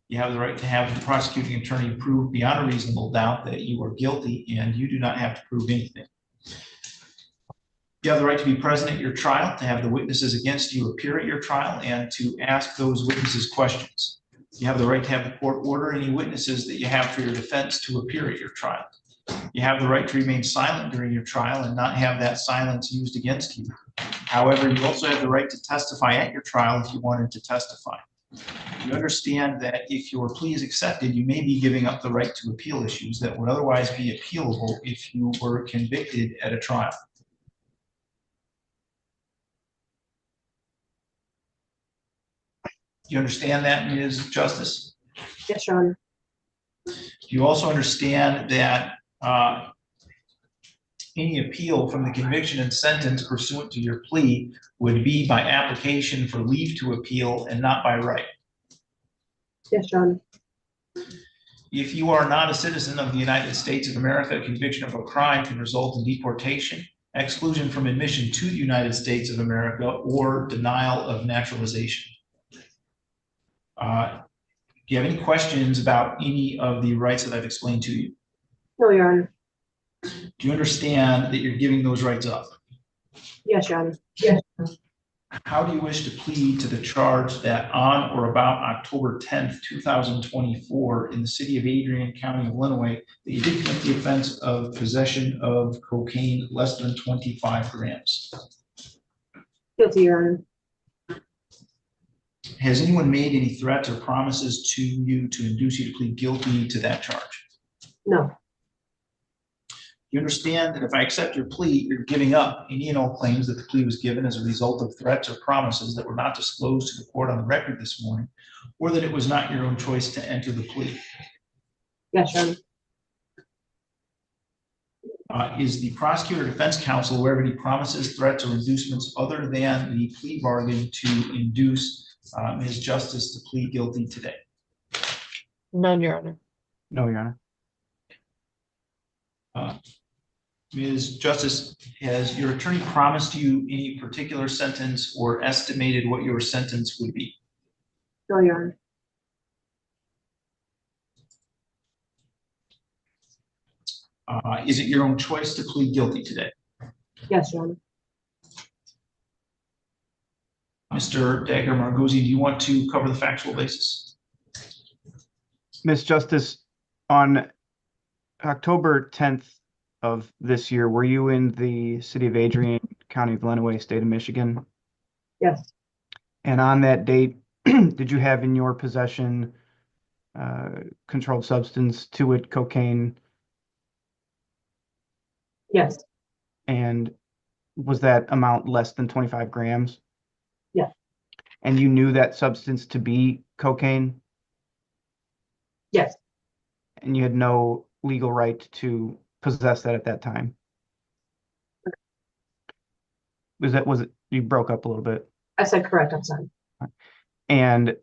S2: You have the right to have the prosecuting attorney prove beyond a reasonable doubt that you are guilty, and you do not have to prove anything. You have the right to be present at your trial, to have the witnesses against you appear at your trial, and to ask those witnesses questions. You have the right to have the court order any witnesses that you have for your defense to appear at your trial. You have the right to remain silent during your trial and not have that silence used against you. However, you also have the right to testify at your trial if you wanted to testify. You understand that if your plea is accepted, you may be giving up the right to appeal issues that would otherwise be appealable if you were convicted at a trial. Do you understand that, Ms. Justice?
S15: Yes, Your Honor.
S2: Do you also understand that any appeal from the conviction and sentence pursuant to your plea would be by application for leave to appeal and not by right?
S15: Yes, Your Honor.
S2: If you are not a citizen of the United States of America, conviction of a crime can result in deportation, exclusion from admission to the United States of America, or denial of naturalization. Do you have any questions about any of the rights that I've explained to you?
S15: No, Your Honor.
S2: Do you understand that you're giving those rights up?
S15: Yes, Your Honor. Yes.
S2: How do you wish to plead to the charge that on or about October 10th, 2024, in the city of Adrian, County of Illinois, that you did commit the offense of possession of cocaine less than 25 grams?
S15: Guilty, Your Honor.
S2: Has anyone made any threats or promises to you to induce you to plead guilty to that charge?
S15: No.
S2: You understand that if I accept your plea, you're giving up any and all claims that the plea was given as a result of threats or promises that were not disclosed to the court on the record this morning, or that it was not your own choice to enter the plea.
S15: Yes, Your
S2: Honor. Is the prosecutor or defense counsel aware of any promises, threats, or inducements other than the plea bargain to induce Ms. Justice to plead guilty today?
S1: None, Your Honor.
S12: No, Your Honor.
S2: Ms. Justice, has your attorney promised you any particular sentence or estimated what your sentence would be?
S15: No, Your
S2: Honor. Is it your own choice to plead guilty today?
S15: Yes, Your Honor.
S2: Mr. Dagger Marguzzi, do you want to cover the factual basis?
S12: Ms. Justice, on October 10th of this year, were you in the city of Adrian, County of Lenawee, state of Michigan?
S15: Yes.
S12: And on that date, did you have in your possession controlled substance, to wit, cocaine?
S15: Yes.
S12: And was that amount less than 25 grams?
S15: Yes.
S12: And you knew that substance to be cocaine?
S15: Yes.
S12: And you had no legal right to possess that at that time? Was it, you broke up a little bit?
S15: I said correct, I'm sorry.
S12: And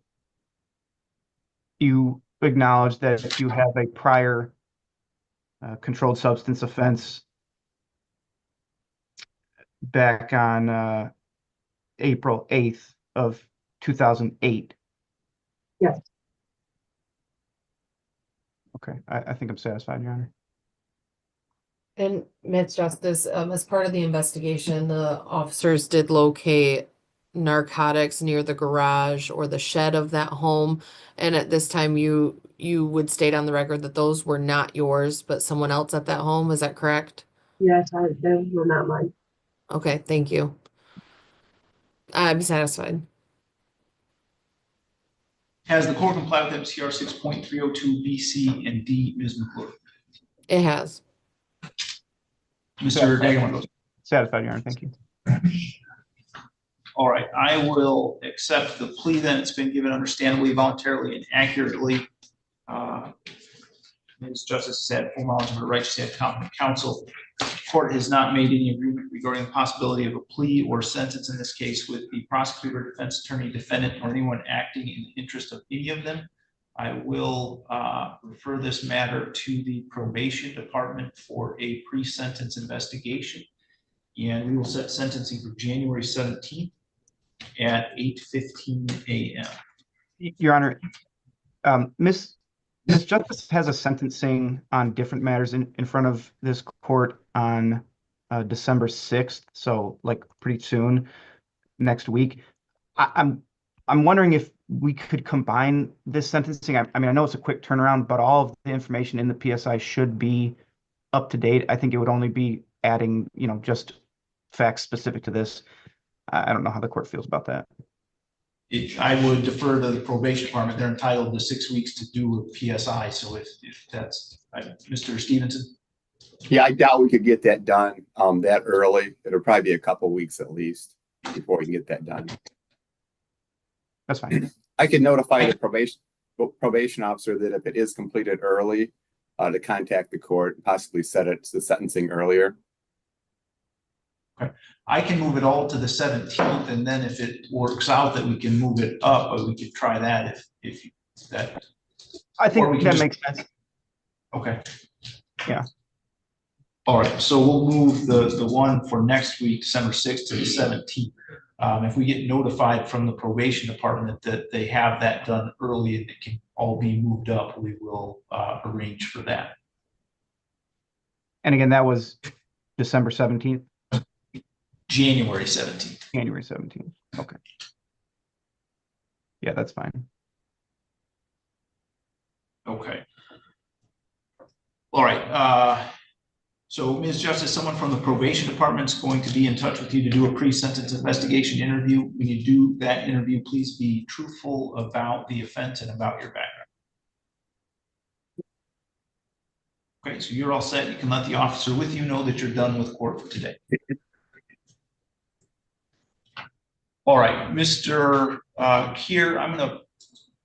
S12: you acknowledge that you have a prior controlled substance offense back on April 8th of 2008.
S15: Yes.
S12: Okay, I think I'm satisfied, Your Honor.
S1: And Ms. Justice, as part of the investigation, the officers did locate narcotics near the garage or the shed of that home. And at this time, you would state on the record that those were not yours, but someone else at that home. Is that correct?
S15: Yes, they were not mine.
S1: Okay, thank you. I'm satisfied.
S2: Has the court complied with MCR 6.302 B, C, and D, Ms. McClure?
S1: It has.
S2: Mr. Dagger.
S12: Satisfied, Your Honor, thank you.
S2: All right, I will accept the plea then. It's been given understandably, voluntarily, and accurately. Ms. Justice has had full knowledge of her right. She had competent counsel. The court has not made any agreement regarding the possibility of a plea or sentence in this case with the prosecutor, defense attorney, defendant, or anyone acting in the interest of any of them. I will refer this matter to the probation department for a pre-sentence investigation. And we will set sentencing for January 17th at 8:15 a.m.
S12: Your Honor, Ms. Justice has a sentencing on different matters in front of this court on December 6th, so like pretty soon, next week. I'm wondering if we could combine this sentencing. I mean, I know it's a quick turnaround, but all of the information in the PSI should be up to date. I think it would only be adding, just facts specific to this. I don't know how the court feels about that.
S2: I would defer to the probation department. They're entitled to 6 weeks to do a PSI. So if that's Mr. Stevenson.
S18: Yeah, I doubt we could get that done that early. It'll probably be a couple weeks at least before we can get that done.
S12: That's fine.
S18: I can notify the probation officer that if it is completed early, to contact the court and possibly set it to the sentencing earlier.
S2: Okay. I can move it all to the 17th, and then if it works out that we can move it up, we could try that if that.
S12: I think that makes sense.
S2: Okay.
S12: Yeah.
S2: All right, so we'll move the one for next week, December 6th to the 17th. If we get notified from the probation department that they have that done early and it can all be moved up, we will arrange for that.
S12: And again, that was December 17th?
S2: January 17th.
S12: January 17th. Okay. Yeah, that's fine.
S2: Okay. All right. So, Ms. Justice, someone from the probation department is going to be in touch with you to do a pre-sentence investigation interview. When you do that interview, please be truthful about the offense and about your background. Okay, so you're all set. You can let the officer with you know that you're done with court for today. All right, Mr. Kier, I'm going to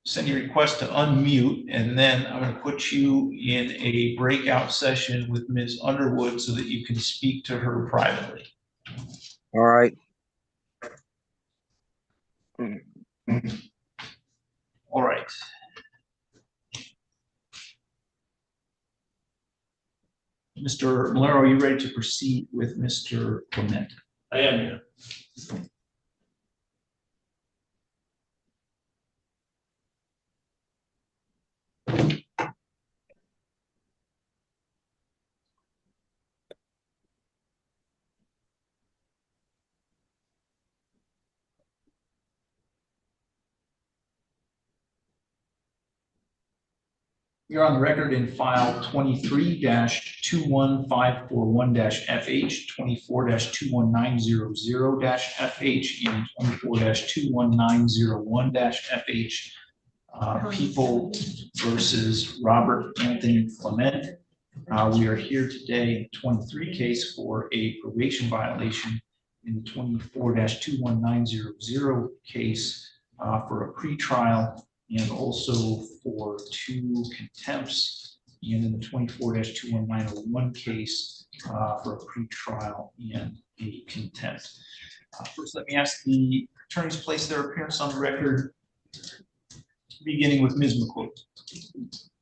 S2: send you a request to unmute, and then I'm going to put you in a breakout session with Ms. Underwood so that you can speak to her privately.
S23: All right.
S2: All right. Mr. Malero, are you ready to proceed with Mr. Clement?
S17: I am.
S2: You're on the record in file 23-21541-FH, 24-21900-FH, and 24-21901-FH. People versus Robert Anthony Clement. We are here today in 23 case for a probation violation, in the 24-21900 case for a pretrial, and also for 2 contempts, and in the 24-21901 case for a pretrial and a contempt. First, let me ask the attorneys to place their appearance on the record, beginning with Ms. McCoy.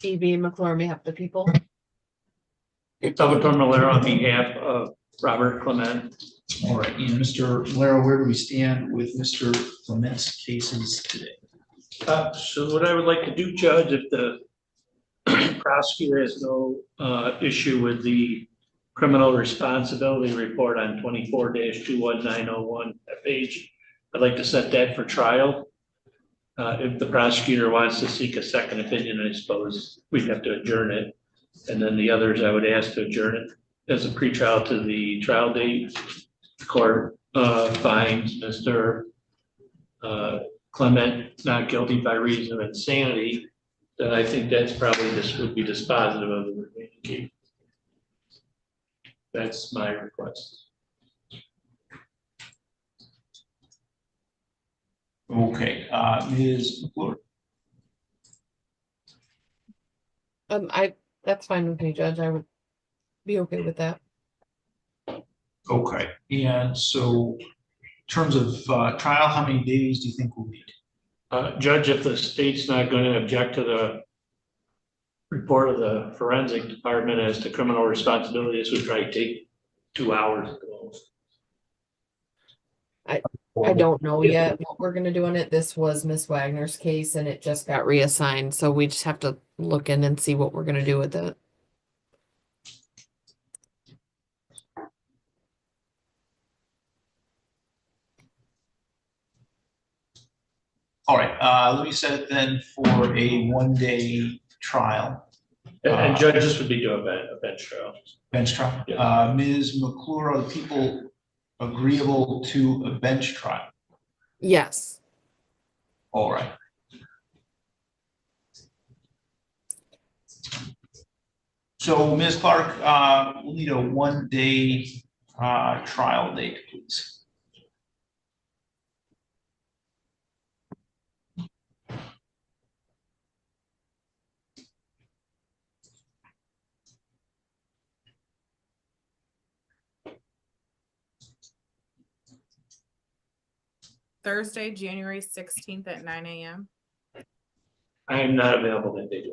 S1: E.B. McClure, on behalf of the people.
S17: Salvatore Malero on behalf of Robert Clement.
S2: All right, and Mr. Malero, where do we stand with Mr. Clement's cases today?
S17: So what I would like to do, Judge, if the prosecutor has no issue with the criminal responsibility report on 24-21901-FH, I'd like to set that for trial. If the prosecutor wants to seek a second opinion, I suppose we'd have to adjourn it. And then the others, I would ask to adjourn it as a pretrial to the trial date. The court finds Mr. Clement not guilty by reason of insanity, then I think that's probably, this would be dispositive of the remaining case. That's my request.
S2: Okay, Ms. McClure.
S1: That's fine with me, Judge. I would be okay with that.
S2: Okay, and so in terms of trial, how many days do you think we'll need?
S17: Judge, if the state's not going to object to the report of the forensic department as to criminal responsibility, this would probably take 2 hours at the most.
S1: I don't know yet what we're gonna do on it. This was Miss Wagner's case and it just got reassigned, so we just have to look in and see what we're gonna do with it.
S2: All right, let me set it then for a 1-day trial.
S17: And Judge, this would be doing a bench trial.
S2: Bench trial.
S17: Yeah.
S2: Ms. McClure, are the people agreeable to a bench trial?
S1: Yes.
S2: All right. So, Ms. Clark, we'll need a 1-day trial date, please.
S8: Thursday, January 16th at 9 a.m.
S17: I am not available that day.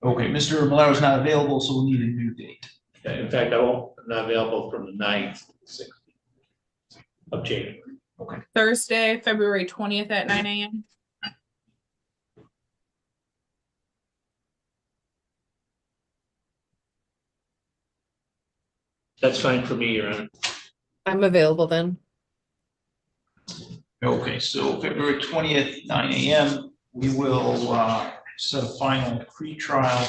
S2: Okay, Mr. Malero is not available, so we'll need a new date.
S17: In fact, I'm not available from the 9th to the 16th of January.
S2: Okay.
S8: Thursday, February 20th at 9 a.m.
S17: That's fine for me, Your Honor.
S1: I'm available then.
S2: Okay, so February 20th, 9 a.m., we will set a final pre-trial.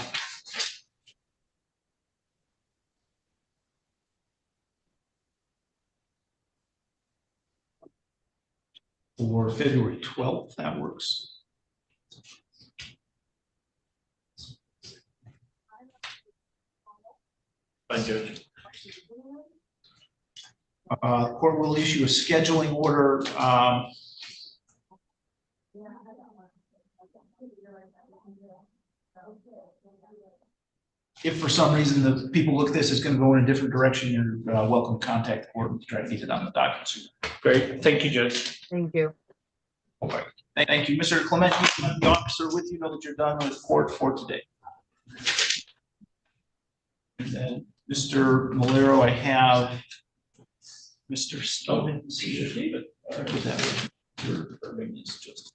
S2: For February 12th, that works.
S17: Fine, Judge.
S2: Court will issue a scheduling order. If for some reason the people look this is going to go in a different direction, you're welcome to contact the court to try to get it on the docket sooner.
S17: Great. Thank you, Judge.
S1: Thank you.
S2: Okay. Thank you. Mr. Clement, you have the officer with you, know that you're done with court for today. And then Mr. Malero, I have Mr. Stubbins here. David. Was that your arraignments just?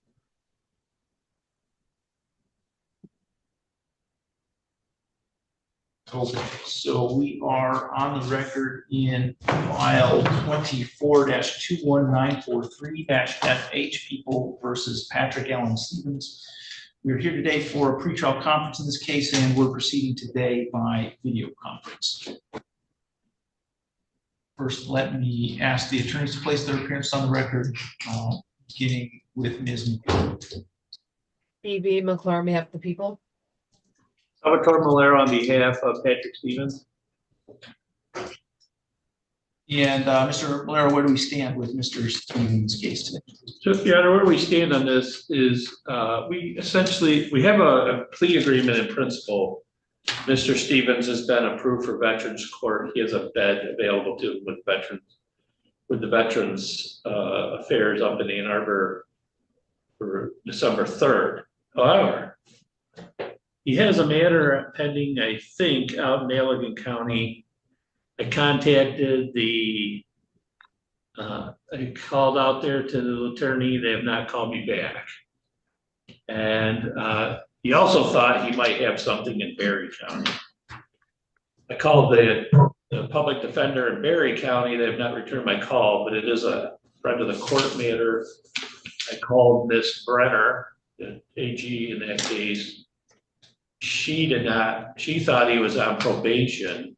S2: Okay, so we are on the record in file 24-21943-FH, People versus Patrick Allen Stevens. We're here today for a pretrial conference in this case, and we're proceeding today by video conference. First, let me ask the attorneys to place their appearance on the record, beginning with Ms. McClure.
S1: B.B. McClure on behalf of the people.
S17: Salvatore Malero on behalf of Patrick Stevens.
S2: And Mr. Malero, where do we stand with Mr. Stevens' case today?
S17: So, Your Honor, where we stand on this is we have a plea agreement in principle. Mr. Stevens has been approved for Veterans Court. He has a bed available to him with the Veterans Affairs up in Ann Arbor for December 3rd. However, he has a matter pending, I think, out in Allegan County. I contacted I called out there to the attorney. They have not called me back. And he also thought he might have something in Berry County. I called the public defender in Berry County. They have not returned my call, but it is a friend of the court matter. I called Miss Brenner, the AG in that case. She thought he was on probation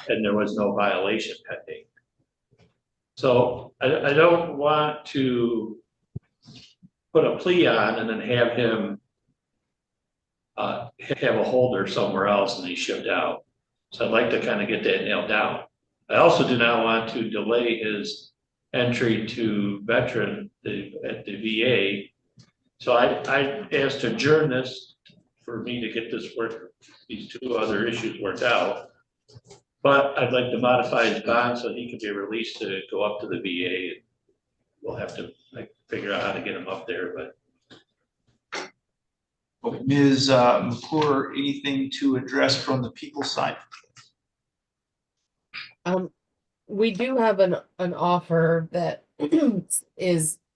S17: and there was no violation pending. So I don't want to put a plea on and then have him have a holder somewhere else and he shipped out. So I'd like to kind of get that nailed down. I also do not want to delay his entry to veteran at the VA. So I asked to adjourn this for me to get these two other issues worked out. But I'd like to modify his bond so he can be released to go up to the VA. We'll have to figure out how to get him up there. But
S2: okay, Ms. McClure, anything to address from the people's side?
S1: We do have an offer that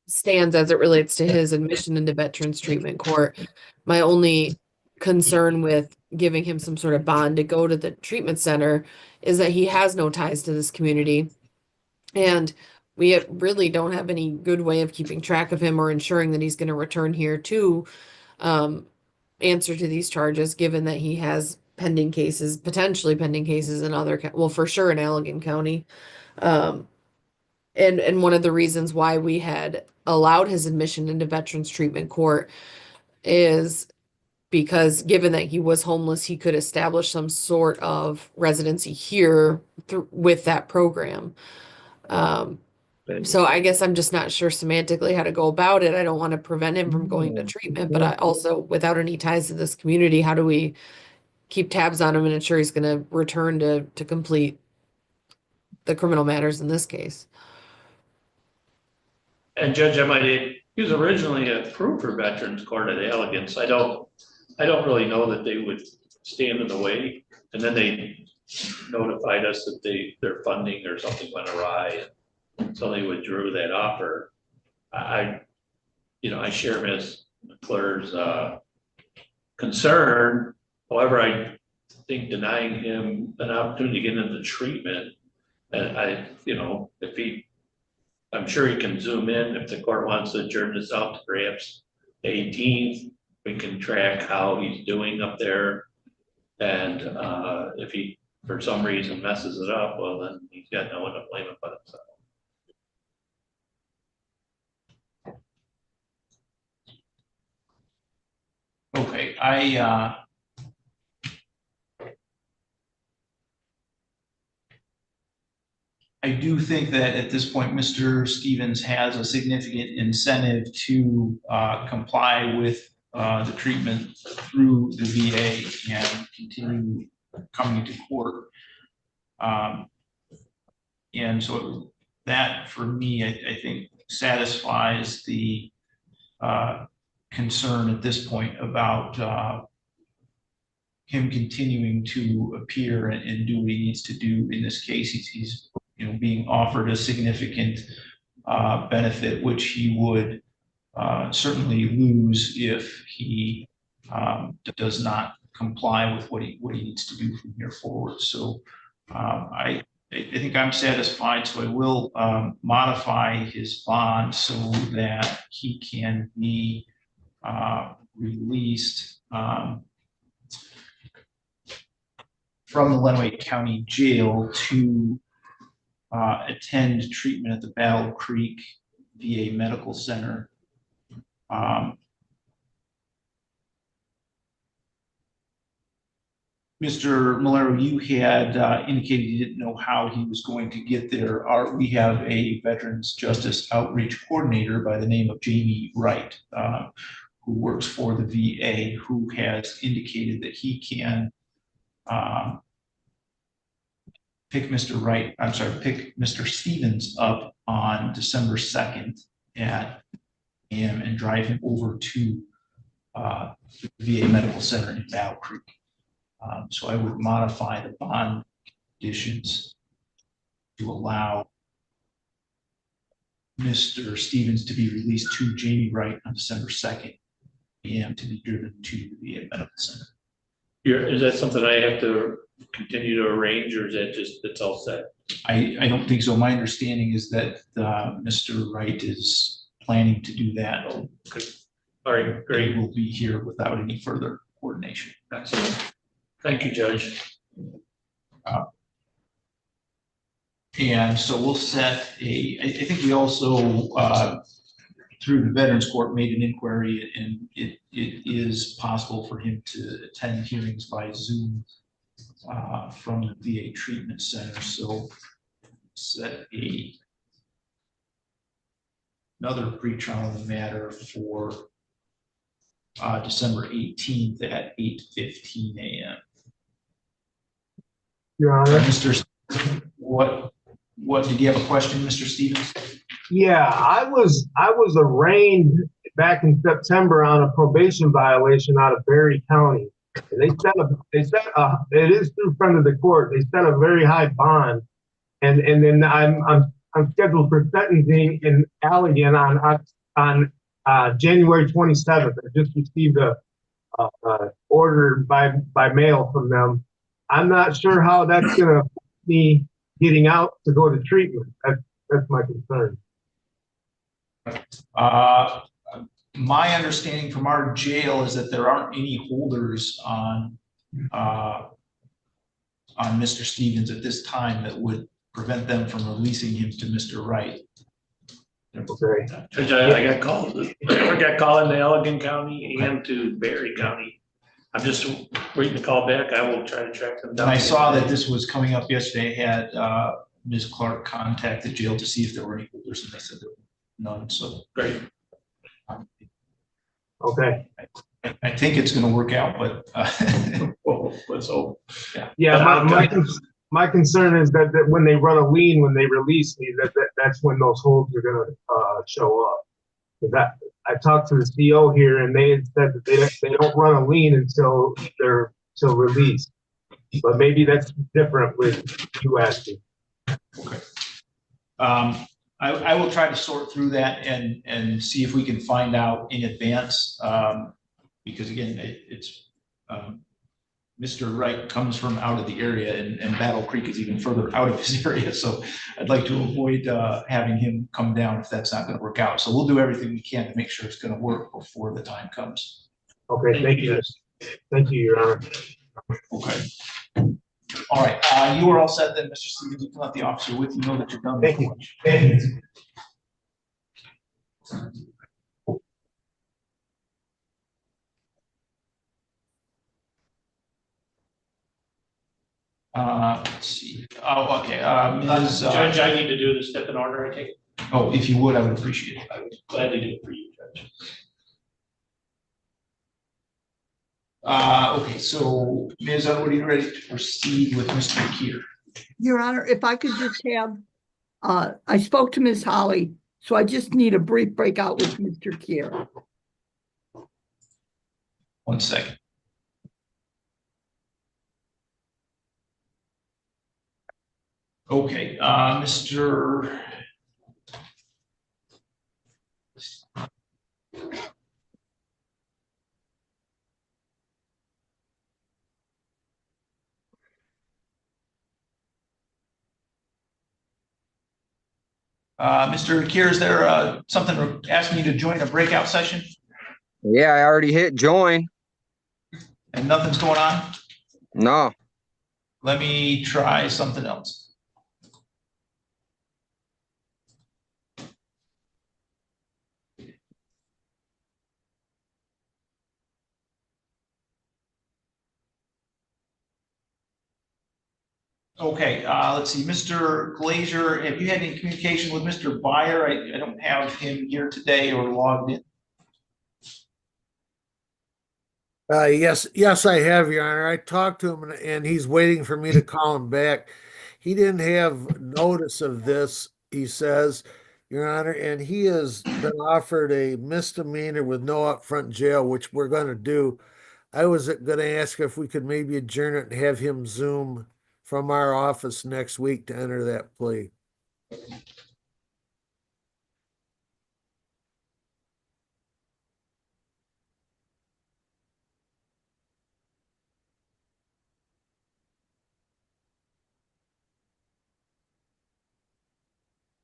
S1: stands as it relates to his admission into Veterans Treatment Court. My only concern with giving him some sort of bond to go to the treatment center is that he has no ties to this community. And we really don't have any good way of keeping track of him or ensuring that he's going to return here to answer to these charges, given that he has potentially pending cases in for sure in Allegan County. And one of the reasons why we had allowed his admission into Veterans Treatment Court is because given that he was homeless, he could establish some sort of residency here with that program. So I guess I'm just not sure semantically how to go about it. I don't want to prevent him from going to treatment, but I also, without any ties to this community, how do we keep tabs on him and ensure he's going to return to complete the criminal matters in this case?
S17: and Judge, I might add, he was originally approved for Veterans Court at Allegan, so I don't really know that they would stand in the way. And then they notified us that their funding or something went awry, and so they withdrew that offer. I share Ms. McClure's concern. However, I think denying him an opportunity to get into treatment, and I'm sure he can zoom in if the court wants to adjourn this out to perhaps the 18th. We can track how he's doing up there. And if he, for some reason, messes it up, well, then he's got no one to blame it but himself.
S2: Okay, I do think that at this point, Mr. Stevens has a significant incentive to comply with the treatment through the VA and continue coming to court. And so that, for me, I think satisfies the concern at this point about him continuing to appear and do what he needs to do in this case. He's being offered a significant benefit, which he would certainly lose if he does not comply with what he needs to do from here forward. So I think I'm satisfied, so I will modify his bond so that he can be released from the Lenawee County Jail to attend treatment at the Battle Creek VA Medical Center. Mr. Malero, you had indicated you didn't know how he was going to get there. We have a Veterans Justice Outreach Coordinator by the name of Jamie Wright, who works for the VA, who has indicated that he can pick Mr. Stevens up on December 2nd at AM and drive him over to the VA Medical Center in Battle Creek. So I would modify the bond conditions to allow Mr. Stevens to be released to Jamie Wright on December 2nd AM to be driven to the VA Medical Center.
S17: Is that something I have to continue to arrange, or is that just, it's all set?
S2: I don't think so. My understanding is that Mr. Wright is planning to do that.
S17: Okay. All right, great.
S2: He will be here without any further coordination.
S17: Excellent. Thank you, Judge.
S2: And so we'll set I think we also, through the Veterans Court, made an inquiry, and it is possible for him to attend hearings by Zoom from the VA Treatment Center. So set another pretrial matter for December 18th at 8:15 a.m.
S16: Your Honor.
S2: Mr. What did you have a question, Mr. Stevens?
S16: Yeah, I was arraigned back in September on a probation violation out of Berry County. And they set it is through front of the court. They set a very high bond, and then I'm scheduled for sentencing in Allegan on January 27th. I just received a order by mail from them. I'm not sure how that's gonna affect me getting out to go to treatment. That's my concern.
S2: My understanding from our jail is that there aren't any holders on Mr. Stevens at this time that would prevent them from releasing him to Mr. Wright.
S16: Okay.
S17: Judge, I got called in to Allegan County and to Berry County. I'm just waiting to call back. I will try to track them down.
S2: And I saw that this was coming up yesterday. I had Ms. Clark contact the jail to see if there were any holders, and they said there were none. So
S17: great.
S16: Okay.
S2: I think it's going to work out, but
S17: well, let's hope.
S16: Yeah, my concern is that when they run a lien, when they release me, that's when those holds are going to show up. I talked to the CO here, and they had said that they don't run a lien until they're released. But maybe that's different with you asking.
S2: Okay. I will try to sort through that and see if we can find out in advance, because again, it's Mr. Wright comes from out of the area, and Battle Creek is even further out of his area. So I'd like to avoid having him come down if that's not going to work out. So we'll do everything we can to make sure it's going to work before the time comes.
S16: Okay, thank you. Thank you, Your Honor.
S2: Okay. All right, you are all set then, Mr. Stevens. You can let the officer with you know that you're done.
S16: Thank you. Thank you.
S2: Let's see. Oh, okay. Ms.
S17: Judge, I need to do the step in order, I take it.
S2: Oh, if you would, I would appreciate it.
S17: I would gladly do it for you, Judge.
S2: Okay, so Ms. Unwood, are you ready to proceed with Mr. Keir?
S13: Your Honor, if I could just have, I spoke to Ms. Holly, so I just need a brief breakout with Mr. Keir.
S2: 1 second. Okay, Mr. Mr. Kier, is there something asking you to join a breakout session
S23: Yeah, I already hit join.
S2: and nothing's going on?
S23: No.
S2: Let me try something else. Okay, let's see, Mr. Glazer, have you had any communication with Mr. Byer? I don't have him here today or logged in.
S3: Yes, I have, Your Honor. I talked to him and he's waiting for me to call him back. He didn't have notice of this, he says, Your Honor, and he has been offered a misdemeanor with no upfront jail, which we're going to do. I was going to ask if we could maybe adjourn it and have him Zoom from our office next week to enter that plea.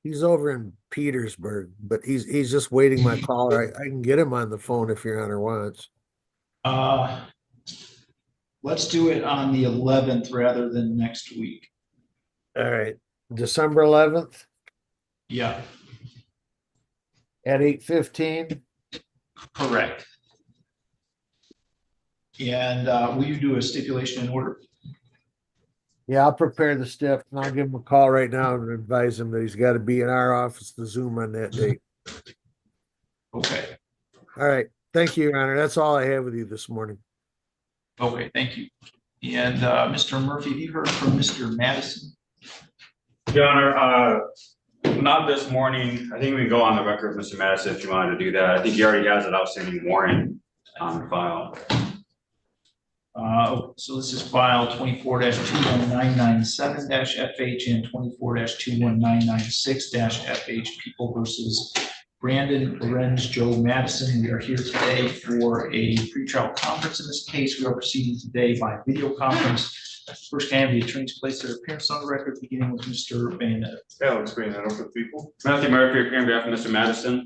S3: He's over in Petersburg, but he's just waiting my call. I can get him on the phone if Your Honor wants.
S2: Let's do it on the 11th rather than next week.
S3: All right, December 11th
S2: Yeah,
S3: at 8:15.
S2: correct. And will you do a stipulation in order?
S3: Yeah, I'll prepare the stiff and I'll give him a call right now and advise him that he's got to be in our office to Zoom on that date.
S2: Okay.
S3: All right. Thank you, Your Honor. That's all I have with you this morning.
S2: Okay, thank you. And Mr. Murphy, have you heard from Mr. Madison?
S19: Your Honor, not this morning. I think we can go on the record with Mr. Madison if you wanted to do that. I think he already has an outstanding warrant on file.
S2: So this is file 24-21997-FH and 24-21996-FH, People versus Brandon Lorenz Joe Madison. We are here today for a pretrial conference in this case. We are proceeding today by video conference. First, can I have the attorneys place their appearance on the record, beginning with Mr. Bayonet.
S19: Yeah, let's bring that up for people. Matthew Murphy, appearing on behalf of Mr. Madison.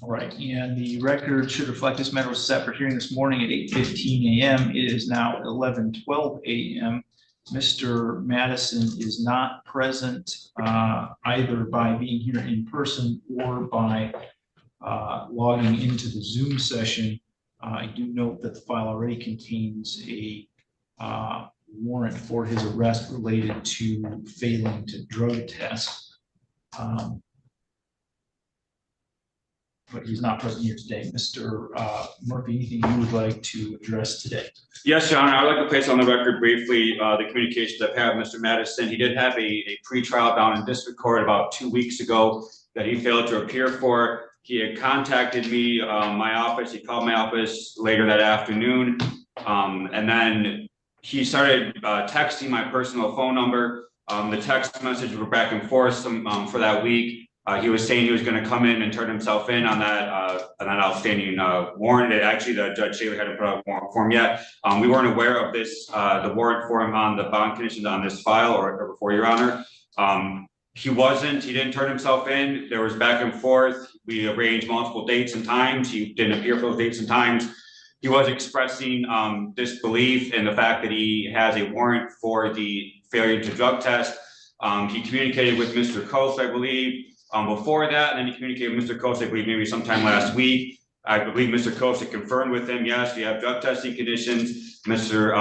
S2: All right, and the record should reflect this matter was set for hearing this morning at 8:15 a.m. It is now 11:12 a.m. Mr. Madison is not present either by being here in person or by logging into the Zoom session. I do note that the file already contains a warrant for his arrest related to failing to drug test. But he's not present here today. Mr. Murphy, anything you would like to address today?
S19: Yes, Your Honor, I'd like to place on the record briefly the communications I've had with Mr. Madison. He did have a pretrial down in district court about 2 weeks ago that he failed to appear for. He had contacted me, my office. He called my office later that afternoon. And then he started texting my personal phone number. The text messages were back and forth for that week. He was saying he was going to come in and turn himself in on that outstanding warrant. Actually, the Judge Shaler hadn't put out a warrant for him yet. We weren't aware of this, the warrant for him on the bond conditions on this file or before, Your Honor. He didn't turn himself in. There was back and forth. We arranged multiple dates and times. He didn't appear for those dates and times. He was expressing disbelief in the fact that he has a warrant for the failure to drug test. He communicated with Mr. Coase, I believe, before that, and then he communicated with Mr. Coase, I believe maybe sometime last week. I believe Mr. Coase had confirmed with him, yes, we have drug testing conditions. Mr.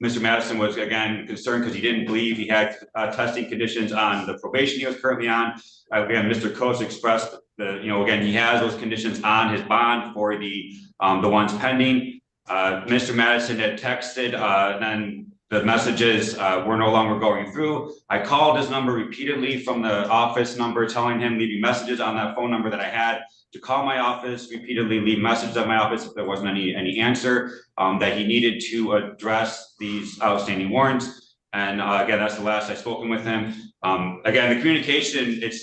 S19: Madison was again concerned because he didn't believe he had testing conditions on the probation he was currently on. Again, Mr. Coase expressed again, he has those conditions on his bond for the ones pending. Mr. Madison had texted, then the messages were no longer going through. I called his number repeatedly from the office number, telling him, leaving messages on that phone number that I had, to call my office, repeatedly leave messages at my office if there wasn't any answer, that he needed to address these outstanding warrants. And again, that's the last I've spoken with him. Again, the communication, it's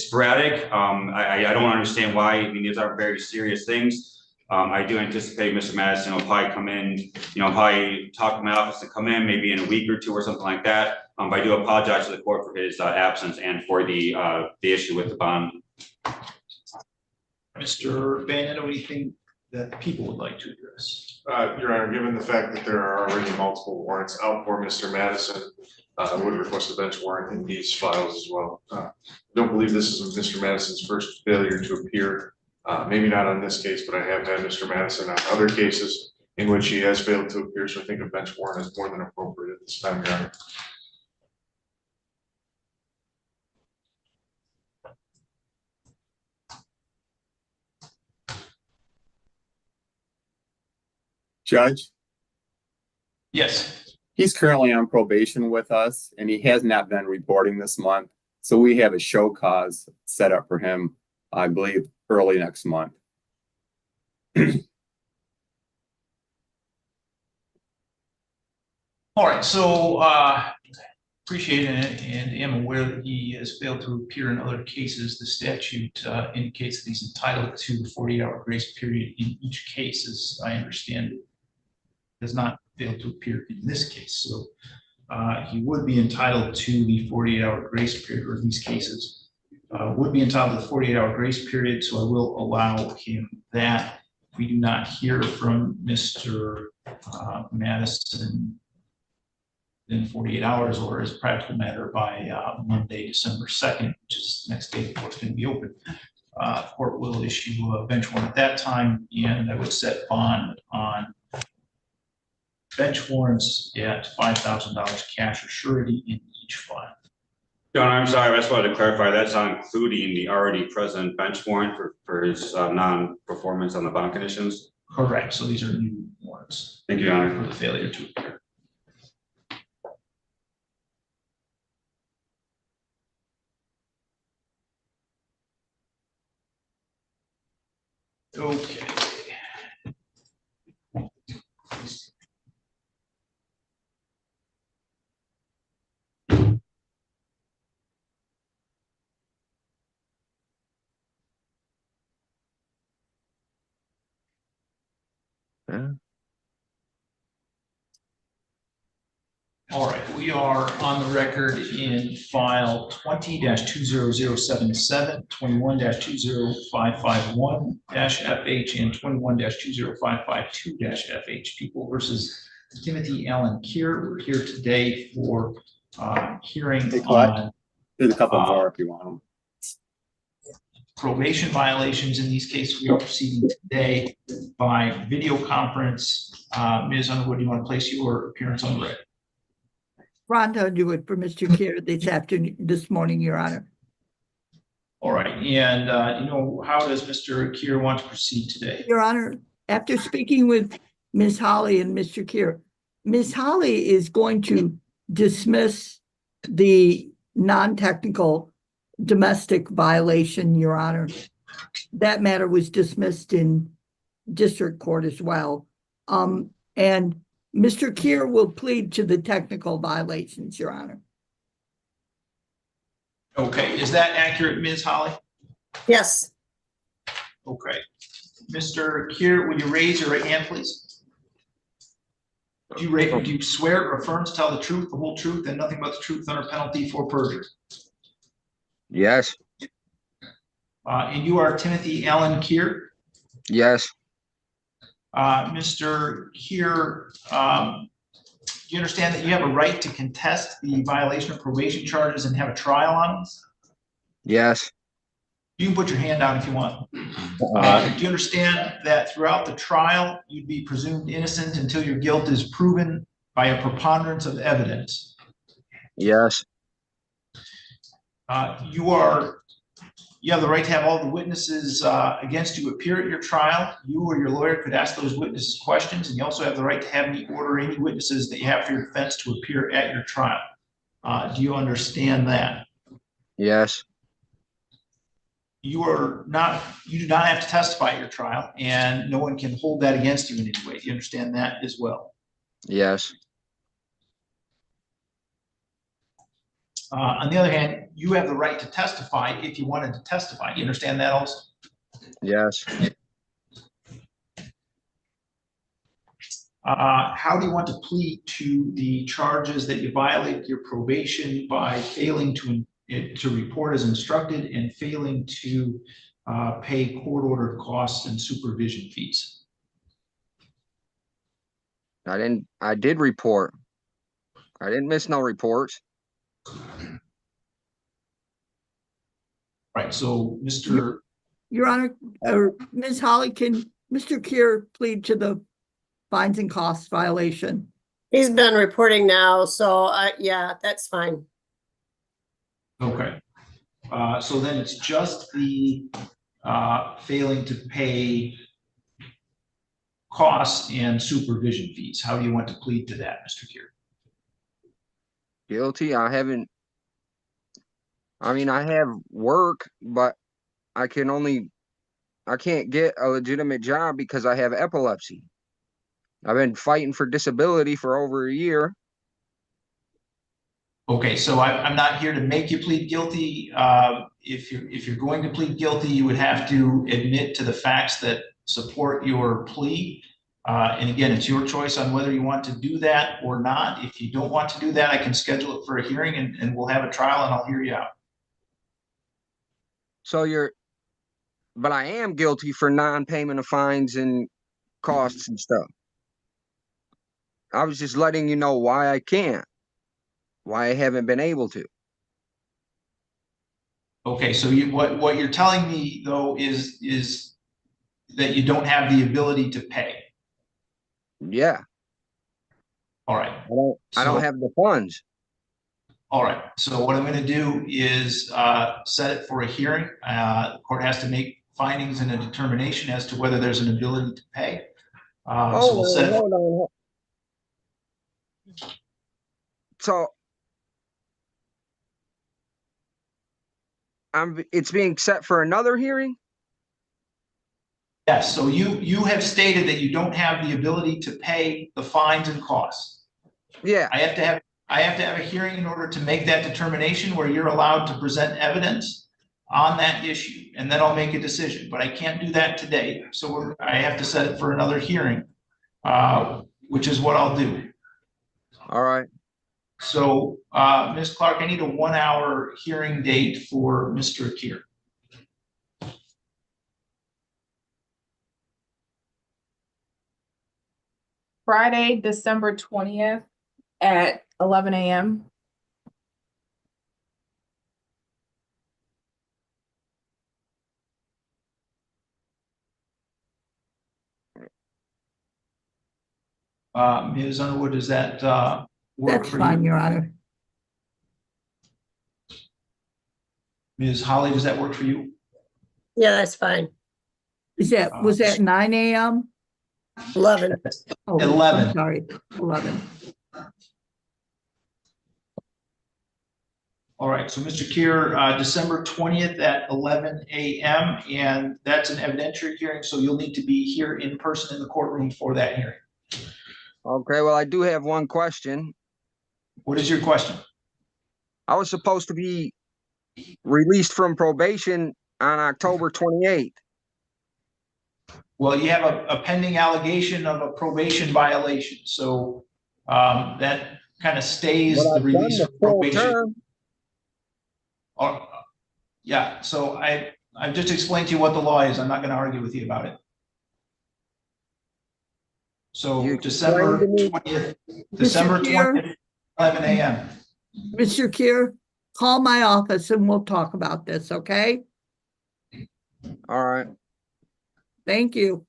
S19: sporadic. I don't understand why. I mean, these are very serious things. I do anticipate Mr. Madison will probably come in, probably talk to my office to come in maybe in a week or two or something like that. But I do apologize to the court for his absence and for the issue with the bond.
S2: Mr. Bennett, anything that the people would like to address?
S10: Your Honor, given the fact that there are already multiple warrants out for Mr. Madison, I would request a bench warrant in these files as well. I don't believe this is Mr. Madison's first failure to appear. Maybe not on this case, but I have had Mr. Madison on other cases in which he has failed to appear. So I think a bench warrant is more than appropriate at this time, Your Honor.
S18: Judge?
S2: Yes.
S18: He's currently on probation with us, and he has not been reporting this month. So we have a show cause set up for him, I believe, early next month.
S2: All right, so appreciate it and am aware that he has failed to appear in other cases. The statute indicates that he's entitled to the 48-hour grace period in each case, as I understand it. Does not fail to appear in this case. So he would be entitled to the 48-hour grace period, or in these cases, would be entitled to the 48-hour grace period. So I will allow him that. If we do not hear from Mr. Madison in 48 hours, or as a practical matter by Monday, December 2nd, which is the next day the court's going to be open, the court will issue a bench warrant at that time, and I would set bond on bench warrants at $5,000 cash or surety in each file.
S19: John, I'm sorry, I just wanted to clarify, that's not including the already present bench warrant for his non-performance on the bond conditions?
S2: Correct, so these are new warrants.
S19: Thank you, Your Honor.
S2: For the failure to appear. Okay. All right, we are on the record in file 20-20077, 21-20551-FH, and 21-20552-FH. People versus Timothy Allen Keir. We're here today for hearing on
S18: There's a couple more if you want them.
S2: Probation violations. In these cases, we are proceeding today by video conference. Ms. Underwood, do you want to place your appearance on the record?
S13: Rhonda Underwood for Mr. Keir this morning, Your Honor.
S2: All right, and how does Mr. Keir want to proceed today?
S13: Your Honor, after speaking with Ms. Holly and Mr. Keir, Ms. Holly is going to dismiss the non-technical domestic violation, Your Honor. That matter was dismissed in district court as well. And Mr. Keir will plead to the technical violations, Your Honor.
S2: Okay, is that accurate, Ms. Holly?
S13: Yes.
S2: Okay. Mr. Keir, would you raise your right hand, please? Do you swear or affirm to tell the truth, the whole truth, and nothing but the truth under penalty for perjury?
S21: Yes.
S2: And you are Timothy Allen Keir?
S21: Yes.
S2: Mr. Keir, do you understand that you have a right to contest the violation of probation charges and have a trial on them?
S21: Yes.
S2: You can put your hand down if you want. Do you understand that throughout the trial, you'd be presumed innocent until your guilt is proven by a preponderance of evidence?
S21: Yes.
S2: You have the right to have all the witnesses against you appear at your trial. You or your lawyer could ask those witnesses questions, and you also have the right to have me order any witnesses that you have for your defense to appear at your trial. Do you understand that?
S21: Yes.
S2: You do not have to testify at your trial, and no one can hold that against you in any way. Do you understand that as well?
S21: Yes.
S2: On the other hand, you have the right to testify if you wanted to testify. Do you understand that also?
S21: Yes.
S2: How do you want to plead to the charges that you violated your probation by failing to report as instructed and failing to pay court-ordered costs and supervision fees?
S23: I did report. I didn't miss no reports.
S2: Right, so Mr.
S13: Your Honor, or Ms. Holly, can Mr. Kier plead to the fines and costs violation?
S7: He's been reporting now, so yeah, that's fine.
S2: Okay. So then it's just the failing to pay costs and supervision fees. How do you want to plead to that, Mr. Kier?
S23: Guilty. I have work, but I can't get a legitimate job because I have epilepsy. I've been fighting for disability for over a year.
S2: Okay, so I'm not here to make you plead guilty. If you're going to plead guilty, you would have to admit to the facts that support your plea. And again, it's your choice on whether you want to do that or not. If you don't want to do that, I can schedule it for a hearing and we'll have a trial and I'll hear you out.
S23: But I am guilty for non-payment of fines and costs and stuff. I was just letting you know why I can't, why I haven't been able to.
S2: Okay, so what you're telling me though is that you don't have the ability to pay.
S23: Yeah.
S2: All right.
S23: I don't have the funds.
S2: All right. So what I'm going to do is set it for a hearing. The court has to make findings and a determination as to whether there's an ability to pay. So we'll set it.
S23: Hold on. So it's being set for another hearing?
S2: Yes. So you have stated that you don't have the ability to pay the fines and costs.
S23: Yeah.
S2: I have to have a hearing in order to make that determination where you're allowed to present evidence on that issue, and then I'll make a decision. But I can't do that today. So I have to set it for another hearing, which is what I'll do.
S23: All right.
S2: So, Ms. Clark, I need a 1 hour hearing date for Mr. Kier.
S8: Friday, December 20th at 11 a.m.
S2: Ms. Underwood, does that work
S13: That's
S2: for
S13: fine,
S2: you?
S13: Your Honor.
S2: Ms. Holly, does that work for you?
S7: Yeah, that's fine.
S13: Was that 9 a.m.?
S7: 11.
S13: Oh,
S2: 11.
S13: I'm sorry, 11.
S2: All right, so Mr. Kier, December 20th at 11 a.m. and that's an evidentiary hearing, so you'll need to be here in person in the courtroom for that hearing.
S23: Okay, well, I do have one question.
S2: What is your question?
S23: I was supposed to be released from probation on October 28th.
S2: Well, you have a pending allegation of a probation violation, so that kind of stays the release of probation. Yeah, so I've just explained to you what the law is. I'm not going to argue with you about it. So December 20th, December 20th, 11 a.m.
S13: Mr. Kier, call my office and we'll talk about this, okay?
S23: All right.
S13: Thank you.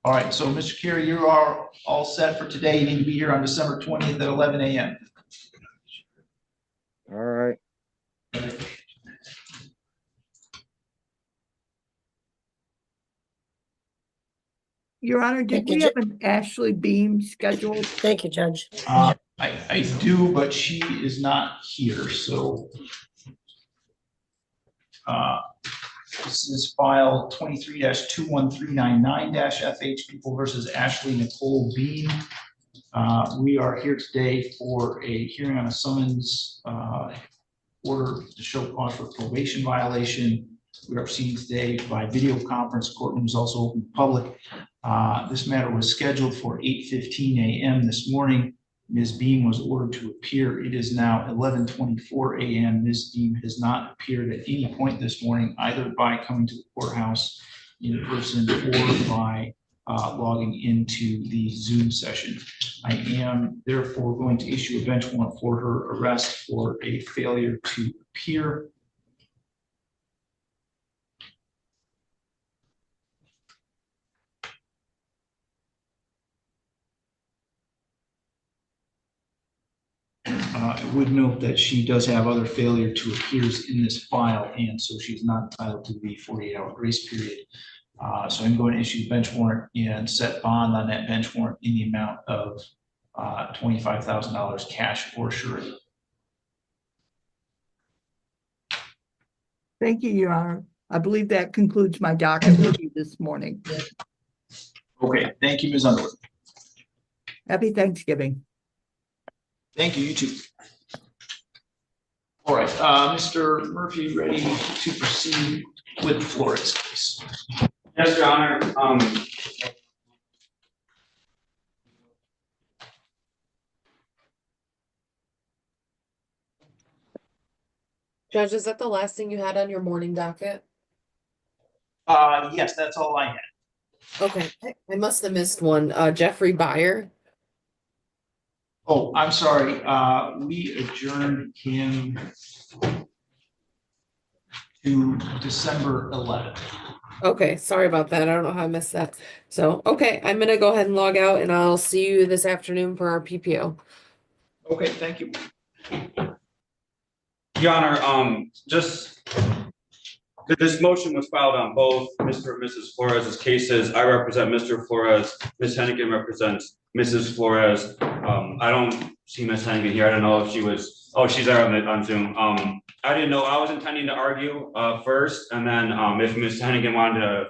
S2: All right, so Mr. Kier, you are all set for today. You need to be here on December 20th at 11 a.m.
S23: All right.
S13: Your Honor, did we have an Ashley Beam scheduled?
S7: Thank you, Judge.
S2: I do, but she is not here, so this is file 23-21399-FH People versus Ashley Nicole Beam. We are here today for a hearing on a summons order to show cause for probation violation. We are proceeding today by video conference. Courtroom is also open to public. This matter was scheduled for 8:15 a.m. this morning. Ms. Beam was ordered to appear. It is now 11:24 a.m. Ms. Beam has not appeared at any point this morning, either by coming to the courthouse in person or by logging into the Zoom session. I am therefore going to issue a bench warrant for her arrest for a failure to appear. I would note that she does have other failure to appears in this file, and so she's not entitled to the 48-hour grace period. So I'm going to issue a bench warrant and set bond on that bench warrant in the amount of $25,000 cash or surety.
S13: Thank you, Your Honor. I believe that concludes my docket with you this morning.
S2: Okay, thank you, Ms. Underwood.
S13: Happy Thanksgiving.
S2: Thank you, you too. All right, Mr. Murphy, ready to proceed with Flores case?
S19: Yes, Your Honor.
S1: Judge, is that the last thing you had on your morning docket?
S2: Yes, that's all I had.
S1: Okay, I must have missed one. Jeffrey Byer.
S2: Oh, I'm sorry. We adjourned him to December 11th.
S1: Okay, sorry about that. I don't know how I missed that. So, okay, I'm gonna go ahead and log out and I'll see you this afternoon for our PPO.
S2: Okay, thank you.
S19: Your Honor, just this motion was filed on both Mr. and Mrs. Flores' cases. I represent Mr. Flores. Ms. Hennigan represents Mrs. Flores. I don't see Ms. Hennigan here. I don't know if she was, oh, she's there on Zoom. I didn't know, I was intending to argue first, and then if Ms. Hennigan wanted to,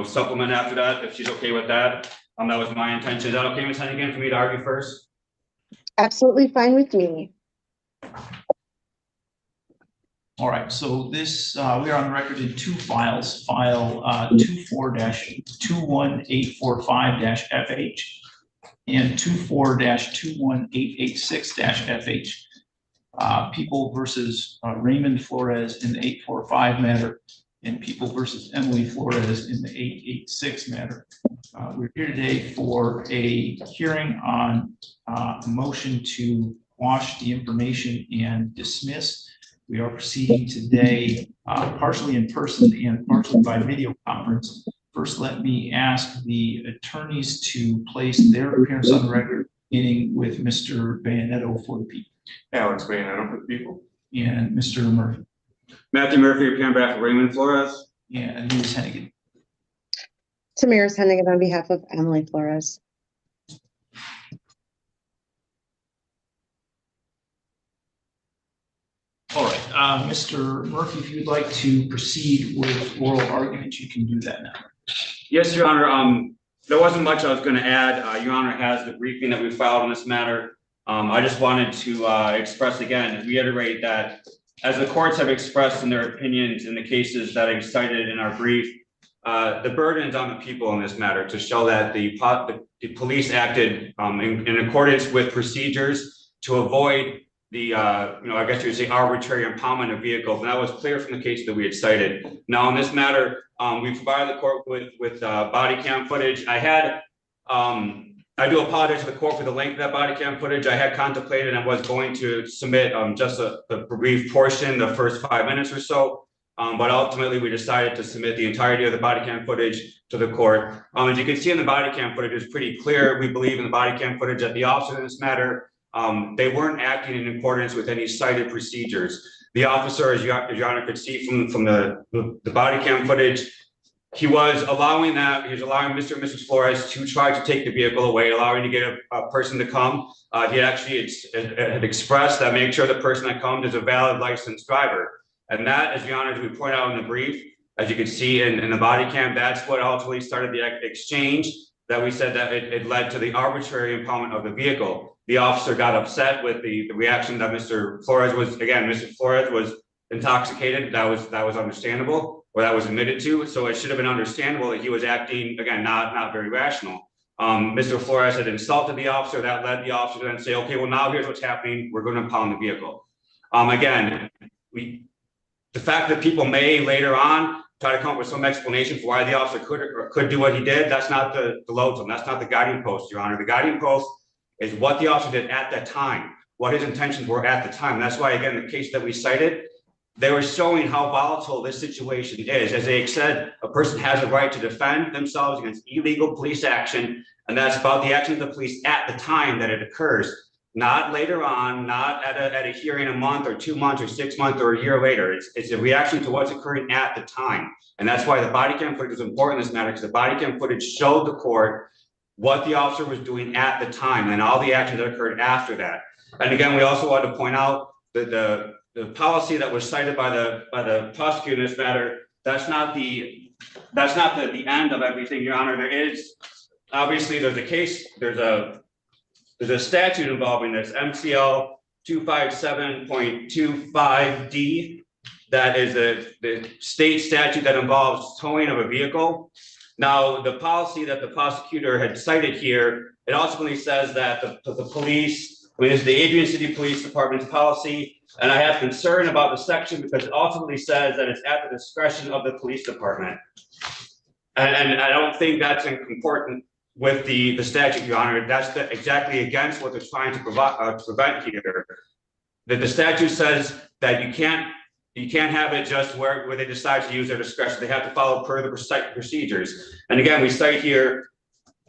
S19: supplement after that, if she's okay with that, that was my intention. Is that okay, Ms. Hennigan, for me to argue first?
S15: Absolutely fine with me.
S2: All right, so this, we are on the record in two files, file 24-21845-FH and 24-21886-FH. People versus Raymond Flores in the 845 matter and People versus Emily Flores in the 886 matter. We're here today for a hearing on a motion to quash the information and dismiss. We are proceeding today partially in person and partially by video conference. First, let me ask the attorneys to place their appearance on the record, beginning with Mr. Bayonetto for the people.
S10: Alex Bayonetto for the people.
S2: And Mr. Murphy.
S19: Matthew Murphy, appearing back for Raymond Flores.
S2: And Ms. Hennigan.
S15: Tamiris Hennigan on behalf of Emily Flores.
S2: All right, Mr. Murphy, if you'd like to proceed with oral argument, you can do that now.
S19: Yes, Your Honor. There wasn't much I was going to add. Your Honor has the briefing that we filed on this matter. I just wanted to express again, reiterate that as the courts have expressed in their opinions in the cases that I cited in our brief, the burden is on the people in this matter to show that the police acted in accordance with procedures to avoid the, I guess you would say arbitrary impoundment of vehicles. And that was clear from the case that we had cited. Now, in this matter, we provided the court with body cam footage. I do apologize to the court for the length of that body cam footage. I had contemplated and was going to submit just the brief portion, the first 5 minutes or so. But ultimately, we decided to submit the entirety of the body cam footage to the court. As you can see in the body cam footage, it's pretty clear. We believe in the body cam footage that the officer in this matter, they weren't acting in accordance with any cited procedures. The officer, as Your Honor could see from the body cam footage, he was allowing Mr. and Mrs. Flores to try to take the vehicle away, allowing to get a person to come. He actually had expressed that make sure the person that comes is a valid licensed driver. And that, as Your Honor, as we point out in the brief, as you can see in the body cam, that's what ultimately started the exchange that we said that it led to the arbitrary impoundment of the vehicle. The officer got upset with the reaction that Mr. Flores was, again, Mr. Flores was intoxicated. That was understandable. or that was admitted to. So it should have been understandable that he was acting, again, not very rational. Mr. Flores had insulted the officer. That led the officer to then say, okay, well, now here's what's happening. We're going to impound the vehicle. Again, the fact that people may later on try to come up with some explanation for why the officer could do what he did, that's not the lodestar. That's not the guiding post, Your Honor. The guiding post is what the officer did at that time, what his intentions were at the time. And that's why, again, the case that we cited, they were showing how volatile this situation is. As they said, a person has a right to defend themselves against illegal police action, and that's about the action of the police at the time that it occurs, not later on, not at a hearing a month or 2 months or 6 months or a year later. It's a reaction to what's occurring at the time. And that's why the body cam footage is important in this matter, because the body cam footage showed the court what the officer was doing at the time and all the actions that occurred after that. And again, we also want to point out that the policy that was cited by the prosecutor in this matter, that's not the end of everything, Your Honor. There is, obviously, there's a case, there's a statute involving this, MCL 257.25D. That is the state statute that involves towing of a vehicle. Now, the policy that the prosecutor had cited here, it ultimately says that the police, I mean, it's the Adrian City Police Department's policy, and I have concern about the section because it ultimately says that it's at the discretion of the police department. And I don't think that's important with the statute, Your Honor. That's exactly against what they're trying to prevent here. That the statute says that you can't have it just where they decide to use their discretion. They have to follow per the procedures. And again, we cite here,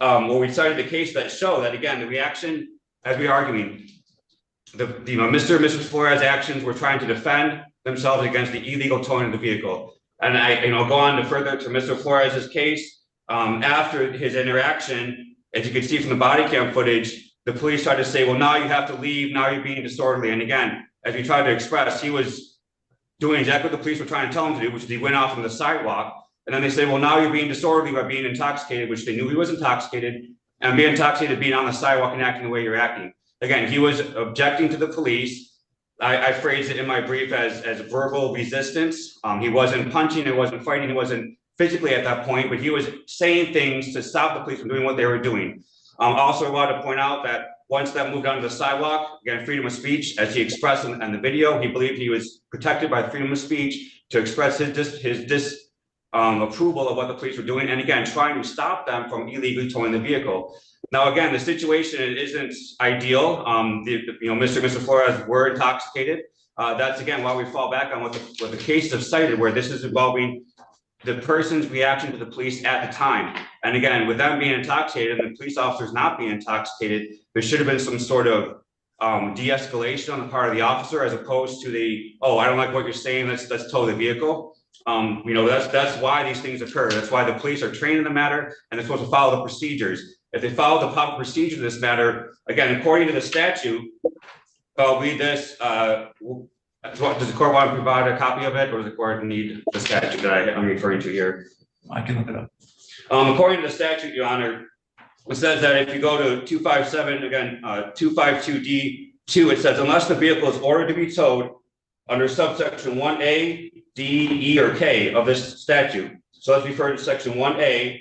S19: we cited the case that show that, again, the reaction, as we're arguing, Mr. and Mrs. Flores' actions were trying to defend themselves against the illegal towing of the vehicle. And I go on to further to Mr. Flores' case. After his interaction, as you can see from the body cam footage, the police tried to say, well, now you have to leave, now you're being disorderly. And again, as we tried to express, he was doing exactly what the police were trying to tell him to do, which is he went off on the sidewalk. And then they say, well, now you're being disorderly by being intoxicated, which they knew he was intoxicated, and being intoxicated, being on the sidewalk and acting the way you're acting. Again, he was objecting to the police. I phrased it in my brief as verbal resistance. He wasn't punching, he wasn't fighting, he wasn't physically at that point, but he was saying things to stop the police from doing what they were doing. Also, I want to point out that once that moved onto the sidewalk, again, freedom of speech, as he expressed in the video, he believed he was protected by freedom of speech to express his disapproval of what the police were doing, and again, trying to stop them from illegally towing the vehicle. Now, again, the situation isn't ideal. Mr. and Mrs. Flores were intoxicated. That's again why we fall back on what the case have cited, where this is involving the person's reaction to the police at the time. And again, with them being intoxicated and the police officers not being intoxicated, there should have been some sort of de-escalation on the part of the officer, as opposed to oh, I don't like what you're saying, let's tow the vehicle. That's why these things occur. That's why the police are trained in the matter, and they're supposed to follow the procedures. If they follow the proper procedure in this matter, again, according to the statute, I'll read this. Does the court want to provide a copy of it, or does the court need the statute that I'm referring to here?
S2: I can look it up.
S19: According to the statute, Your Honor, it says that if you go to 257, again, 252D2, it says, unless the vehicle is ordered to be towed under subsection 1A, D, E, or K of this statute. So let's refer to section 1A.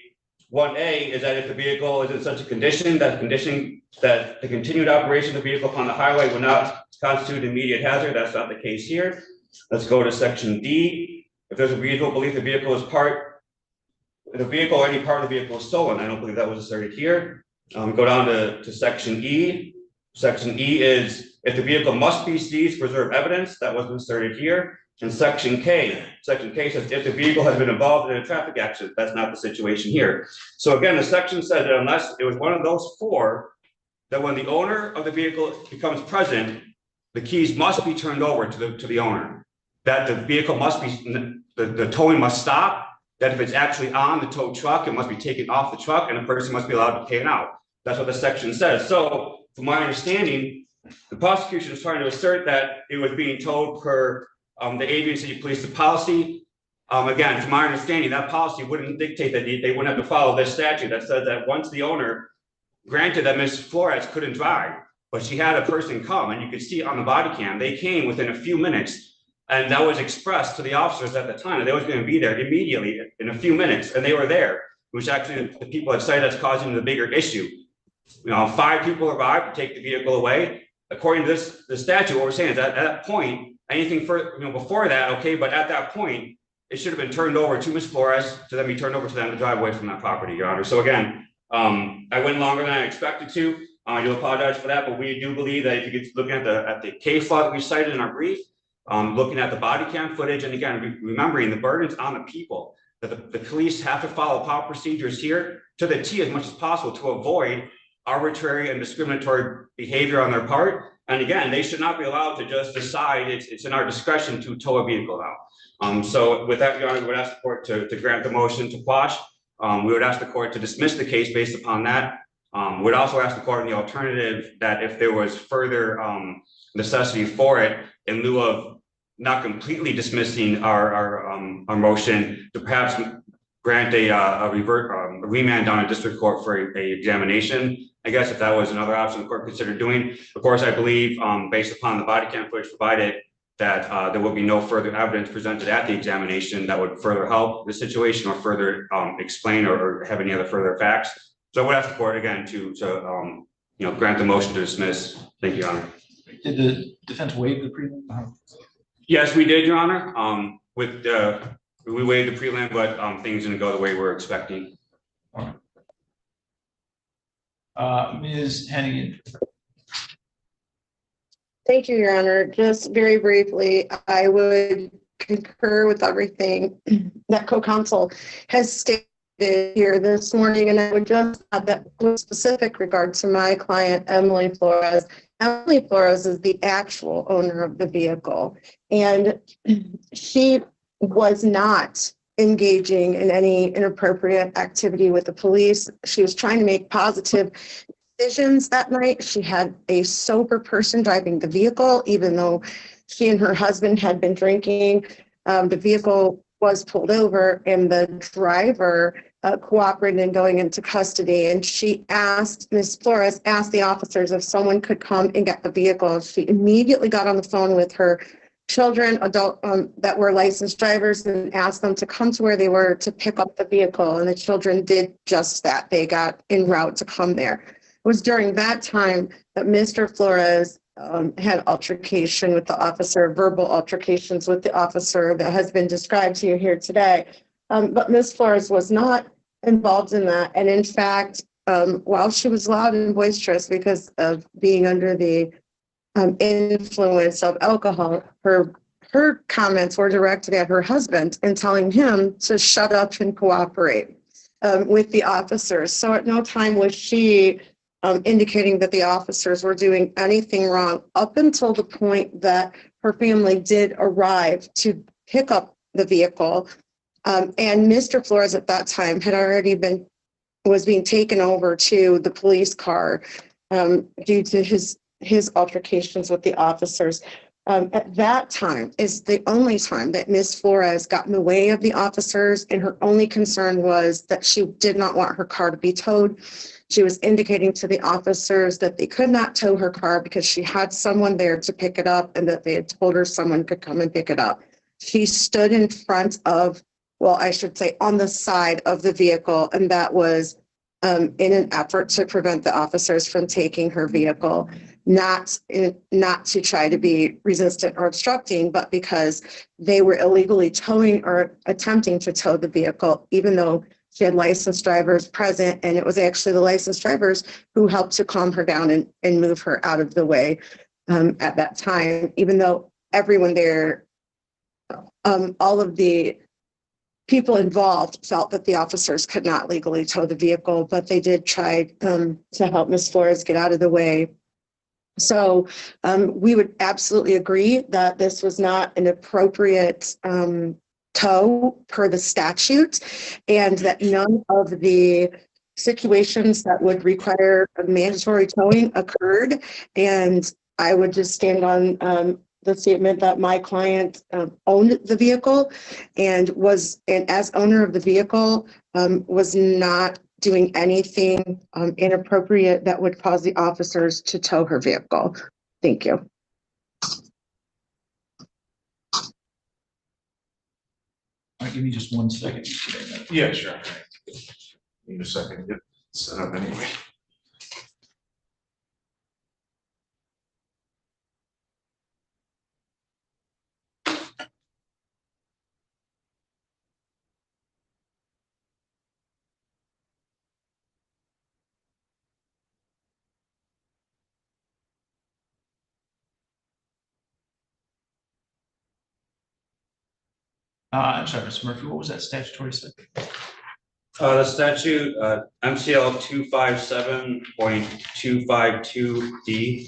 S19: 1A is that if the vehicle is in such a condition that the continued operation of the vehicle upon the highway would not constitute immediate hazard. That's not the case here. Let's go to section D. If there's a reasonable belief the vehicle or any part of the vehicle is stolen. I don't believe that was asserted here. Go down to section E. Section E is if the vehicle must be seized to preserve evidence. That wasn't asserted here. And section K says if the vehicle has been involved in a traffic accident. That's not the situation here. So again, the section says that unless it was one of those four, that when the owner of the vehicle becomes present, the keys must be turned over to the owner. That the vehicle must be, the towing must stop. That if it's actually on the tow truck, it must be taken off the truck, and the person must be allowed to pay it out. That's what the section says. So from my understanding, the prosecution is trying to assert that it was being towed per the Adrian City Police policy. Again, from my understanding, that policy wouldn't dictate that they wouldn't have to follow this statute that says that once the owner, granted that Ms. Flores couldn't drive, but she had a person come, and you could see on the body cam, they came within a few minutes. And that was expressed to the officers at the time, that they was gonna be there immediately in a few minutes, and they were there, which actually the people had cited that's causing the bigger issue. 5 people arrived to take the vehicle away. According to the statute, what we're saying is that at that point, anything further, before that, okay, but at that point, it should have been turned over to Ms. Flores to then be turned over to them to drive away from that property, Your Honor. So again, I went longer than I expected to. I do apologize for that, but we do believe that if you get looking at the case law that we cited in our brief, looking at the body cam footage, and again, remembering the burden's on the people, that the police have to follow proper procedures here to the T as much as possible to avoid arbitrary and discriminatory behavior on their part. And again, they should not be allowed to just decide it's in our discretion to tow a vehicle out. So with that, Your Honor, we would ask the court to grant the motion to quash. We would ask the court to dismiss the case based upon that. We would also ask the court in the alternative that if there was further necessity for it, in lieu of not completely dismissing our motion, to perhaps grant a remand on a district court for a examination. I guess if that was another option the court considered doing. Of course, I believe based upon the body cam footage provided that there will be no further evidence presented at the examination that would further help the situation or further explain or have any other further facts. So I would ask the court again to grant the motion to dismiss. Thank you, Your Honor.
S2: Did the defense waive the prelim?
S19: Yes, we did, Your Honor. We waived the prelim, but things didn't go the way we were expecting.
S2: Ms. Hennigan.
S15: Thank you, Your Honor. Just very briefly, I would concur with everything that co-counsel has stated here this morning, and I would just add that with specific regard to my client, Emily Flores. Emily Flores is the actual owner of the vehicle, and she was not engaging in any inappropriate activity with the police. She was trying to make positive decisions that night. She had a sober person driving the vehicle, even though she and her husband had been drinking. The vehicle was pulled over and the driver cooperated in going into custody. And Ms. Flores asked the officers if someone could come and get the vehicle. She immediately got on the phone with her children, that were licensed drivers, and asked them to come to where they were to pick up the vehicle. And the children did just that. They got en route to come there. It was during that time that Mr. Flores had altercation with the officer, verbal altercations with the officer that has been described to you here today. But Ms. Flores was not involved in that. And in fact, while she was loud and boisterous because of being under the influence of alcohol, her comments were directed at her husband and telling him to shut up and cooperate with the officers. So at no time was she indicating that the officers were doing anything wrong, up until the point that her family did arrive to pick up the vehicle. And Mr. Flores at that time had already was being taken over to the police car due to his altercations with the officers. At that time is the only time that Ms. Flores got in the way of the officers, and her only concern was that she did not want her car to be towed. She was indicating to the officers that they could not tow her car because she had someone there to pick it up, and that they had told her someone could come and pick it up. She stood in front of, well, I should say on the side of the vehicle, and that was in an effort to prevent the officers from taking her vehicle, not to try to be resistant or obstructing, but because they were illegally towing or attempting to tow the vehicle, even though she had licensed drivers present. And it was actually the licensed drivers who helped to calm her down and move her out of the way at that time, even though everyone there, all of the people involved felt that the officers could not legally tow the vehicle, but they did try to help Ms. Flores get out of the way. So we would absolutely agree that this was not an appropriate tow per the statute, and that none of the situations that would require a mandatory towing occurred. And I would just stand on the statement that my client owned the vehicle and as owner of the vehicle was not doing anything inappropriate that would cause the officers to tow her vehicle. Thank you.
S2: give me just 1 second.
S10: Yeah, sure. Need a second to get set up anyway.
S2: I'm sorry, Mr. Murphy, what was that statutory section?
S19: The statute, MCL 257.252D.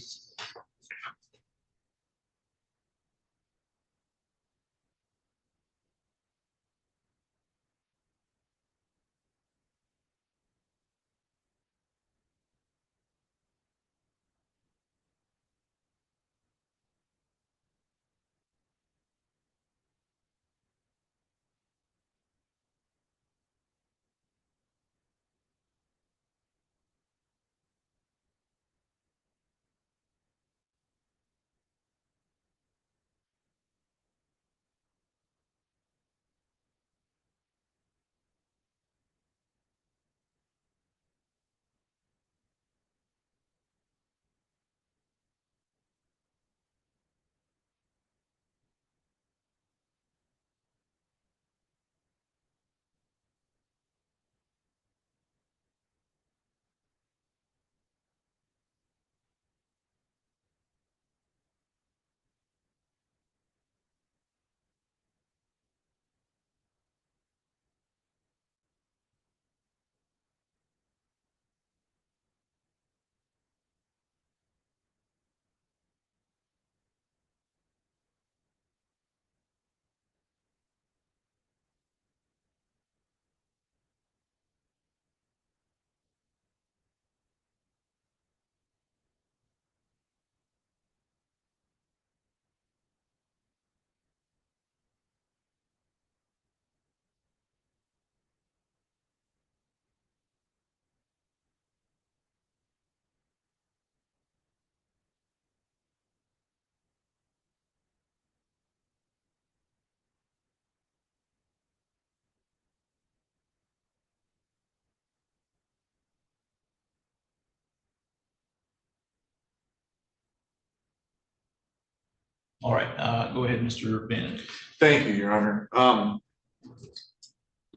S2: All right, go ahead, Mr. Bannon.
S10: Thank you, Your Honor.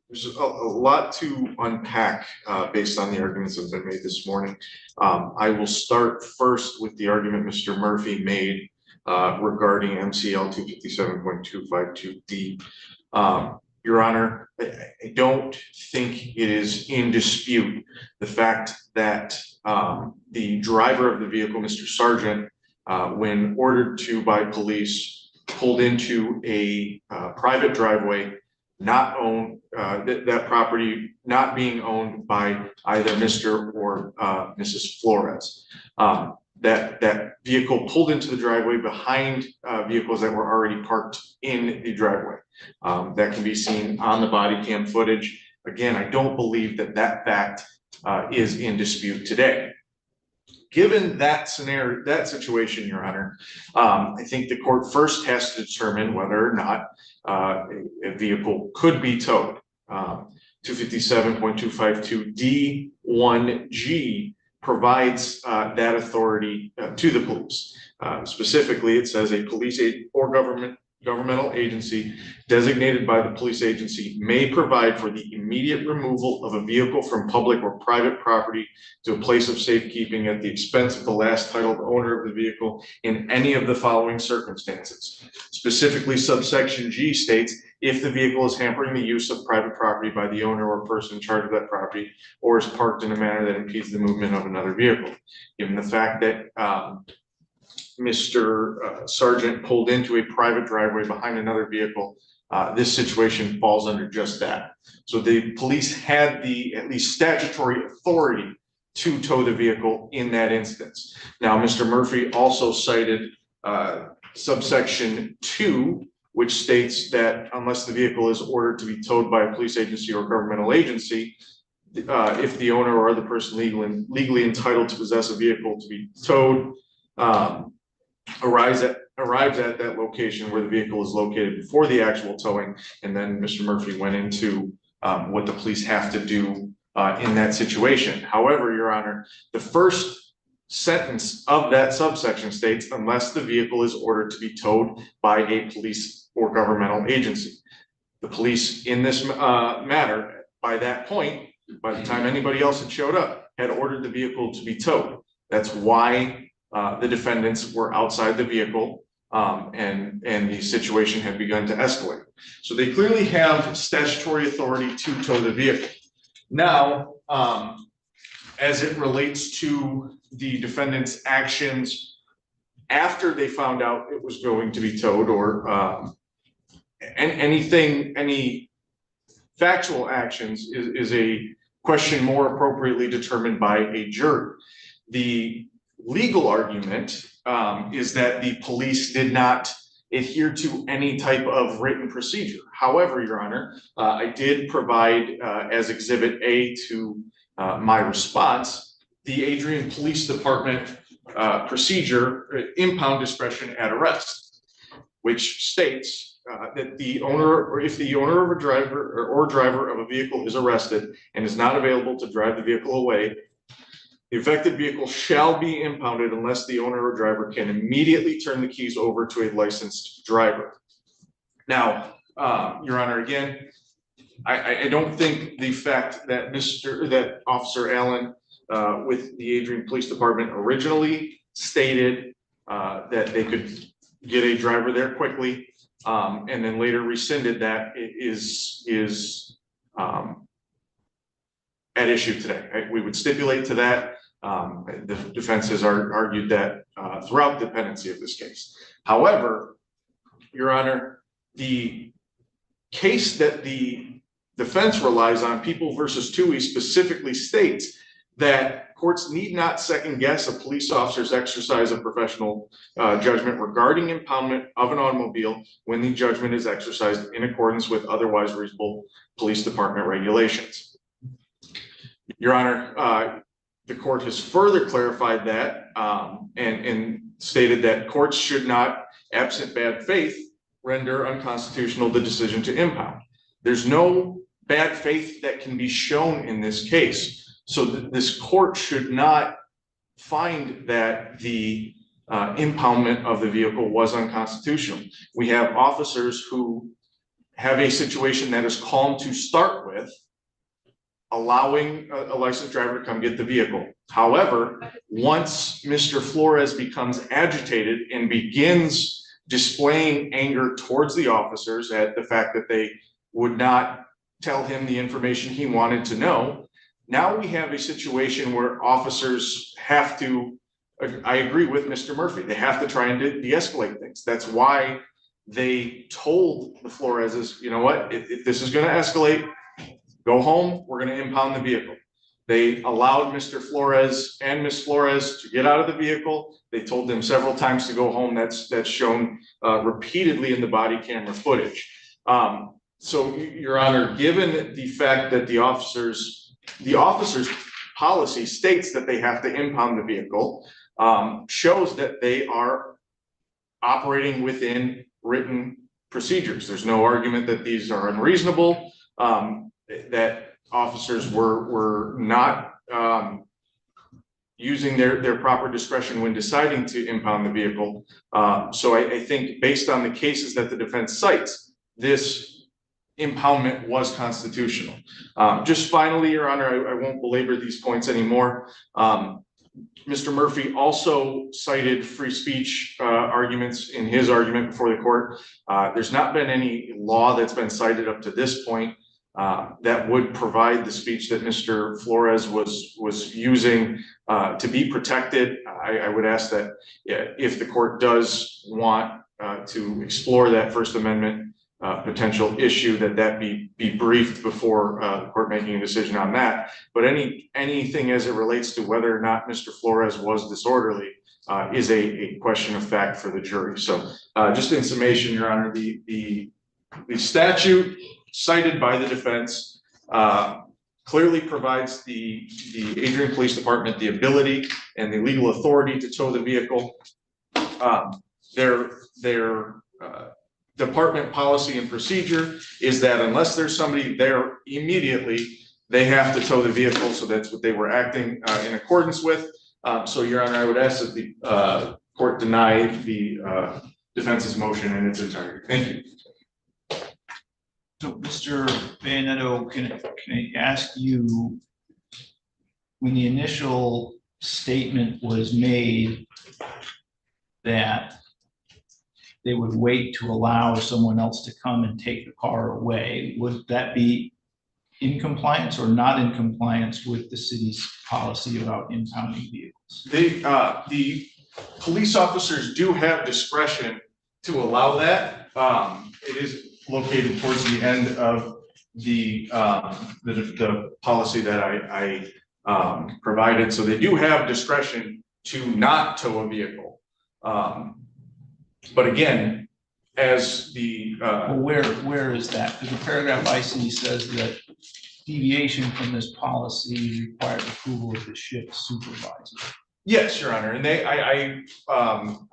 S10: There's a lot to unpack based on the arguments that have been made this morning. I will start first with the argument Mr. Murphy made regarding MCL 257.252D. Your Honor, I don't think it is in dispute the fact that the driver of the vehicle, Mr. Sargent, when ordered to by police, pulled into a private driveway, not owned, that property not being owned by either Mr. or Mrs. Flores. That vehicle pulled into the driveway behind vehicles that were already parked in the driveway. That can be seen on the body cam footage. Again, I don't believe that that fact is in dispute today. Given that scenario, that situation, Your Honor, I think the court first has to determine whether or not a vehicle could be towed. 257.252D1G provides that authority to the police. Specifically, it says a police or governmental agency designated by the police agency may provide for the immediate removal of a vehicle from public or private property to a place of safekeeping at the expense of the last titled owner of the vehicle in any of the following circumstances. Specifically, subsection G states if the vehicle is hampering the use of private property by the owner or person in charge of that property or is parked in a manner that impedes the movement of another vehicle. Given the fact that Mr. Sargent pulled into a private driveway behind another vehicle, this situation falls under just that. So the police had the at least statutory authority to tow the vehicle in that instance. Now, Mr. Murphy also cited subsection 2, which states that unless the vehicle is ordered to be towed by a police agency or governmental agency, if the owner or other person legally entitled to possess a vehicle to be towed arise arrived at that location where the vehicle is located before the actual towing. And then Mr. Murphy went into what the police have to do in that situation. However, Your Honor, the first sentence of that subsection states, unless the vehicle is ordered to be towed by a police or governmental agency. The police in this matter, by that point, by the time anybody else had showed up, had ordered the vehicle to be towed. That's why the defendants were outside the vehicle, and the situation had begun to escalate. So they clearly have statutory authority to tow the vehicle. Now, as it relates to the defendant's actions after they found out it was going to be towed, or any factual actions is a question more appropriately determined by a jury. The legal argument is that the police did not adhere to any type of written procedure. However, Your Honor, I did provide as Exhibit A to my response, the Adrian Police Department procedure, impound discretion at arrest, which states that the owner, or if the owner of a driver or driver of a vehicle is arrested and is not available to drive the vehicle away, the affected vehicle shall be impounded unless the owner or driver can immediately turn the keys over to a licensed driver. Now, Your Honor, again, I don't think the fact that that Officer Allen with the Adrian Police Department originally stated that they could get a driver there quickly, and then later rescinded that is at issue today. We would stipulate to that. The defense has argued that throughout the pendency of this case. However, Your Honor, the case that the defense relies on, People versus Toohey, specifically states that courts need not second guess a police officer's exercise of professional judgment regarding impoundment of an automobile when the judgment is exercised in accordance with otherwise reasonable police department regulations. Your Honor, the court has further clarified that and stated that courts should not, absent bad faith, render unconstitutional the decision to impound. There's no bad faith that can be shown in this case. So this court should not find that the impoundment of the vehicle was unconstitutional. We have officers who have a situation that is calm to start with, allowing a licensed driver to come get the vehicle. However, once Mr. Flores becomes agitated and begins displaying anger towards the officers at the fact that they would not tell him the information he wanted to know, now we have a situation where officers have to, I agree with Mr. Murphy, they have to try and de-escalate things. That's why they told the Floreses, you know what, if this is going to escalate, go home, we're going to impound the vehicle. They allowed Mr. Flores and Miss Flores to get out of the vehicle. They told them several times to go home. That's shown repeatedly in the body camera footage. So, Your Honor, given the fact that the officer's policy states that they have to impound the vehicle, shows that they are operating within written procedures. There's no argument that these are unreasonable, that officers were not using their proper discretion when deciding to impound the vehicle. So I think based on the cases that the defense cites, this impoundment was constitutional. Just finally, Your Honor, I won't belabor these points anymore. Mr. Murphy also cited free speech arguments in his argument before the court. There's not been any law that's been cited up to this point that would provide the speech that Mr. Flores was using to be protected. I would ask that if the court does want to explore that First Amendment potential issue, that be briefed before the court making a decision on that. But anything as it relates to whether or not Mr. Flores was disorderly is a question of fact for the jury. So just in summation, Your Honor, the statute cited by the defense clearly provides the Adrian Police Department the ability and the legal authority to tow the vehicle. their department policy and procedure is that unless there's somebody there immediately, they have to tow the vehicle. So that's what they were acting in accordance with. So Your Honor, I would ask that the court deny the defense's motion in its entirety. Thank you.
S2: So Mr. Bayanetto, can I ask you, when the initial statement was made that they would wait to allow someone else to come and take the car away, would that be in compliance or not in compliance with the city's policy about impounding vehicles?
S10: The police officers do have discretion to allow that. It is located towards the end of the policy that I provided. So they do have discretion to not tow a vehicle. But again, as the
S2: well, where is that? Because the paragraph I see says that deviation from this policy requires approval of the shift supervisor.
S10: Yes, Your Honor, and I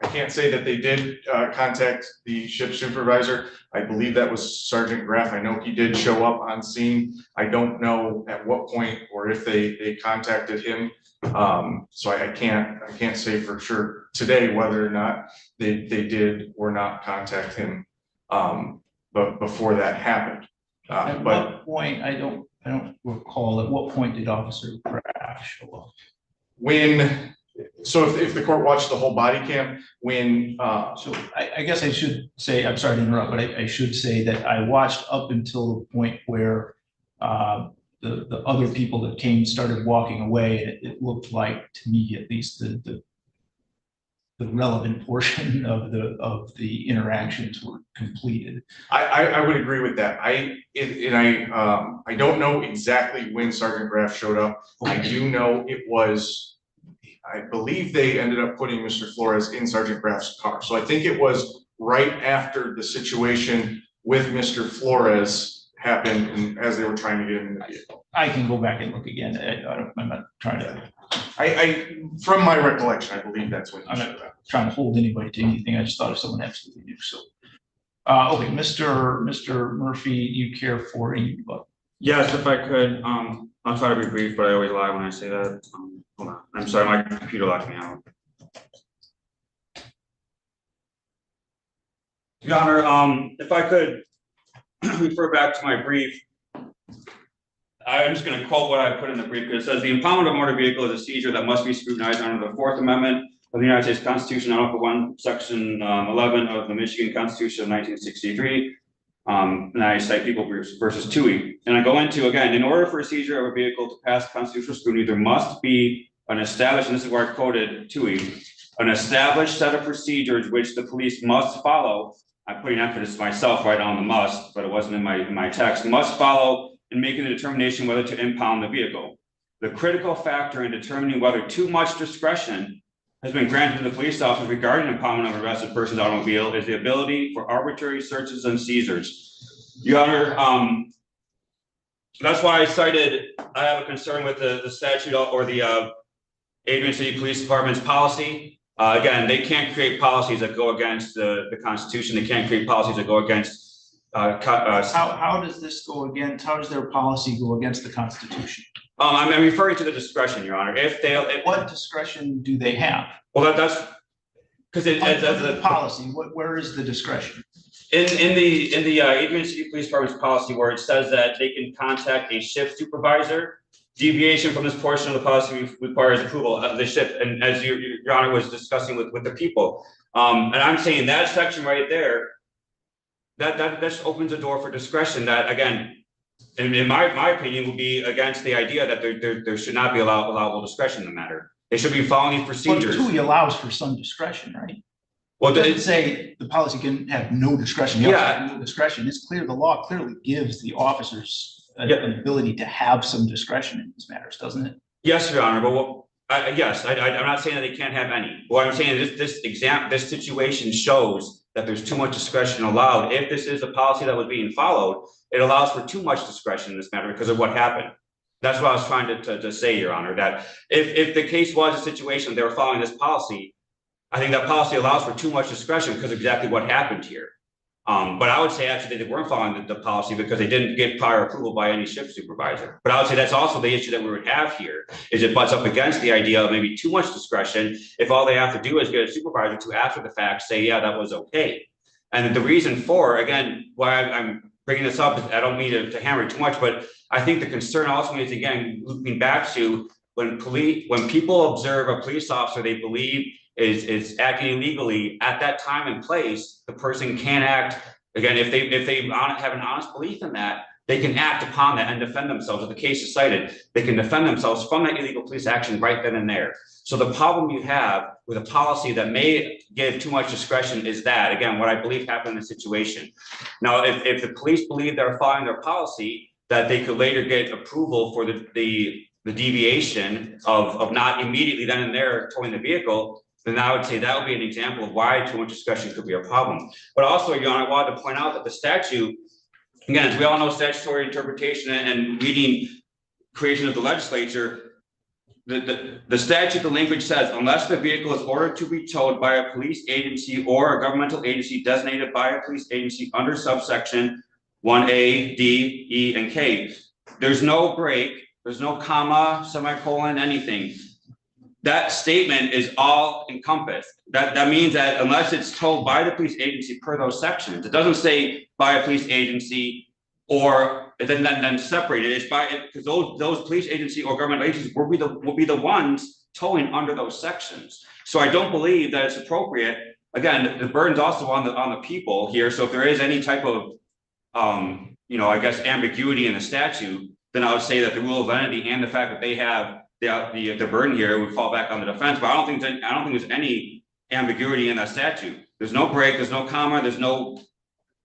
S10: can't say that they did contact the shift supervisor. I believe that was Sergeant Graff. I know he did show up on scene. I don't know at what point or if they contacted him. So I can't say for sure today whether or not they did or not contact him. But before that happened.
S2: At what point, I don't recall, at what point did Officer Graff show up?
S10: So if the court watched the whole body cam,
S2: so I guess I should say, I'm sorry to interrupt, but I should say that I watched up until the point where the other people that came started walking away, and it looked like, to me at least, the relevant portion of the interactions were completed.
S10: I would agree with that. I don't know exactly when Sergeant Graff showed up. I do know it was, I believe they ended up putting Mr. Flores in Sergeant Graff's car. So I think it was right after the situation with Mr. Flores happened and as they were trying to get him in the vehicle.
S2: I can go back and look again. I'm not trying to.
S10: From my recollection, I believe that's when.
S2: I'm not trying to hold anybody to anything. I just thought if someone absolutely knew. So, okay, Mr. Murphy, you care for any rebuttal?
S19: Yes, if I could. I'll try to be brief, but I always lie when I say that. Hold on. I'm sorry, my computer locked me out. Your Honor, if I could refer back to my brief. I'm just going to quote what I put in the brief, because it says the impoundment of a motor vehicle is a seizure that must be scrutinized under the 4th Amendment of the United States Constitution, Article 1, Section 11 of the Michigan Constitution of 1963. And I cite People versus Toohey. And I go into, again, in order for a seizure of a vehicle to pass constitutional scrutiny, there must be an established, and this is where I quoted Toohey, an established set of procedures which the police must follow. I'm putting emphasis myself right on the must, but it wasn't in my text. Must follow in making the determination whether to impound the vehicle. The critical factor in determining whether too much discretion has been granted to the police officer regarding impoundment of an arrested person's automobile is the ability for arbitrary searches and seizures. Your Honor, that's why I have a concern with the statute or the Adrian City Police Department's policy. Again, they can't create policies that go against the Constitution. They can't create policies that go against
S2: how does this go against? How does their policy go against the Constitution?
S19: I'm referring to the discretion, Your Honor.
S2: What discretion do they have?
S19: Well, that's because
S2: the policy. Where is the discretion?
S19: In the Adrian City Police Department's policy, where it says that they can contact a shift supervisor. Deviation from this portion of the policy requires approval of the shift, and as Your Honor was discussing with the people, and I'm saying that section right there. That just opens the door for discretion that, again, in my opinion, would be against the idea that there should not be allowable discretion in the matter. They should be following these procedures.
S2: But TUI allows for some discretion, right?
S19: Well,
S2: it doesn't say the policy can have no discretion. Yeah, no discretion. It's clear. The law clearly gives the officers an ability to have some discretion in these matters, doesn't it?
S19: Yes, Your Honor. But yes, I'm not saying that they can't have any. What I'm saying is this situation shows that there's too much discretion allowed. If this is a policy that was being followed, it allows for too much discretion in this matter because of what happened. That's what I was trying to say, Your Honor, that if the case was a situation they were following this policy, I think that policy allows for too much discretion because of exactly what happened here. But I would say actually they weren't following the policy because they didn't get prior approval by any shift supervisor. But I would say that's also the issue that we would have here, is it butts up against the idea of maybe too much discretion if all they have to do is get a supervisor to, after the fact, say, yeah, that was okay. And the reason for, again, why I'm bringing this up, I don't mean to hammer it too much, but I think the concern also is, again, looping back to when people observe a police officer they believe is acting illegally at that time and place, the person can act, again, if they have an honest belief in that, they can act upon that and defend themselves. If the case is cited, they can defend themselves from that illegal police action right then and there. So the problem you have with a policy that may give too much discretion is that, again, what I believe happened in the situation. Now, if the police believe they're following their policy, that they could later get approval for the deviation of not immediately then and there towing the vehicle, then I would say that would be an example of why too much discretion could be a problem. But also, Your Honor, I wanted to point out that the statute, again, as we all know, statutory interpretation and reading creation of the legislature, the statute, the language says, unless the vehicle is ordered to be towed by a police agency or a governmental agency designated by a police agency under subsection 1A, D, E, and K. There's no break, there's no comma, semicolon, anything. That statement is all encompassed. That means that unless it's told by the police agency per those sections, it doesn't say by a police agency or then separated. It's by, because those police agency or government agencies will be the ones towing under those sections. So I don't believe that it's appropriate. Again, the burden's also on the people here. So if there is any type of I guess ambiguity in the statute, then I would say that the rule of lenity and the fact that they have the burden here would fall back on the defense. But I don't think there's any ambiguity in that statute. There's no break, there's no comma, there's no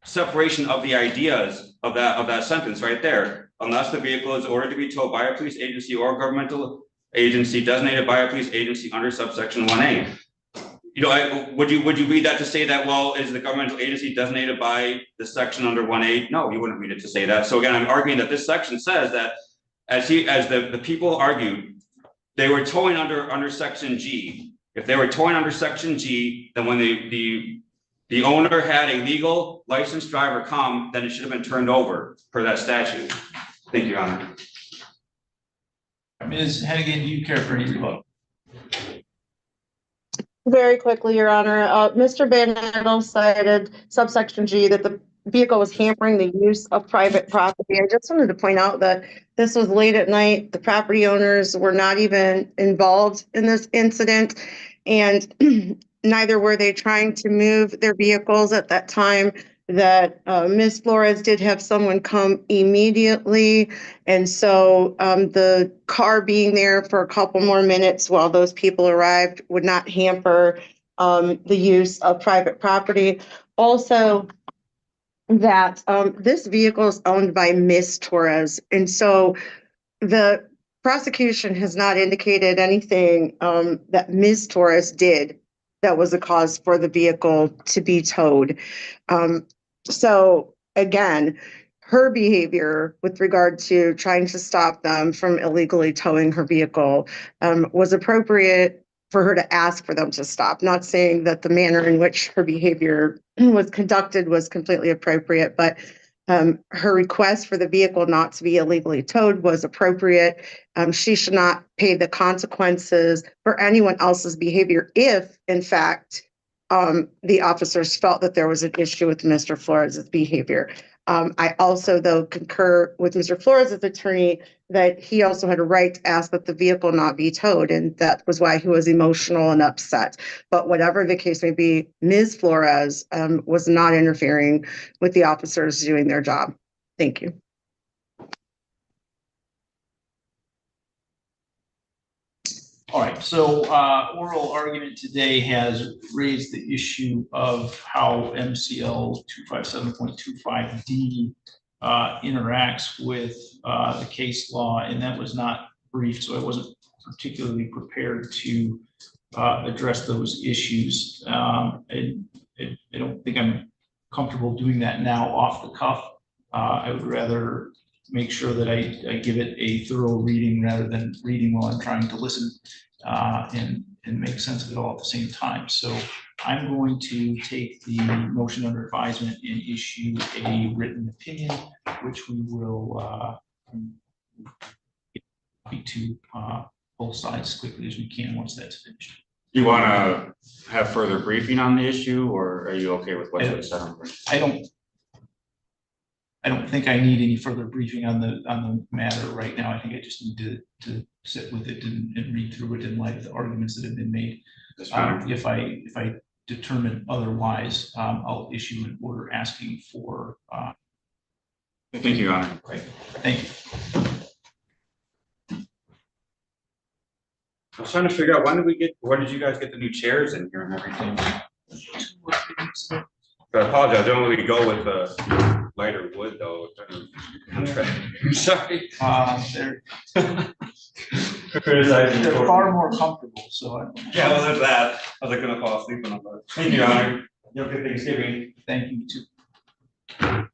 S19: separation of the ideas of that sentence right there. Unless the vehicle is ordered to be towed by a police agency or governmental agency designated by a police agency under subsection 1A. Would you read that to say that, well, is the governmental agency designated by the section under 1A? No, you wouldn't read it to say that. So again, I'm arguing that this section says that as the people argued, they were towing under section G. If they were towing under section G, then when the owner had a legal licensed driver come, then it should have been turned over per that statute. Thank you, Your Honor.
S2: Ms. Hennigan, do you care for any rebuttal?
S15: Very quickly, Your Honor. Mr. Bannetto cited subsection G that the vehicle was hampering the use of private property. I just wanted to point out that this was late at night. The property owners were not even involved in this incident, and neither were they trying to move their vehicles at that time. That Ms. Flores did have someone come immediately, and so the car being there for a couple more minutes while those people arrived would not hamper the use of private property. Also, that this vehicle is owned by Ms. Torres, and so the prosecution has not indicated anything that Ms. Torres did that was a cause for the vehicle to be towed. So again, her behavior with regard to trying to stop them from illegally towing her vehicle was appropriate for her to ask for them to stop. Not saying that the manner in which her behavior was conducted was completely appropriate, but her request for the vehicle not to be illegally towed was appropriate. She should not pay the consequences for anyone else's behavior if, in fact, the officers felt that there was an issue with Mr. Flores' behavior. I also, though, concur with Mr. Flores' attorney that he also had a right to ask that the vehicle not be towed, and that was why he was emotional and upset. But whatever the case may be, Ms. Flores was not interfering with the officers doing their job. Thank you.
S2: All right, so oral argument today has raised the issue of how MCL 257.25D interacts with the case law, and that was not briefed, so I wasn't particularly prepared to address those issues. I don't think I'm comfortable doing that now off the cuff. I would rather make sure that I give it a thorough reading rather than reading while I'm trying to listen and and make sense of it all at the same time. So I'm going to take the motion under advisement and issue a written opinion, which we will be to both sides as quickly as we can once that's finished.
S19: Do you want to have further briefing on the issue, or are you okay with what's been said on the?
S2: I don't think I need any further briefing on the matter right now. I think I just need to sit with it and read through it in light of the arguments that have been made. If I determine otherwise, I'll issue an order asking for.
S19: Thank you, Your Honor.
S2: Right. Thank you.
S19: I was trying to figure out when did you guys get the new chairs in here and everything? I apologize. I don't really go with the lighter wood though. I'm sorry.
S2: They're far more comfortable. So
S19: yeah, well, there's that. I was like gonna fall asleep on them. Thank you, Your Honor. You have a good Thanksgiving.
S2: Thank you too.